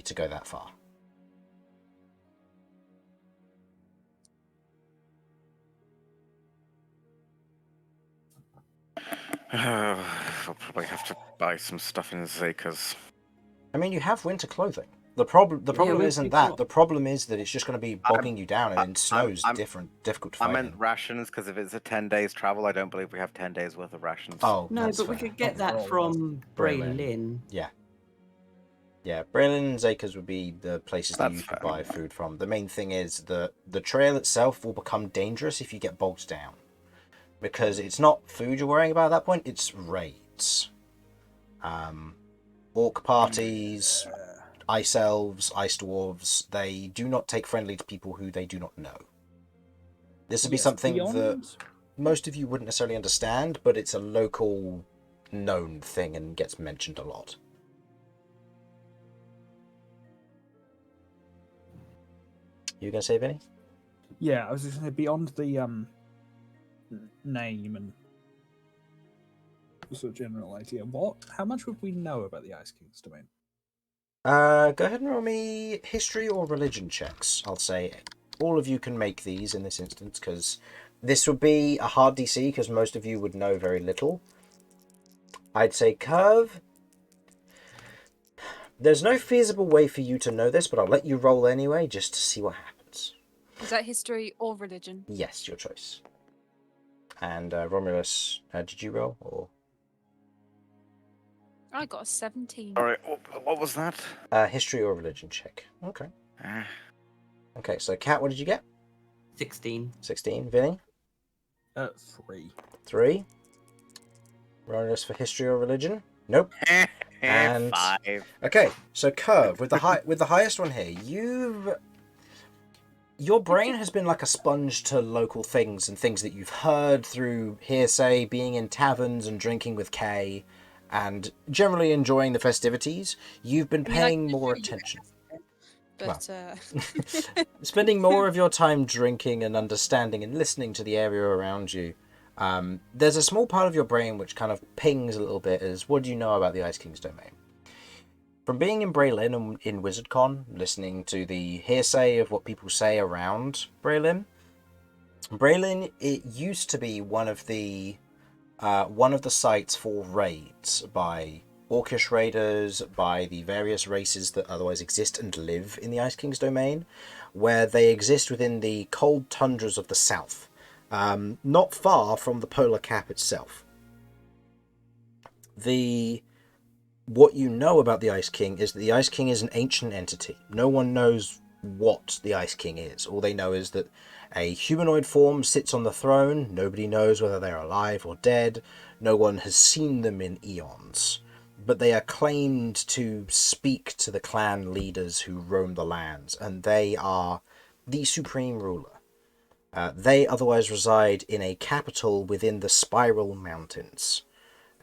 A: to go that far.
C: I'll probably have to buy some stuff in Zakers.
A: I mean, you have winter clothing. The problem isn't
B: we've
A: that.
B: got-
A: The problem is that it's just going to be bogging you down, and then snow's difficult to
C: I
A: fight
C: meant
A: in.
C: rations because if it's a 10 days travel, I don't believe we have 10 days worth of rations.
A: Oh,
B: No,
A: that's
B: but we
A: fair.
B: could get that
F: Overall,
B: from
A: Breilin.
B: Breilin.
A: Yeah, Breilin and Zakers would be the places that you
C: That's
A: could
C: fair.
A: buy food from. The main thing is that the trail itself will become dangerous if you get bogged down. Because it's not food you're worrying about at that point, it's raids. Orc parties, ice elves, ice dwarves, they do not take friendly to people who they do not know. This would be something that most of you wouldn't necessarily understand, but it's a local known thing and gets mentioned a lot. You gonna say, Vinny?
F: Yeah, I was just going to beyond the name and sort of general idea. How much would we know about the Ice King's domain?
A: Go ahead and roll me history or religion checks. I'll say all of you can make these in this instance, because this would be a hard DC, because most of you would know very little. I'd say Kirv. There's no feasible way for you to know this, but I'll let you roll anyway, just to see what happens.
D: Is that history or religion?
A: Yes, your choice. And Romulus, did you roll? Or
D: I got a 17.
C: All right, what was that?
A: history or religion check. Okay.
C: Ah.
A: Okay, so Kat, what did you get?
B: 16.
A: 16. Vinny?
F: 3.
A: 3. Romulus for history or religion? Nope. And
C: 5.
A: okay, so Kirv, with the highest one here, your brain has been like a sponge to local things and things that you've heard through hearsay, being in taverns and drinking with Kay, and generally enjoying the festivities. You've been paying more attention.
D: But,
A: Spending more of your time drinking and understanding and listening to the area around you. There's a small part of your brain which kind of pings a little bit as, what do you know about the Ice King's domain? From being in Braylin and in WizardCon, listening to the hearsay of what people say around Braylin, it used to be one of the sites for raids by Orcish raiders, by the various races that otherwise exist and live in the Ice King's domain, where they exist within the cold tundras of the south, not far from the polar cap itself. What you know about the Ice King is that the Ice King is an ancient entity. No one knows what the Ice King is. All they know is that a humanoid form sits on the throne. Nobody knows whether they're alive or dead. No one has seen them in eons. But they are claimed to speak to the clan leaders who roam the lands, and they are the supreme ruler. They otherwise reside in a capital within the Spiral Mountains,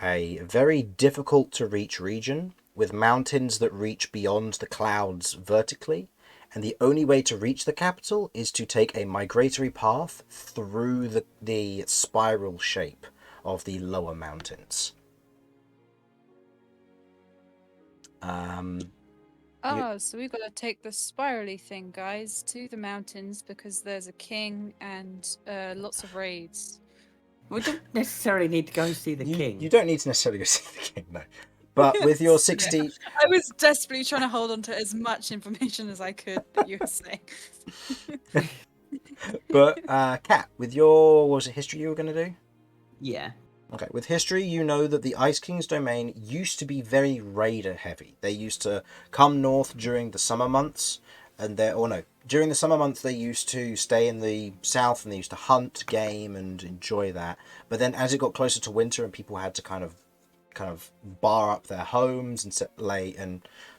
A: a very difficult to reach region with mountains that reach beyond the clouds vertically, and the only way to reach the capital is to take a migratory path through the spiral shape of the lower mountains.
D: So we've got to take the spirally thing, guys, to the mountains because there's a king and lots of raids.
B: We don't necessarily need to go see the king.
A: You don't need to necessarily go see the king, no. But with your 60...
D: I was desperately trying to hold on to as much information as I could that you were saying.
A: But, Kat, with your... What was it, history you were going to do?
B: Yeah.
A: Okay, with history, you know that the Ice King's domain used to be very raider-heavy. They used to come north during the summer months, and during the summer months they used to stay in the south and they used to hunt game and enjoy that. But then as it got closer to winter and people had to kind of bar up their homes and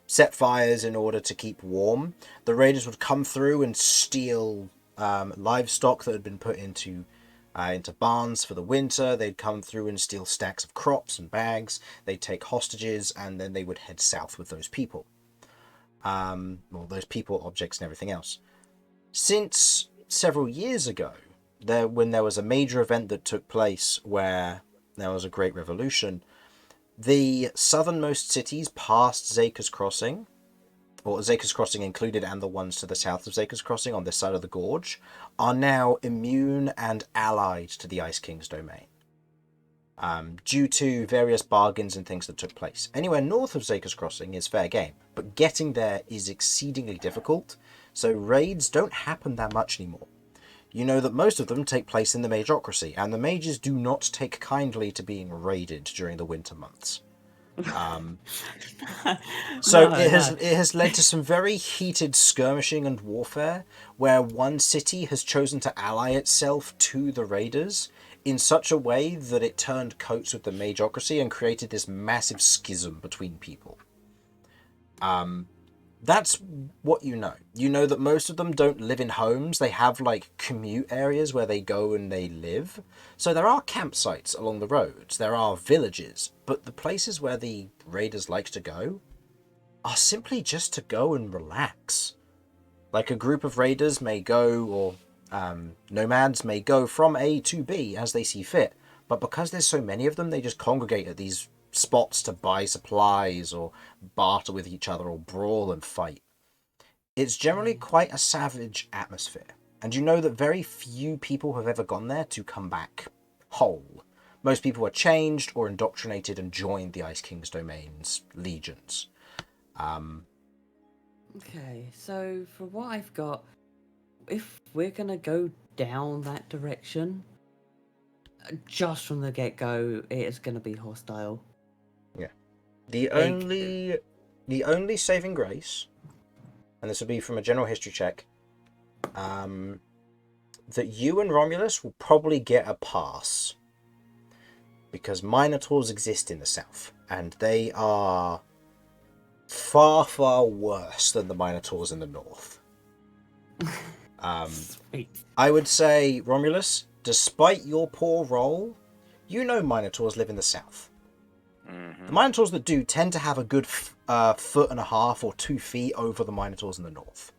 A: set fires in order to keep warm, the raiders would come through and steal livestock that had been put into barns for the winter. They'd come through and steal stacks of crops and bags. They'd take hostages, and then they would head south with those people. Those people, objects, and everything else. Since several years ago, when there was a major event that took place where there was a great revolution, the southernmost cities past Zakers Crossing, or Zakers Crossing included, and the ones to the south of Zakers Crossing on this side of the gorge, are now immune and allied to the Ice King's domain, due to various bargains and things that took place. Anywhere north of Zakers Crossing is fair game, but getting there is exceedingly difficult, so raids don't happen that much anymore. You know that most of them take place in the Magocracy, and the mages do not take kindly to being raided during the winter months. It has led to some very heated skirmishing and warfare, where one city has chosen to ally itself to the raiders in such a way that it turned coats with the Magocracy and created this massive schism between people. That's what you know. You know that most of them don't live in homes. They have commute areas where they go and they live. So there are campsites along the roads. There are villages. But the places where the raiders like to go are simply just to go and relax. Like a group of raiders may go, or nomads may go from A to B as they see fit. but because there's so many of them, they just congregate at these spots to buy supplies or barter with each other or brawl and fight. It's generally quite a savage atmosphere, and you know that very few people have ever gone there to come back whole. Most people are changed or indoctrinated and joined the Ice King's domains, legions.
B: Okay, so for what I've got, if we're gonna go down that direction, just from the get-go, it is gonna be hostile.
A: Yeah. The only saving grace, and this will be from a general history check, that you and Romulus will probably get a pass. Because Minotaurs exist in the south, and they are far, far worse than the Minotaurs in the north.
B: Sweet.
A: I would say, Romulus, despite your poor roll, you know Minotaurs live in the south. The Minotaurs that do tend to have a good foot and a half or 2 feet over the Minotaurs in the north.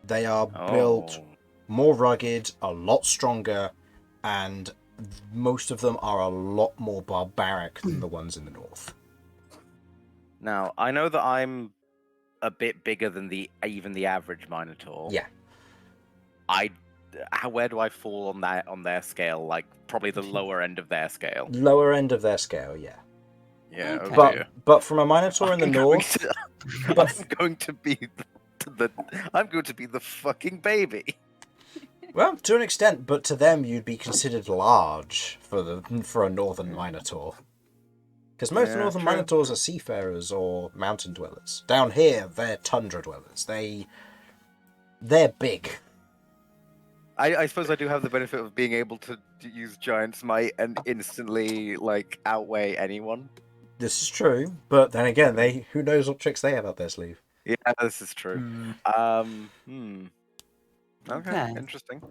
A: They are built more rugged, a lot stronger, and most of them are a lot more barbaric than the ones in the north.
C: Now, I know that I'm a bit bigger than even the average Minotaur.
A: Yeah.
C: Where do I fall on their scale? Like probably the lower end of their scale.
A: Lower end of their scale, yeah.
C: Yeah.
B: Okay.
C: Okay.
A: But from a Minotaur in the north,
C: I'm going to be the fucking baby.
A: well, to an extent, but to them you'd be considered large for a northern Minotaur. Because most
C: Yeah,
A: northern
C: true.
A: Minotaurs are seafarers or mountain dwellers. Down here, they're tundra dwellers. They're big.
C: I suppose I do have the benefit of being able to use Giant Smite and instantly outweigh anyone.
A: This is true, but then again, who knows what tricks they have up their sleeve.
C: Yeah, this is true. Okay, interesting.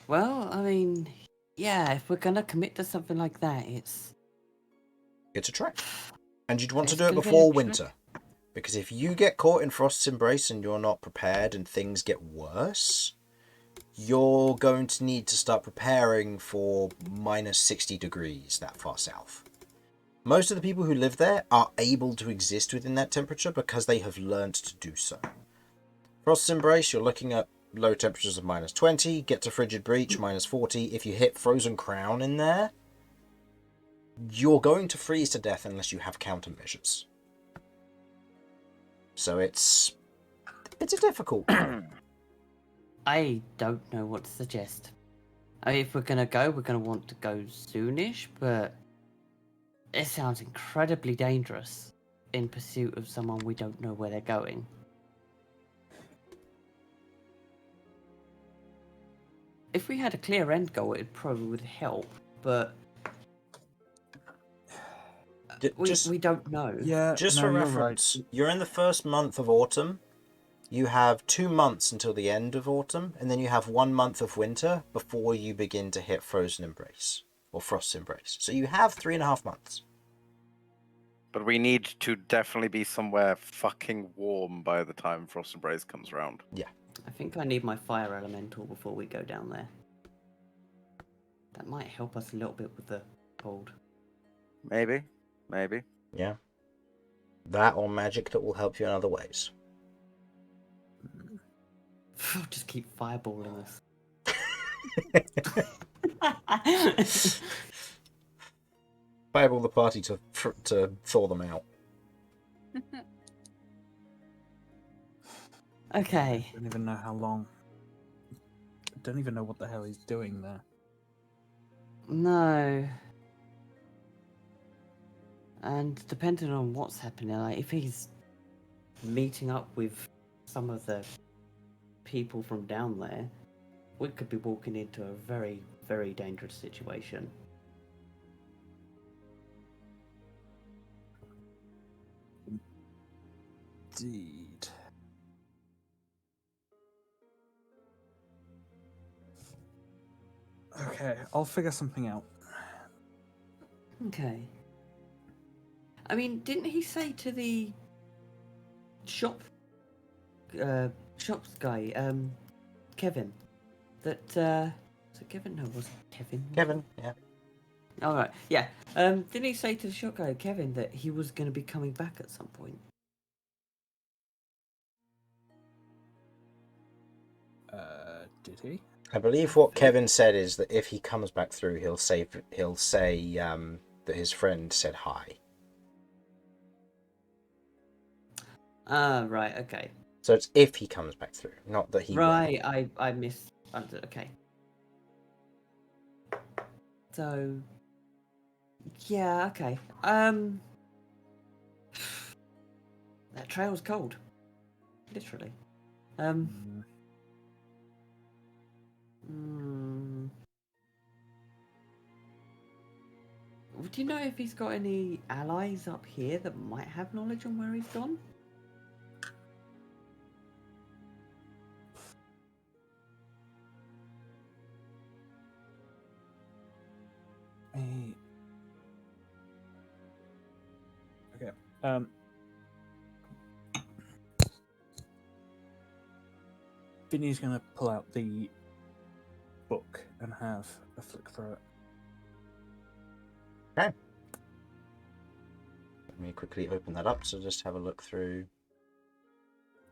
B: Well, I mean, yeah, if we're gonna commit to something like that, it's
A: a trek. And you'd want to
B: It's
A: do it
B: gonna be a
A: before
B: trek.
A: winter. Because if you get caught in Frost's Embrace and you're not prepared and things get worse, you're going to need to start preparing for minus 60 degrees that far south. Most of the people who live there are able to exist within that temperature because they have learned to do so. Frost's Embrace, you're looking at low temperatures of minus 20, get to Frigid Breach, minus 40. If you hit Frozen Crown in there, you're going to freeze to death unless you have countermeasures. So it's a difficult one.
B: I don't know what to suggest. I mean, if we're gonna go, we're gonna want to go soonish, but it sounds incredibly dangerous in pursuit of someone we don't know where they're going. If we had a clear end goal, it probably would help, but we don't know.
F: Yeah,
A: Just
F: no,
A: for
F: you're
A: reference,
F: right.
A: you're in the first month of autumn. You have 2 months until the end of autumn, and then you have 1 month of winter before you begin to hit Frozen Embrace or Frost's Embrace. So you have 3.5 months.
C: But we need to definitely be somewhere fucking warm by the time Frost Embrace comes around.
A: Yeah.
B: I think I need my fire elemental before we go down there. That might help us a little bit with the cold.
C: Maybe.
A: Yeah. That or magic that will help you in other ways.
B: Just keep fireballing us.
A: Fireball the party to thaw them out.
B: Okay.
F: I don't even know how long. I don't even know what the hell he's doing there.
B: No. And depending on what's happening, like if he's meeting up with some of the people from down there, we could be walking into a very, very dangerous situation.
F: Indeed. Okay, I'll figure something out.
B: Okay. I mean, didn't he say to the shops guy, Kevin, that it Kevin? No, was it Kevin?
A: Kevin, yeah.
B: All right, yeah. Didn't he say to the shot guy, Kevin, that he was going to be coming back at some point?
F: Did he?
A: I believe what Kevin said is that if he comes back through, he'll say that his friend said hi.
B: Right, okay.
A: So it's if he comes back through, not that he will.
B: Right, I misunderstood. Okay. So, yeah, okay. That trail's cold. Literally.
F: Mm,
B: Do you know if he's got any allies up here that might have knowledge on where he's gone?
F: eh, Okay. Vinny's going to pull out the book and have a flick through it.
A: Okay. Let me quickly open that up, so just have a look through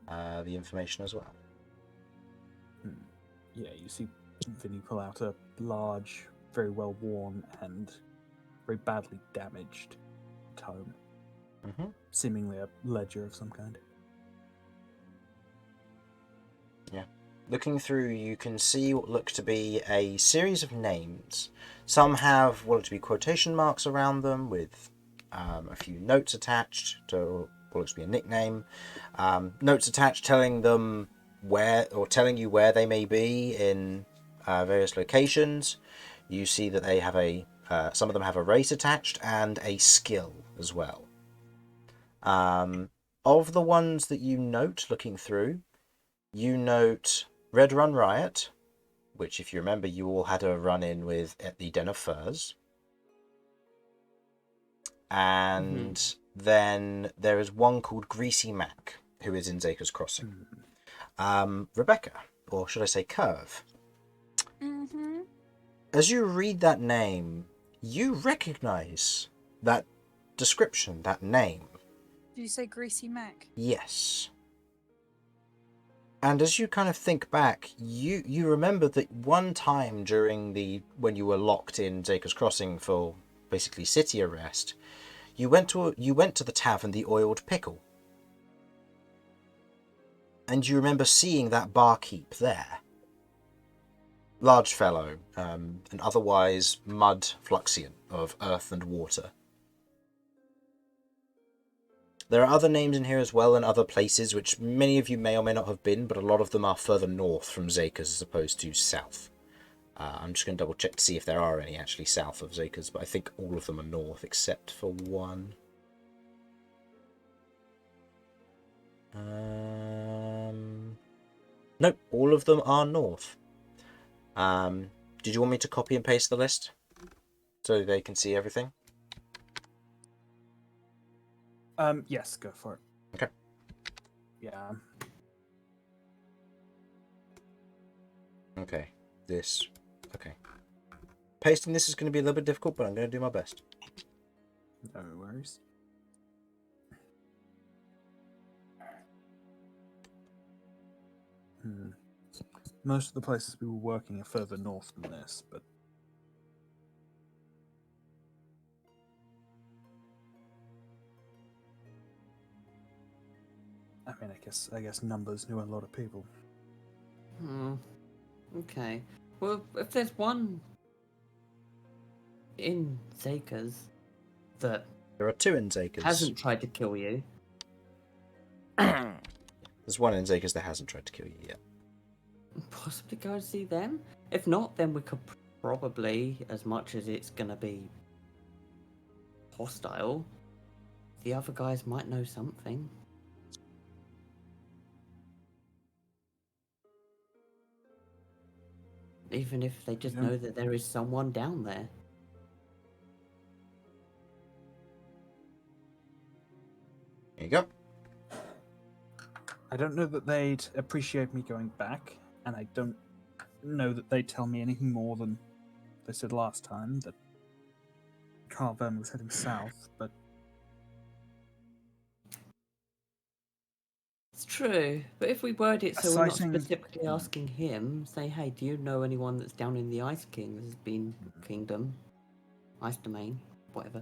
A: the information as well.
F: Yeah, you see Vinny pull out a large, very well worn and very badly damaged tome.
A: Mm-hmm.
F: Seemingly a ledger of some kind.
A: Yeah. Looking through, you can see what look to be a series of names. Some have what look to be quotation marks around them with a few notes attached to what looks to be a nickname. Notes attached telling them telling you where they may be in various locations. You see that they have some of them have a race attached and a skill as well. Of the ones that you note looking through, you note Red Run Riot, which, if you remember, you all had a run-in with at the Den of Furs. And then there is one called Greasy Mac, who is in Zakers Crossing. Rebecca, or should I say Kirv.
D: Mm-hmm.
A: As you read that name, you recognize that description, that name.
D: Did you say Greasy Mac?
A: Yes. And as you kind of think back, you remember that one time during when you were locked in Zakers Crossing for basically city arrest, you went to the tavern, the Oiled Pickle, and you remember seeing that barkeep there, large fellow, an otherwise mud fluxion of earth and water. There are other names in here as well in other places, which many of you may or may not have been, but a lot of them are further north from Zakers as opposed to south. I'm just going to double check to see if there are any actually south of Zakers, but I think all of them are north except for one. Nope, all of them are north. Did you want me to copy and paste the list so they can see everything?
F: Yes, go for it.
A: Okay.
F: Yeah.
A: Okay. Okay. Pasting this is going to be a little bit difficult, but I'm going to do my best.
F: No worries. Most of the places we were working are further north than this, but I mean, I guess numbers knew a lot of people.
B: Okay. Well, if there's one in Zakers that
A: There are two in Zakers.
B: hasn't tried to kill you,
A: There's one in Zakers that hasn't tried to kill you yet.
B: possibly go and see them. If not, then we could probably, as much as it's gonna be hostile, the other guys might know something. Even if they just know that there is someone down there.
A: There you go.
F: I don't know that they'd appreciate me going back, and I don't know that they tell me anything more than they said last time, that Carvan was heading south, but
B: It's true, but if we word it so we're not
F: Citing-
B: specifically asking him, say, hey, do you know anyone that's down in the Ice Kingdom, Ice Domain, whatever?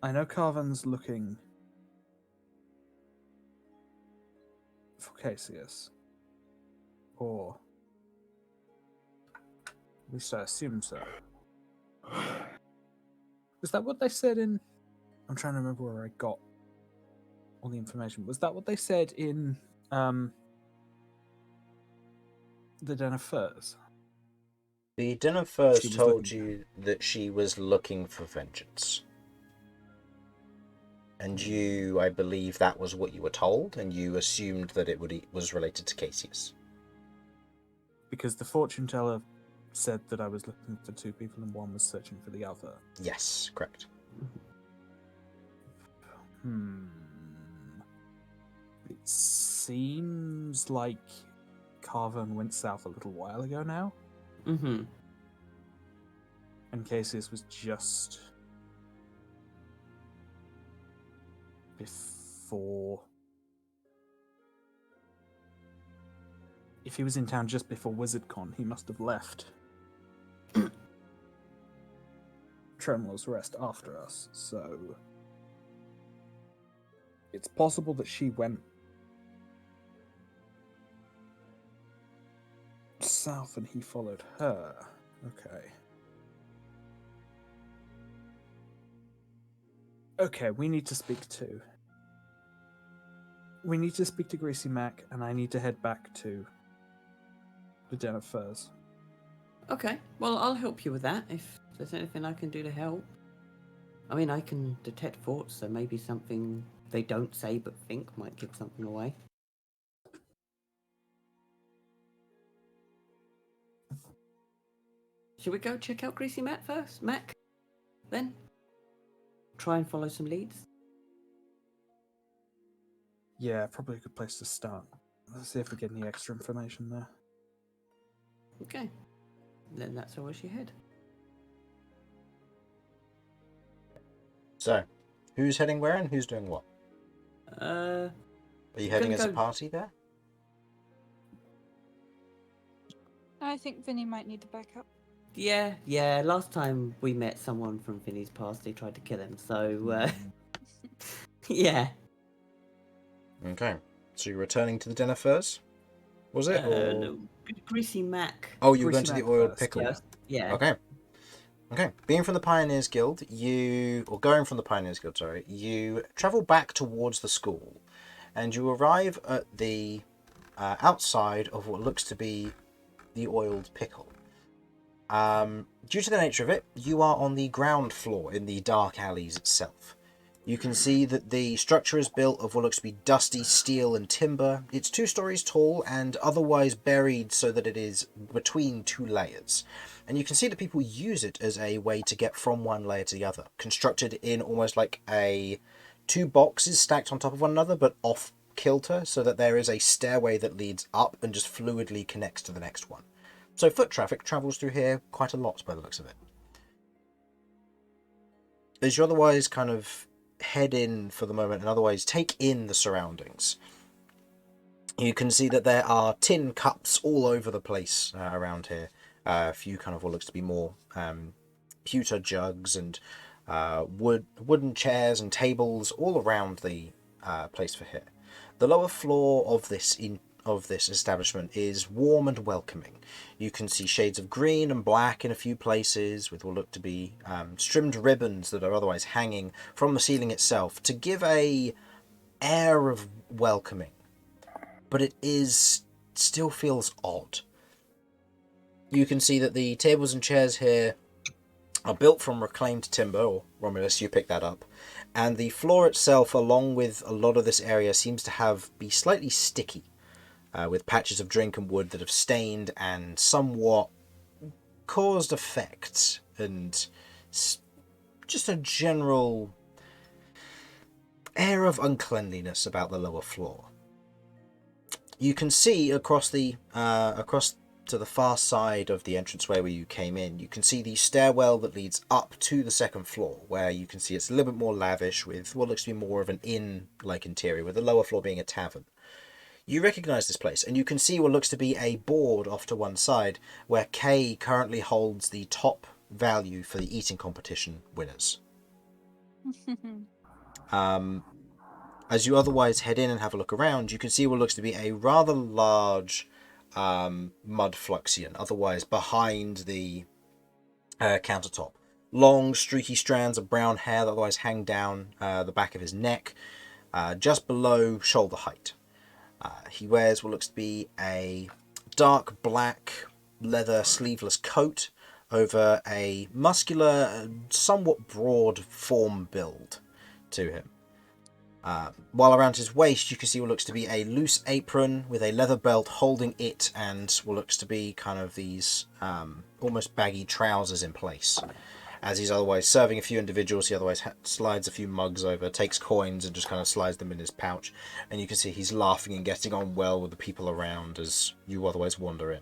F: I know Carvan's looking for Cassius. Or at least I assume so. Was that what they said in... I'm trying to remember where I got all the information. Was that what they said in the Den of Furs?
A: The Den of Furs
F: She was
A: told
F: looking-
A: you that she was looking for vengeance. And you, I believe that was what you were told, and you assumed that it was related to Cassius.
F: Because the fortune teller said that I was looking for two people and one was searching for the other.
A: Yes, correct.
F: It seems like Carvan went south a little while ago now,
B: Mm-hmm.
F: and Cassius was just before. If he was in town just before WizardCon, he must have left Tremor's Rest after us, so it's possible that she went south and he followed her. Okay. Okay, we need to speak to Greasy Mac, and I need to head back to the Den of Furs.
B: Okay, well, I'll help you with that if there's anything I can do to help. I mean, I can detect thoughts, so maybe something they don't say but think might give something away. Should we go check out Greasy Mac first? Mac? Then? Try and follow some leads?
F: Yeah, probably a good place to start. Let's see if we get any extra information there.
B: Okay. Then that's where we should head.
A: So, who's heading where and who's doing what?
B: Uh,
A: Are you heading
B: gonna
A: as a
B: go-
A: party there?
D: I think Vinny might need the backup.
B: yeah. Last time we met someone from Vinny's past, they tried to kill him, so, yeah.
A: Okay. So you're returning to the Den of Furs? Was it? Or...
B: No, Greasy Mac.
A: Oh, you were going
F: Greasy
A: to the
F: Mac
A: Oiled
F: first,
A: Pickle.
B: Yeah. Yeah.
A: Okay. Okay. Being from the Pioneers Guild, going from the Pioneers Guild, sorry, you travel back towards the school, and you arrive at the outside of what looks to be the Oiled Pickle. Due to the nature of it, you are on the ground floor in the dark alleys itself. You can see that the structure is built of what looks to be dusty steel and timber. It's 2 stories tall and otherwise buried so that it is between 2 layers. And you can see that people use it as a way to get from one layer to the other, constructed in almost like 2 boxes stacked on top of one another, but off kilter, so that there is a stairway that leads up and just fluidly connects to the next one. So foot traffic travels through here quite a lot by the looks of it. As you otherwise kind of head in for the moment and otherwise take in the surroundings, you can see that there are tin cups all over the place around here. A few kind of what looks to be more pewter jugs and wooden chairs and tables all around the place for here. The lower floor of this establishment is warm and welcoming. You can see shades of green and black in a few places, with what look to be trimmed ribbons that are otherwise hanging from the ceiling itself to give a air of welcoming. But it still feels odd. You can see that the tables and chairs here are built from reclaimed timber, or Romulus, you picked that up, and the floor itself, along with a lot of this area, seems to be slightly sticky, with patches of drink and wood that have stained and somewhat caused effects, and just a general air of uncleanliness about the lower floor. You can see across to the far side of the entranceway where you came in, you can see the stairwell that leads up to the second floor, where you can see it's a little bit more lavish with what looks to be more of an inn-like interior, with the lower floor being a tavern. You recognise this place, and you can see what looks to be a board off to one side, where Kay currently holds the top value for the eating competition winners. As you otherwise head in and have a look around, you can see what looks to be a rather large mud fluxion, otherwise behind the countertop. Long, streaky strands of brown hair that otherwise hang down the back of his neck, just below shoulder height. He wears what looks to be a dark black leather sleeveless coat over a muscular, somewhat broad form build to him. While around his waist you can see what looks to be a loose apron with a leather belt holding it and what looks to be kind of these almost baggy trousers in place. As he's otherwise serving a few individuals, he otherwise slides a few mugs over, takes coins and just kind of slides them in his pouch. And you can see he's laughing and getting on well with the people around as you otherwise wander in.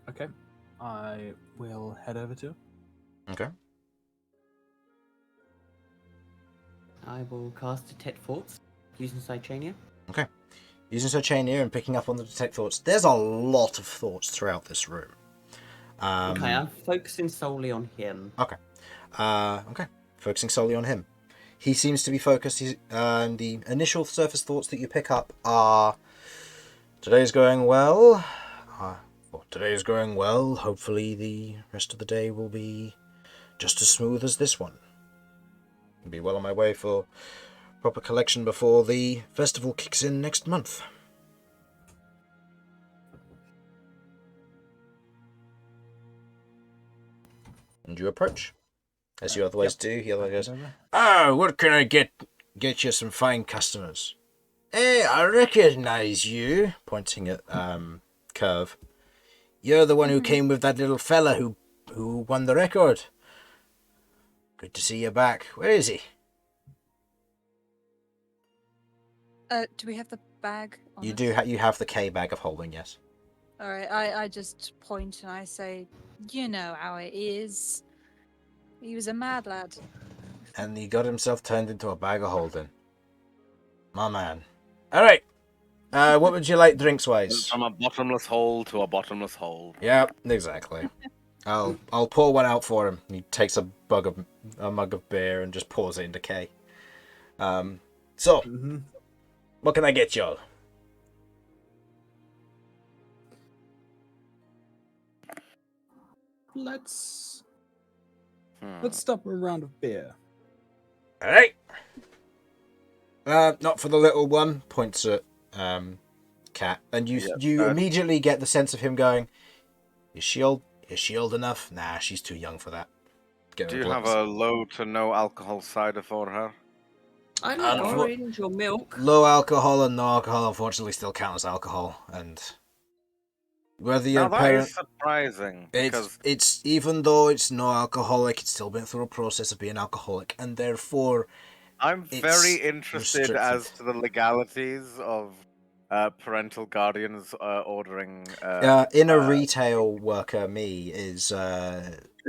F: Okay. I will head over to him.
A: Okay.
B: I will cast Detect Thoughts using Sidechania.
A: Okay. Using Sochania and picking up on the detect thoughts. There's a lot of thoughts throughout this room.
B: Okay, I'm focusing solely on him.
A: Okay. Okay. Focusing solely on him. He seems to be focused. The initial surface thoughts that you pick up are... Today's going well. Today's going well. Hopefully the rest of the day will be just as smooth as this one. I'll be well on my way for proper collection before the festival kicks in next month. And you approach. As you otherwise do, he otherwise goes, "Oh, what can I get you some fine customers?" "Hey, I recognize you," pointing at Kirv. "You're the one who came with that little fella who won the record. Good to see you back. Where is he?"
D: Do we have the bag on
A: You
D: us?
A: do. You have the K bag of holding, yes.
D: All right, I just point and I say, you know how it is. He was a mad lad.
A: And he got himself turned into a bag of holding. My man. All right. What would you like drinks-wise?
C: From a bottomless hole to a bottomless hole.
A: Yeah, exactly. I'll pour one out for him. He takes a mug of beer and just pours it into K. So, what can I get y'all?
F: Let's stop with a round of beer.
A: All right. Not for the little one. Points at Cat, and you immediately get the sense of him going, Is she old enough? Nah, she's too young for that.
C: Do you have a low to no alcohol cider for her?
B: I like orange or milk.
A: Low alcohol and no alcohol, unfortunately, still count as alcohol, and whether your
C: That is surprising.
A: It's even though it's no alcoholic, it's still been through a process of being alcoholic, and therefore
C: I'm very interested as to the legalities of parental guardians ordering.
A: Inner retail worker me is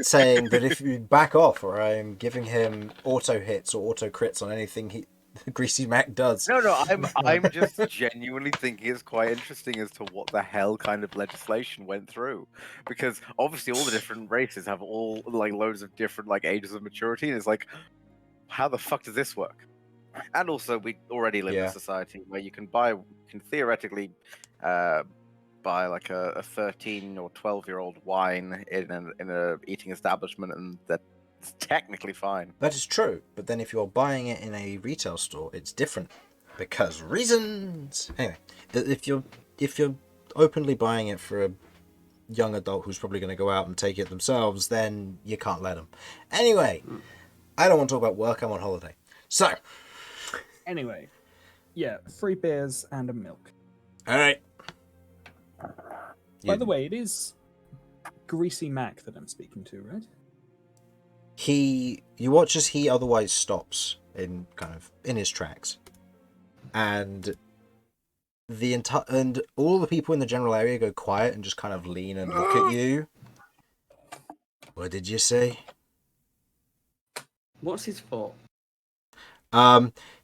A: saying that if you back off, or I'm giving him auto hits or auto crits on anything Greasy Mac does.
C: No, I'm just genuinely thinking it's quite interesting as to what the hell kind of legislation went through, because obviously all the different races have all like loads of different like ages of maturity, and it's like, how the fuck does this work? And also, we already live in a society where you can theoretically buy like a 13 or 12-year-old wine in a eating establishment, and that's technically fine.
A: That is true, but then if you're buying it in a retail store, it's different because reasons. Anyway, if you're openly buying it for a young adult who's probably going to go out and take it themselves, then you can't let them. Anyway, I don't want to talk about work. I'm on holiday. So,
F: anyway, yeah, 3 beers and a milk.
A: All right.
F: By the way, it is Greasy Mac that I'm speaking to, right?
A: You watch as he otherwise stops in his tracks. and and all the people in the general area go quiet and just kind of lean and look at you. What did you say?
B: What's his thought?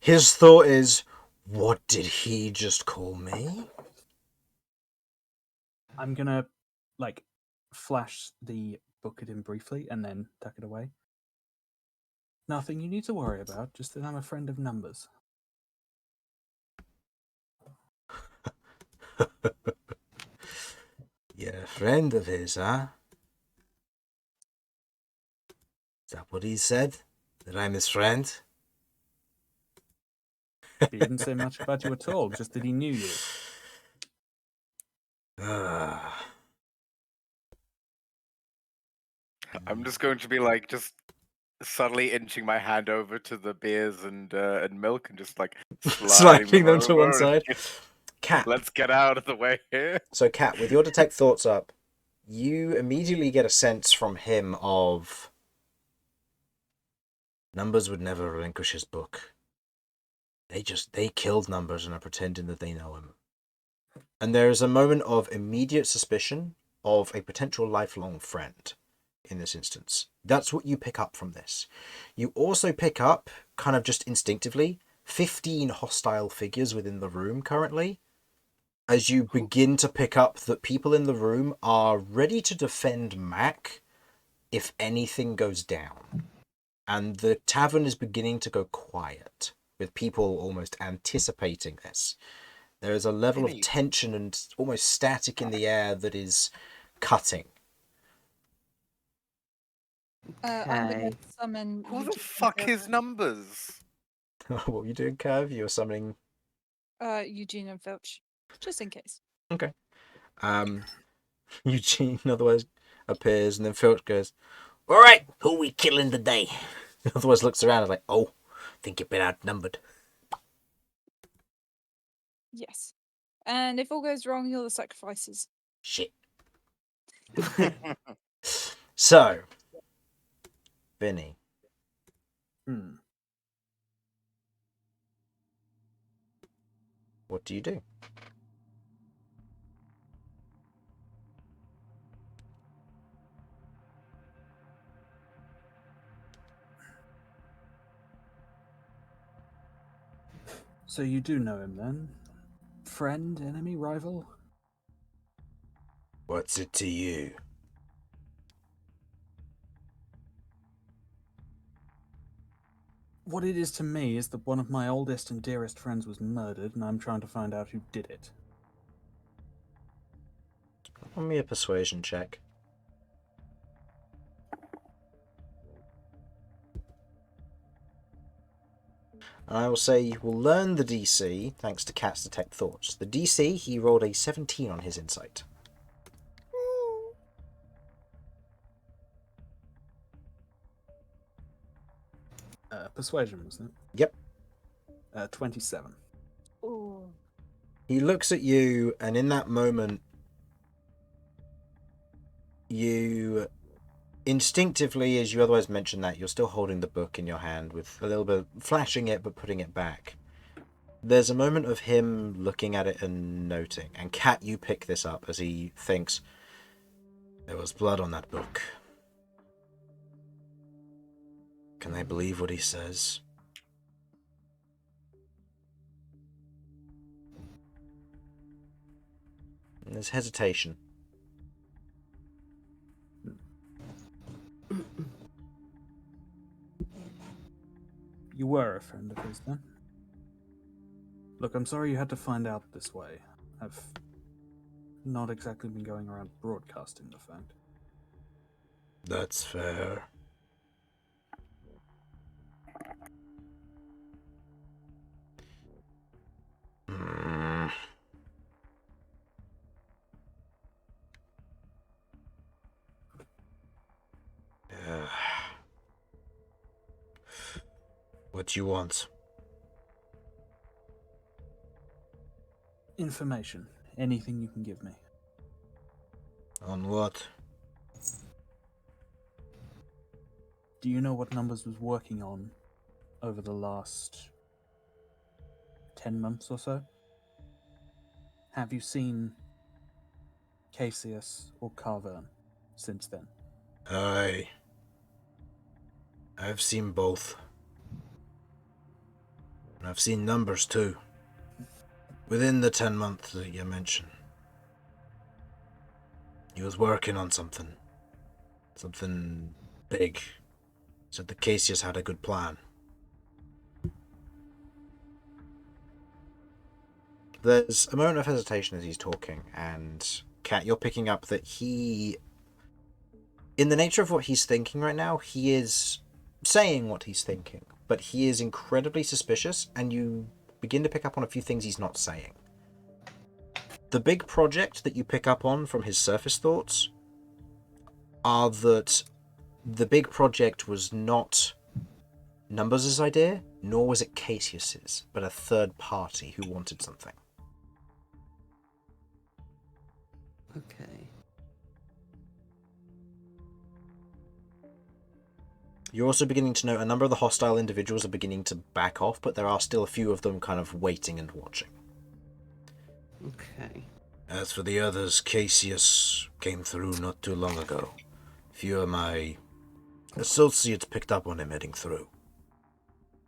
A: His thought is, what did he just call me?
F: I'm gonna flash the book at him briefly and then tuck it away. Nothing you need to worry about, just that I'm a friend of numbers.
A: You're a friend of his, huh? Is that what he said? That I'm his friend?
F: He didn't say much about you at all, just that he knew you.
C: I'm just going to be just subtly inching my hand over to the beers and milk and just
A: Sliding them to one
C: over.
A: side. Cat.
C: Let's get out of the way here.
A: So, Cat, with your detect thoughts up, you immediately get a sense from him of Numbers would never relinquish his book. They killed Numbers and are pretending that they know him. And there is a moment of immediate suspicion of a potential lifelong friend in this instance. That's what you pick up from this. You also pick up, kind of just instinctively, 15 hostile figures within the room currently, as you begin to pick up that people in the room are ready to defend Mac if anything goes down. And the tavern is beginning to go quiet, with people almost anticipating this. There is a level of tension and almost static in the air that is cutting.
D: I'm going to summon...
C: Who the fuck is Numbers?
A: What were you doing, Kirv? You were summoning...
D: Eugene and Filch. Just in case.
A: Okay. Eugene otherwise appears, and then Filch goes, "All right, who are we killing today?" Otherwise looks around and oh, think you've been outnumbered.
D: Yes. And if all goes wrong, you're the sacrifices.
A: Shit. So, Vinny. What do you do?
F: So you do know him then? Friend, enemy, rival?
A: What's it to you?
F: What it is to me is that one of my oldest and dearest friends was murdered, and I'm trying to find out who did it.
A: Roll me a persuasion check. And I will say you will learn the DC thanks to Cat's Detect Thoughts. The DC, he rolled a 17 on his insight.
F: Persuasion, wasn't
A: Yep.
F: it? 27.
D: Ooh.
A: He looks at you, and in that moment, you instinctively, as you otherwise mentioned that, you're still holding the book in your hand with a little bit flashing it but putting it back. There's a moment of him looking at it and noting, and Cat, you pick this up as he thinks, there was blood on that book. Can they believe what he says? And there's hesitation.
F: You were a friend of his then? Look, I'm sorry you had to find out this way. I've not exactly been going around broadcasting the fact.
A: That's fair. What you want?
F: Information. Anything you can give me.
A: On what?
F: Do you know what Numbers was working on over the last 10 months or so. Have you seen Cassius or Carvern since then?
A: I've seen both. And I've seen numbers too. Within the 10 months that you mentioned. He was working on something. Something big. Said that Cassius had a good plan. There's a moment of hesitation as he's talking, and Kat, you're picking up that he, in the nature of what he's thinking right now, he is saying what he's thinking, but he is incredibly suspicious, and you begin to pick up on a few things he's not saying. The big project that you pick up on from his surface thoughts are that the big project was not Numbers' idea, nor was it Cassius's, but a third party who wanted something.
B: Okay.
A: You're also beginning to note a number of the hostile individuals are beginning to back off, but there are still a few of them kind of waiting and watching.
B: Okay.
A: As for the others, Cassius came through not too long ago. A few of my associates picked up on him heading through.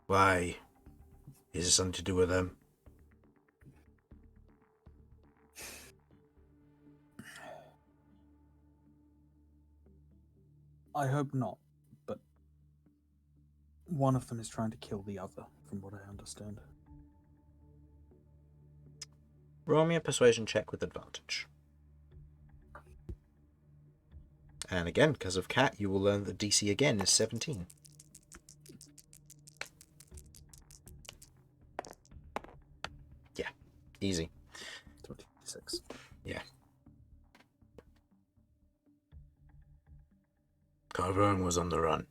A: Why? Is it something to do with them?
F: I hope not, but one of them is trying to kill the other, from what I understand.
A: Roll me a persuasion check with advantage. And again, because of Cat, you will learn that DC again is 17. Yeah, easy.
F: 26.
A: Yeah. Carvern was on the run.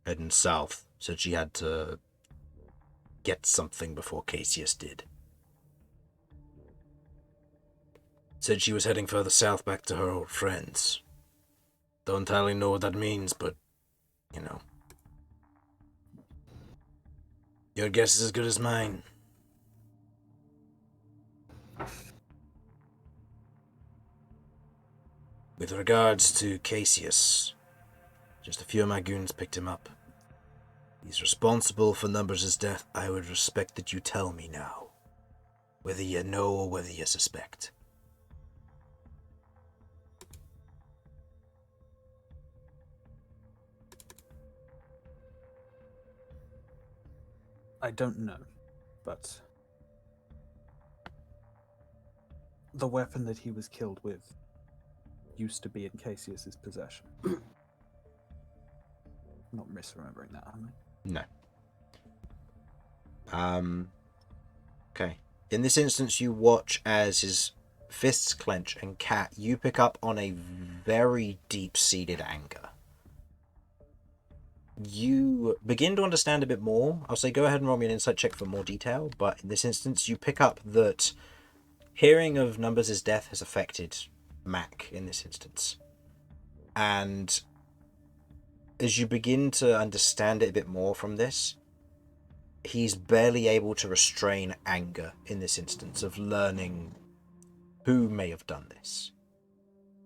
A: Heading south, said she had to get something before Cassius did. Said she was heading further south back to her old friends. Don't entirely know what that means, but, you know. Your guess is as good as mine. With regards to Cassius, just a few of my goons picked him up. He's responsible for Numbers' death. I would respect that you tell me now, whether you know or whether you suspect.
F: I don't know, but the weapon that he was killed with used to be in Cassius's possession. Not misremembering that, am I?
A: No. Okay. In this instance, you watch as his fists clench, and Cat, you pick up on a very deep-seated anger. You begin to understand a bit more. I'll say go ahead and roll me an insight check for more detail, but in this instance, you pick up that hearing of Numbers' death has affected Mac in this instance. And as you begin to understand it a bit more from this, he's barely able to restrain anger in this instance of learning who may have done this.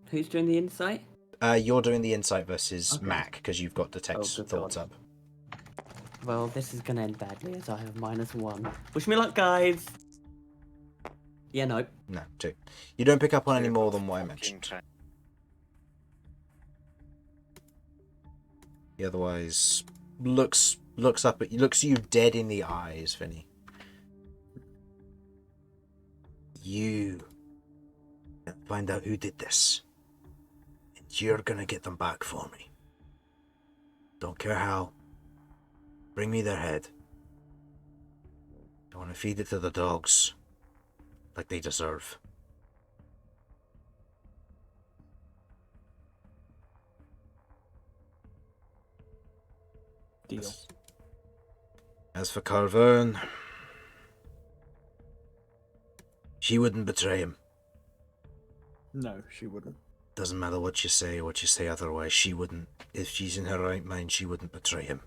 B: Who's doing the insight?
A: You're doing the insight versus
B: Okay.
A: Mac, because you've got detect
B: good
A: thoughts
B: God.
A: up.
B: Well, this is gonna end badly as I have -1. Wish me luck, guys. Yeah, no.
A: No, 2. You don't pick up on any
C: Two
A: more
C: of
A: than what I
C: fucking
A: mentioned.
C: ten.
A: He otherwise looks up at you, looks you dead in the eyes, Vinny. You can find out who did this, and you're gonna get them back for me. Don't care how. Bring me their head. I want to feed it to the dogs, like they deserve.
F: Deal.
A: As for Carvern, she wouldn't betray him.
F: No, she wouldn't.
A: Doesn't matter what you say otherwise, she wouldn't. If she's in her right mind, she wouldn't betray him.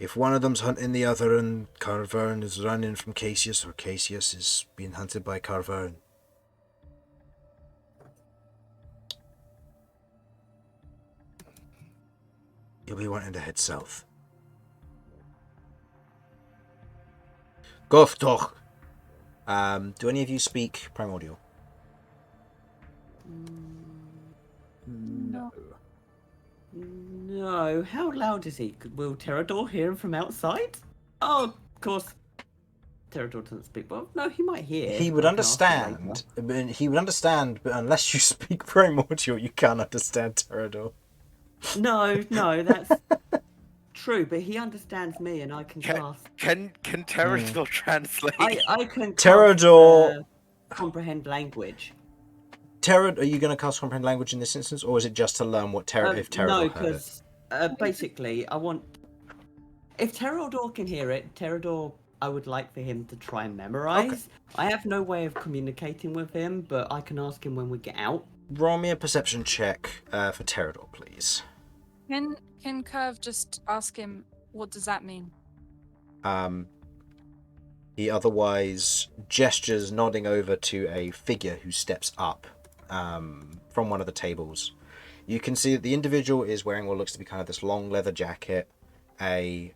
A: If one of them's hunting the other and Carvern is running from Cassius, or Cassius is being hunted by Carvern, you'll be wanting to head south. Goftoch! Do any of you speak Primordial?
F: No.
B: No. How loud is he? Will Pterodor hear him from outside? Oh, of course. Pterodor doesn't speak. Well, no, he might hear.
A: He would
B: I can ask him
A: understand.
B: later.
A: He would understand, but unless you speak Primordial, you can't understand Pterodor.
B: No, that's true. But he understands me, and I can cast.
C: Can Pterodor translate?
B: I can cast,
A: Pterodor.
B: comprehend language.
A: Are you going to cast Comprehend Language in this instance, or is it just to learn what if Pterodor
B: No,
A: heard it?
B: because basically, I want. If Pterodor can hear it, Pterodor, I would like for him to try and memorize.
A: Okay.
B: I have no way of communicating with him, but I can ask him when we get out.
A: Roll me a perception check for Pterodor, please.
D: Can Kirv just ask him, what does that mean?
A: He otherwise gestures, nodding over to a figure who steps up from one of the tables. You can see that the individual is wearing what looks to be kind of this long leather jacket, a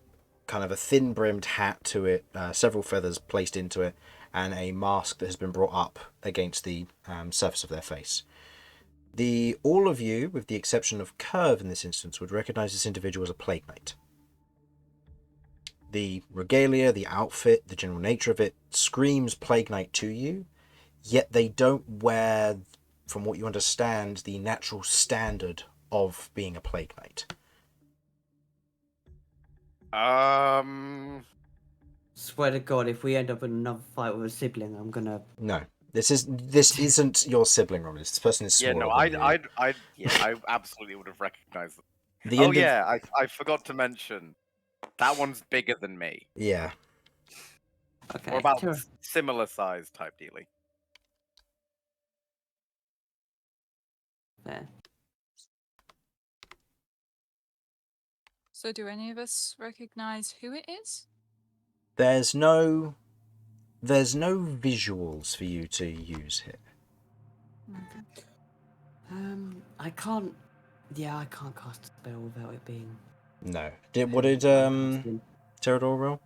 A: kind of a thin-brimmed hat to it, several feathers placed into it, and a mask that has been brought up against the surface of their face. All of you, with the exception of Kirv in this instance, would recognize this individual as a Plague Knight. The regalia, the outfit, the general nature of it screams Plague Knight to you, yet they don't wear, from what you understand, the natural standard of being a Plague Knight.
B: Swear to God, if we end up in another fight with a sibling, I'm gonna.
A: No, this isn't your sibling, Romulus. This person is smaller.
C: I absolutely would have recognized them. I forgot to mention that one's bigger than me.
A: Yeah.
B: Okay.
C: Or about similar size type dealing.
B: There.
D: So do any of us recognize who it is?
A: There's no visuals for you to use here.
B: I can't. Yeah, I can't cast a spell without it being.
A: No. What did Pterodor roll?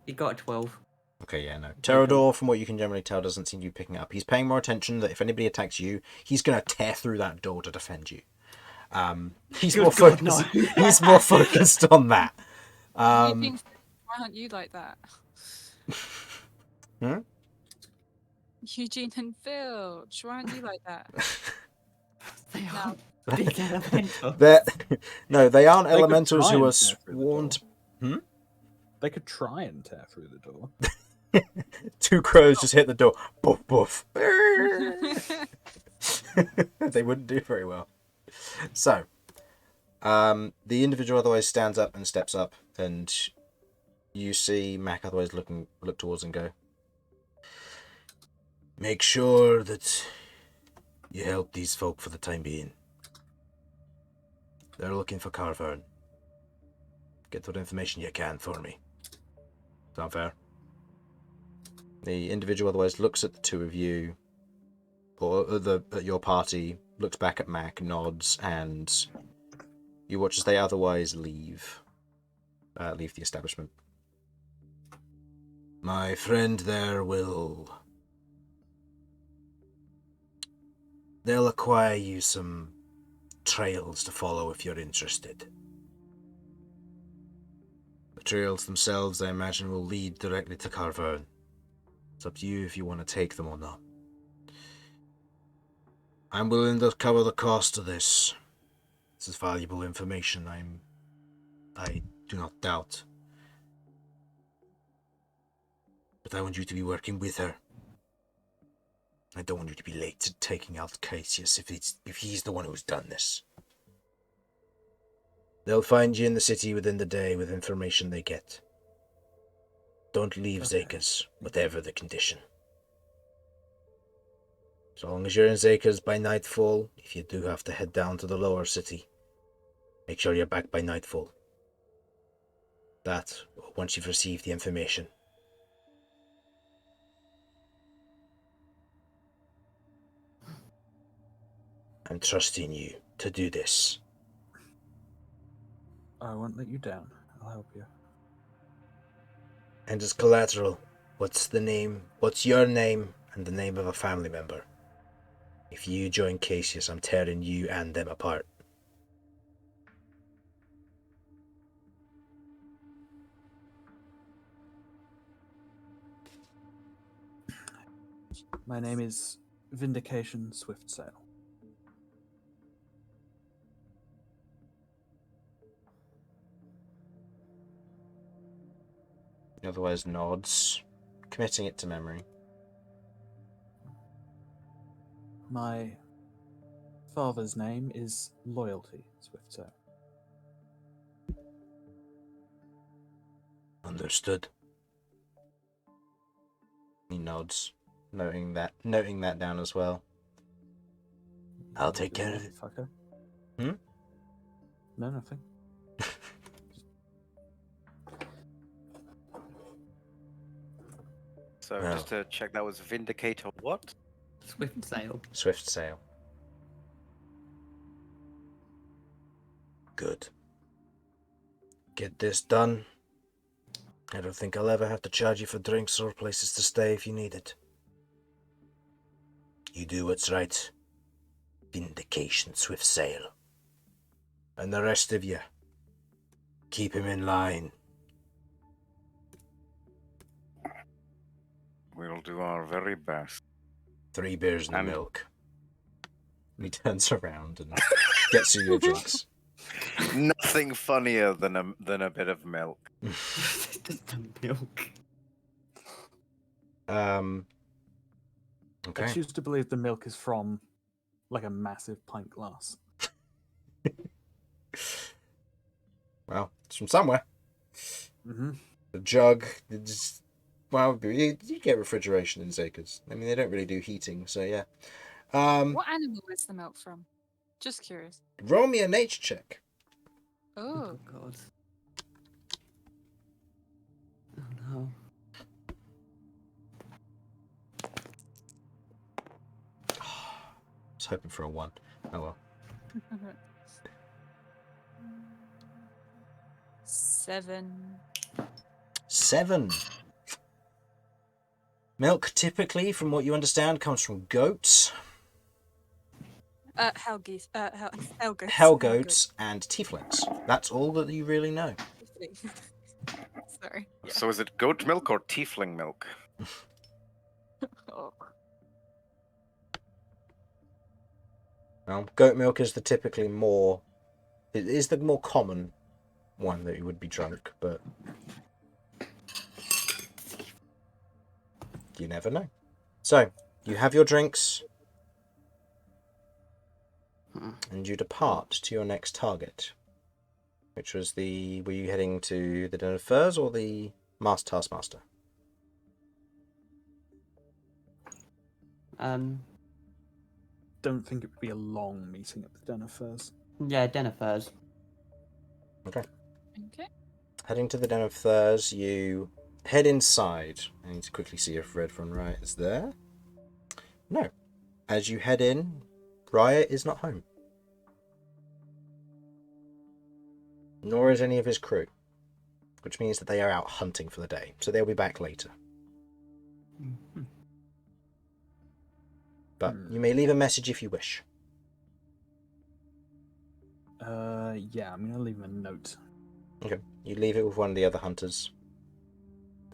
B: He got a 12.
A: Okay, yeah, no. Pterodor, from what you can generally tell, doesn't seem to be picking up. He's paying more attention that if anybody attacks you, he's going to tear through that door to defend you. He's more focused. He's more focused on that.
D: Why aren't you like that? Eugene and Filch, why aren't you like that?
B: They
D: No.
B: are big elementals.
A: They aren't
F: They could
A: elementals
F: try
A: who
F: and
A: are
F: tear through the
A: sworn
F: door.
A: to...
F: They could try and tear through the door.
A: Two crows just hit the door. Boof, boof. They wouldn't do very well. So, the individual otherwise stands up and steps up, and you see Mac otherwise look towards and go, make sure that you help these folk for the time being. They're looking for Carvern. Get what information you can for me. Sound fair? The individual otherwise looks at the two of you, or at your party, looks back at Mac, nods, and you watch as they otherwise leave the establishment. My friend there they'll acquire you some trails to follow if you're interested. The trails themselves, I imagine, will lead directly to Carvern. It's up to you if you want to take them or not. I'm willing to cover the cost of this. This is valuable information, I do not doubt. But I want you to be working with her. I don't want you to be late to taking out Cassius if he's the one who's done this. They'll find you in the city within the day with information they get. Don't leave Zakers, whatever the condition. So long as you're in Zakers by nightfall, if you do have to head down to the lower city, make sure you're back by nightfall. That, or once you've received the information. I'm trusting you to do this.
F: I won't let you down. I'll help you.
A: And as collateral, what's the name? What's your name and the name of a family member? If you join Cassius, I'm tearing you and them apart.
F: My name is Vindication Swiftsail.
A: Otherwise nods, committing it to memory.
F: My father's name is Loyalty Swiftsail.
A: Understood. He nods, noting that down as well. I'll take care of it.
F: Fucker.
A: Hmm?
F: No, nothing.
C: So
A: No.
C: just to check, that was Vindicator what?
B: Swift sail.
A: Swift sail. Good. Get this done. I don't think I'll ever have to charge you for drinks or places to stay if you need it. You do what's right. Vindication, Swift sail. And the rest of you, keep him in line.
C: We'll do our very best.
A: 3 beers and
C: And-
A: milk. He turns around and gets you your drinks.
C: Nothing funnier than a bit of milk.
B: Just the milk.
F: I
A: Okay.
F: choose to believe the milk is from like a massive pint glass.
A: Well, it's from somewhere.
F: Mm-hmm.
A: The jug. It's, well, you get refrigeration in Zakers. I mean, they don't really do heating, so yeah.
D: What animal is the milk from? Just curious.
A: Roll me a nature check.
D: Oh,
B: God. Oh no.
A: I was hoping for a 1. Oh well.
D: 7.
A: 7. Milk typically, from what you understand, comes from goats,
D: Hell geese. Hell goats.
A: hell goats, and tieflings. That's all that you really know.
D: Sorry. Yeah.
C: So is it goat milk or tiefling milk?
D: Oh.
A: Well, goat milk is the typically more... It is the more common one that you would be drunk, but... You never know. So, you have your drinks, and you depart to your next target. Which was the... Were you heading to the Den of Furs or the Taskmaster?
F: Don't think it would be a long meeting at the Den of Furs.
B: Yeah, Den of Furs.
A: Okay.
D: Okay.
A: Heading to the Den of Thurs, you head inside. I need to quickly see if Red from Riot is there. No. As you head in, Riot is not home. Nor is any of his crew. Which means that they are out hunting for the day. So they'll be back later.
B: Mhm.
A: But you may leave a message if you wish.
F: Yeah, I'm gonna leave him a note.
A: Okay. You leave it with one of the other hunters.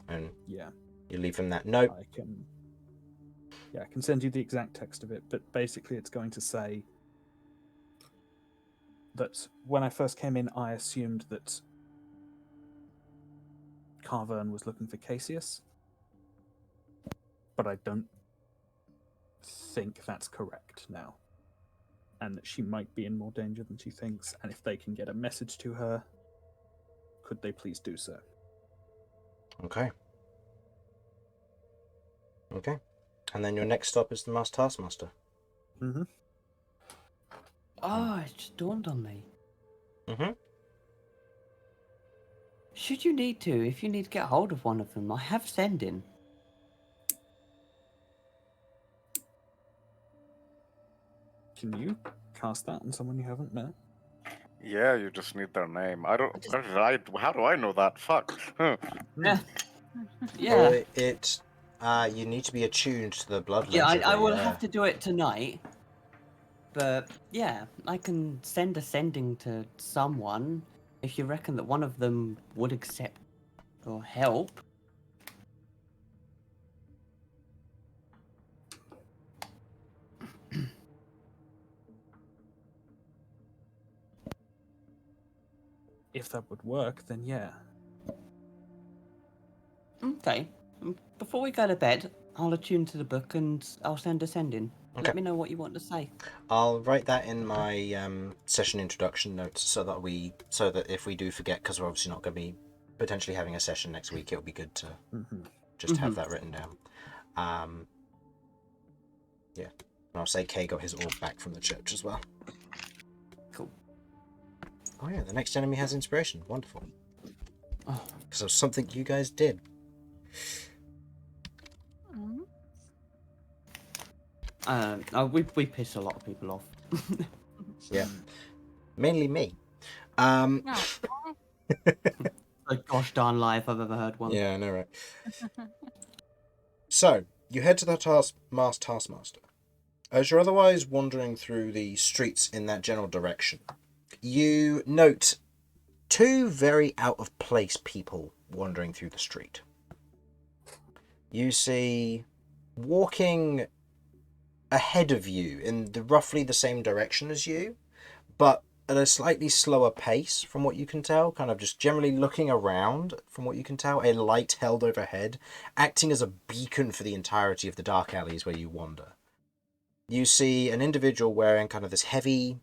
A: And
F: Yeah,
A: you leave him that note.
F: I can. Yeah, I can send you the exact text of it, but basically, it's going to say that when I first came in, I assumed that Carvern was looking for Cassius, but I don't think that's correct now. And that she might be in more danger than she thinks, and if they can get a message to her, could they please do so?
A: Okay. Okay. And then your next stop is the Taskmaster.
F: Mm-hmm.
B: Oh, it just dawned on me.
A: Mm-hmm.
B: Should you need to, if you need to get hold of one of them, I have sending.
F: Can you cast that on someone you haven't met?
C: Yeah, you just need their name. I don't. How do I know that? Fuck. Huh.
B: Yeah.
A: Well,
B: Yeah.
A: you need to be attuned to the blood
B: Yeah,
A: ledger.
B: I will have to do it tonight. But yeah, I can send a sending to someone if you reckon that one of them would accept or help.
F: If that would work, then yeah.
B: Okay. Before we go to bed, I'll attune to the book and I'll send a sending.
A: Okay.
B: Let me know what you want to say.
A: I'll write that in my session introduction notes so that if we do forget, because we're obviously not going to be potentially having a session next week, it'll be good to just have that written down. Yeah, and I'll say Kay got his orb back from the church as well.
B: Cool.
A: Oh yeah, the next enemy has inspiration. Wonderful.
B: Oh.
A: Because of something you guys did.
B: We piss a lot of people off.
A: Yeah, mainly me.
D: No.
B: The gosh darn lie if I've ever heard one.
A: Yeah, I know, right? So, you head to the Taskmaster. As you're otherwise wandering through the streets in that general direction, you note two very out-of-place people wandering through the street. You see, walking ahead of you in roughly the same direction as you, but at a slightly slower pace from what you can tell, kind of just generally looking around from what you can tell, a light held overhead, acting as a beacon for the entirety of the dark alleys where you wander. You see an individual wearing kind of this heavy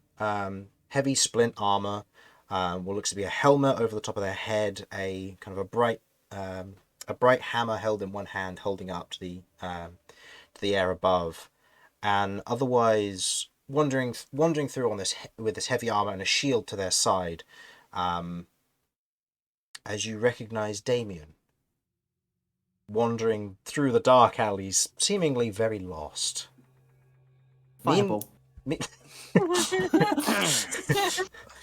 A: splint armor, what looks to be a helmet over the top of their head, a kind of a bright hammer held in one hand, holding up to the air above, and otherwise wandering through on this with this heavy armor and a shield to their side, as you recognize Damian, wandering through the dark alleys, seemingly very lost.
B: Fireball.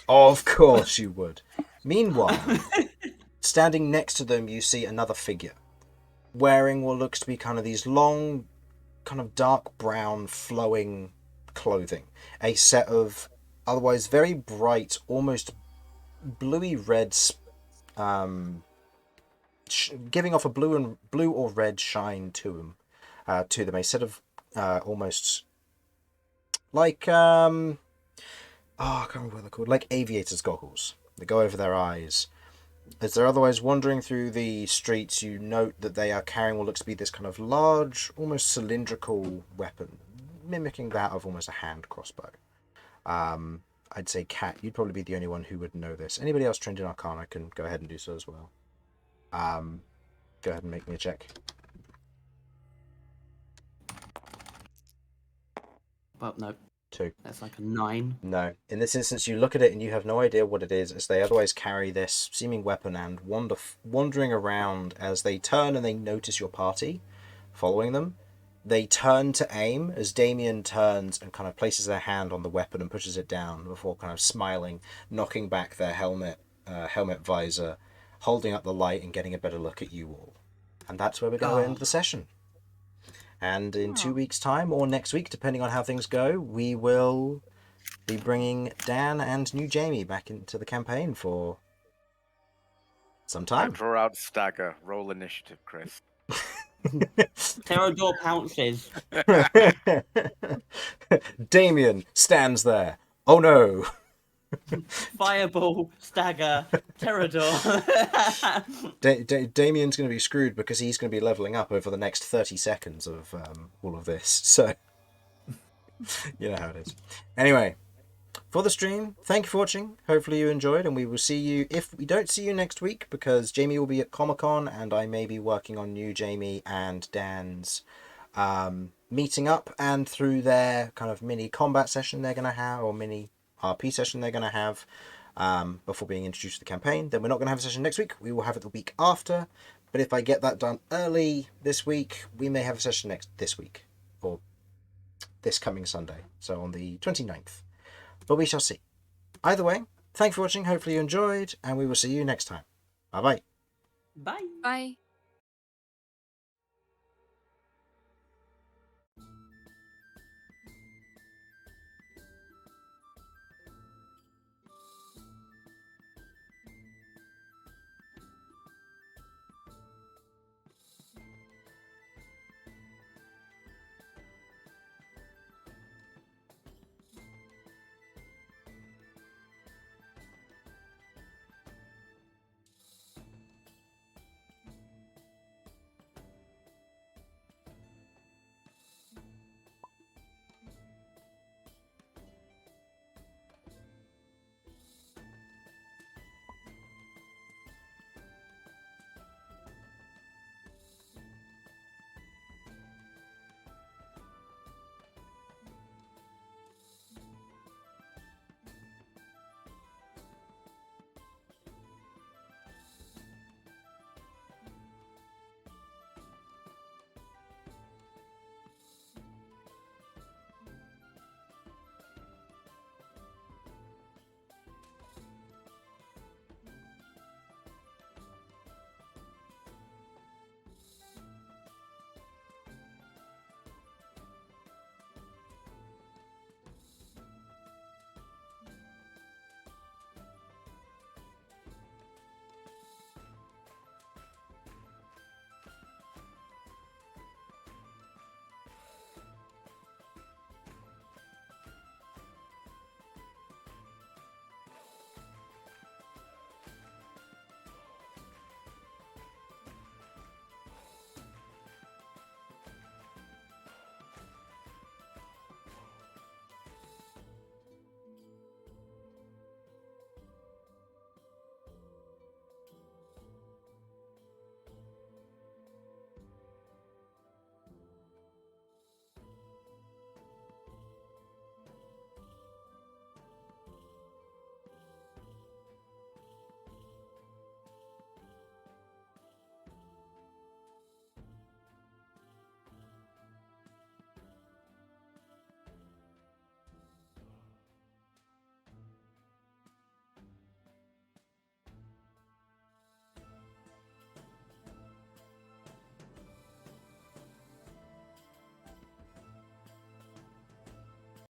A: Of course you would. Meanwhile, standing next to them, you see another figure, wearing what looks to be kind of these long, kind of dark brown flowing clothing. A set of otherwise very bright, almost bluey red, giving off a blue or red shine to them. A set of almost like I can't remember what they're called, like aviators goggles that go over their eyes. As they're otherwise wandering through the streets, you note that they are carrying what looks to be this kind of large, almost cylindrical weapon, mimicking that of almost a hand crossbow. I'd say Kat, you'd probably be the only one who would know this. Anybody else trained in Arcana can go ahead and do so as well. Go ahead and make me a check.
B: Well, no.
A: 2.
B: That's like a 9.
A: No. In this instance, you look at it and you have no idea what it is, as they otherwise carry this seeming weapon and wandering around. As they turn and they notice your party following them, they turn to aim as Damian turns and kind of places their hand on the weapon and pushes it down before kind of smiling, knocking back their helmet visor, holding up the light and getting a better look at you all. And that's where we're going to end the session. And in 2 weeks' time, or next week, depending on how things go, we will be bringing Dan and new Jamie back into the campaign for some
C: I
A: time.
C: draw out stagger. Roll initiative, Chris.
B: Theodore pounces.
A: Damian stands there. Oh no!
B: Fireball, stagger, Pterodor.
A: Damian's going to be screwed because he's going to be leveling up over the next 30 seconds of all of this. So, you know how it is. Anyway, for the stream, thank you for watching. Hopefully you enjoyed, and we will see you, if we don't see you next week, because Jamie will be at Comic-Con, and I may be working on new Jamie and Dan's meeting up, and through their kind of mini combat session they're going to have, or mini RP session they're going to have before being introduced to the campaign. Then we're not going to have a session next week. We will have it the week after. But if I get that done early this week, we may have a session this week, or this coming Sunday, so on the 29th. But we shall see. Either way, thank you for watching. Hopefully you enjoyed, and we will see you next time. Bye-bye.
B: Bye.
D: Bye.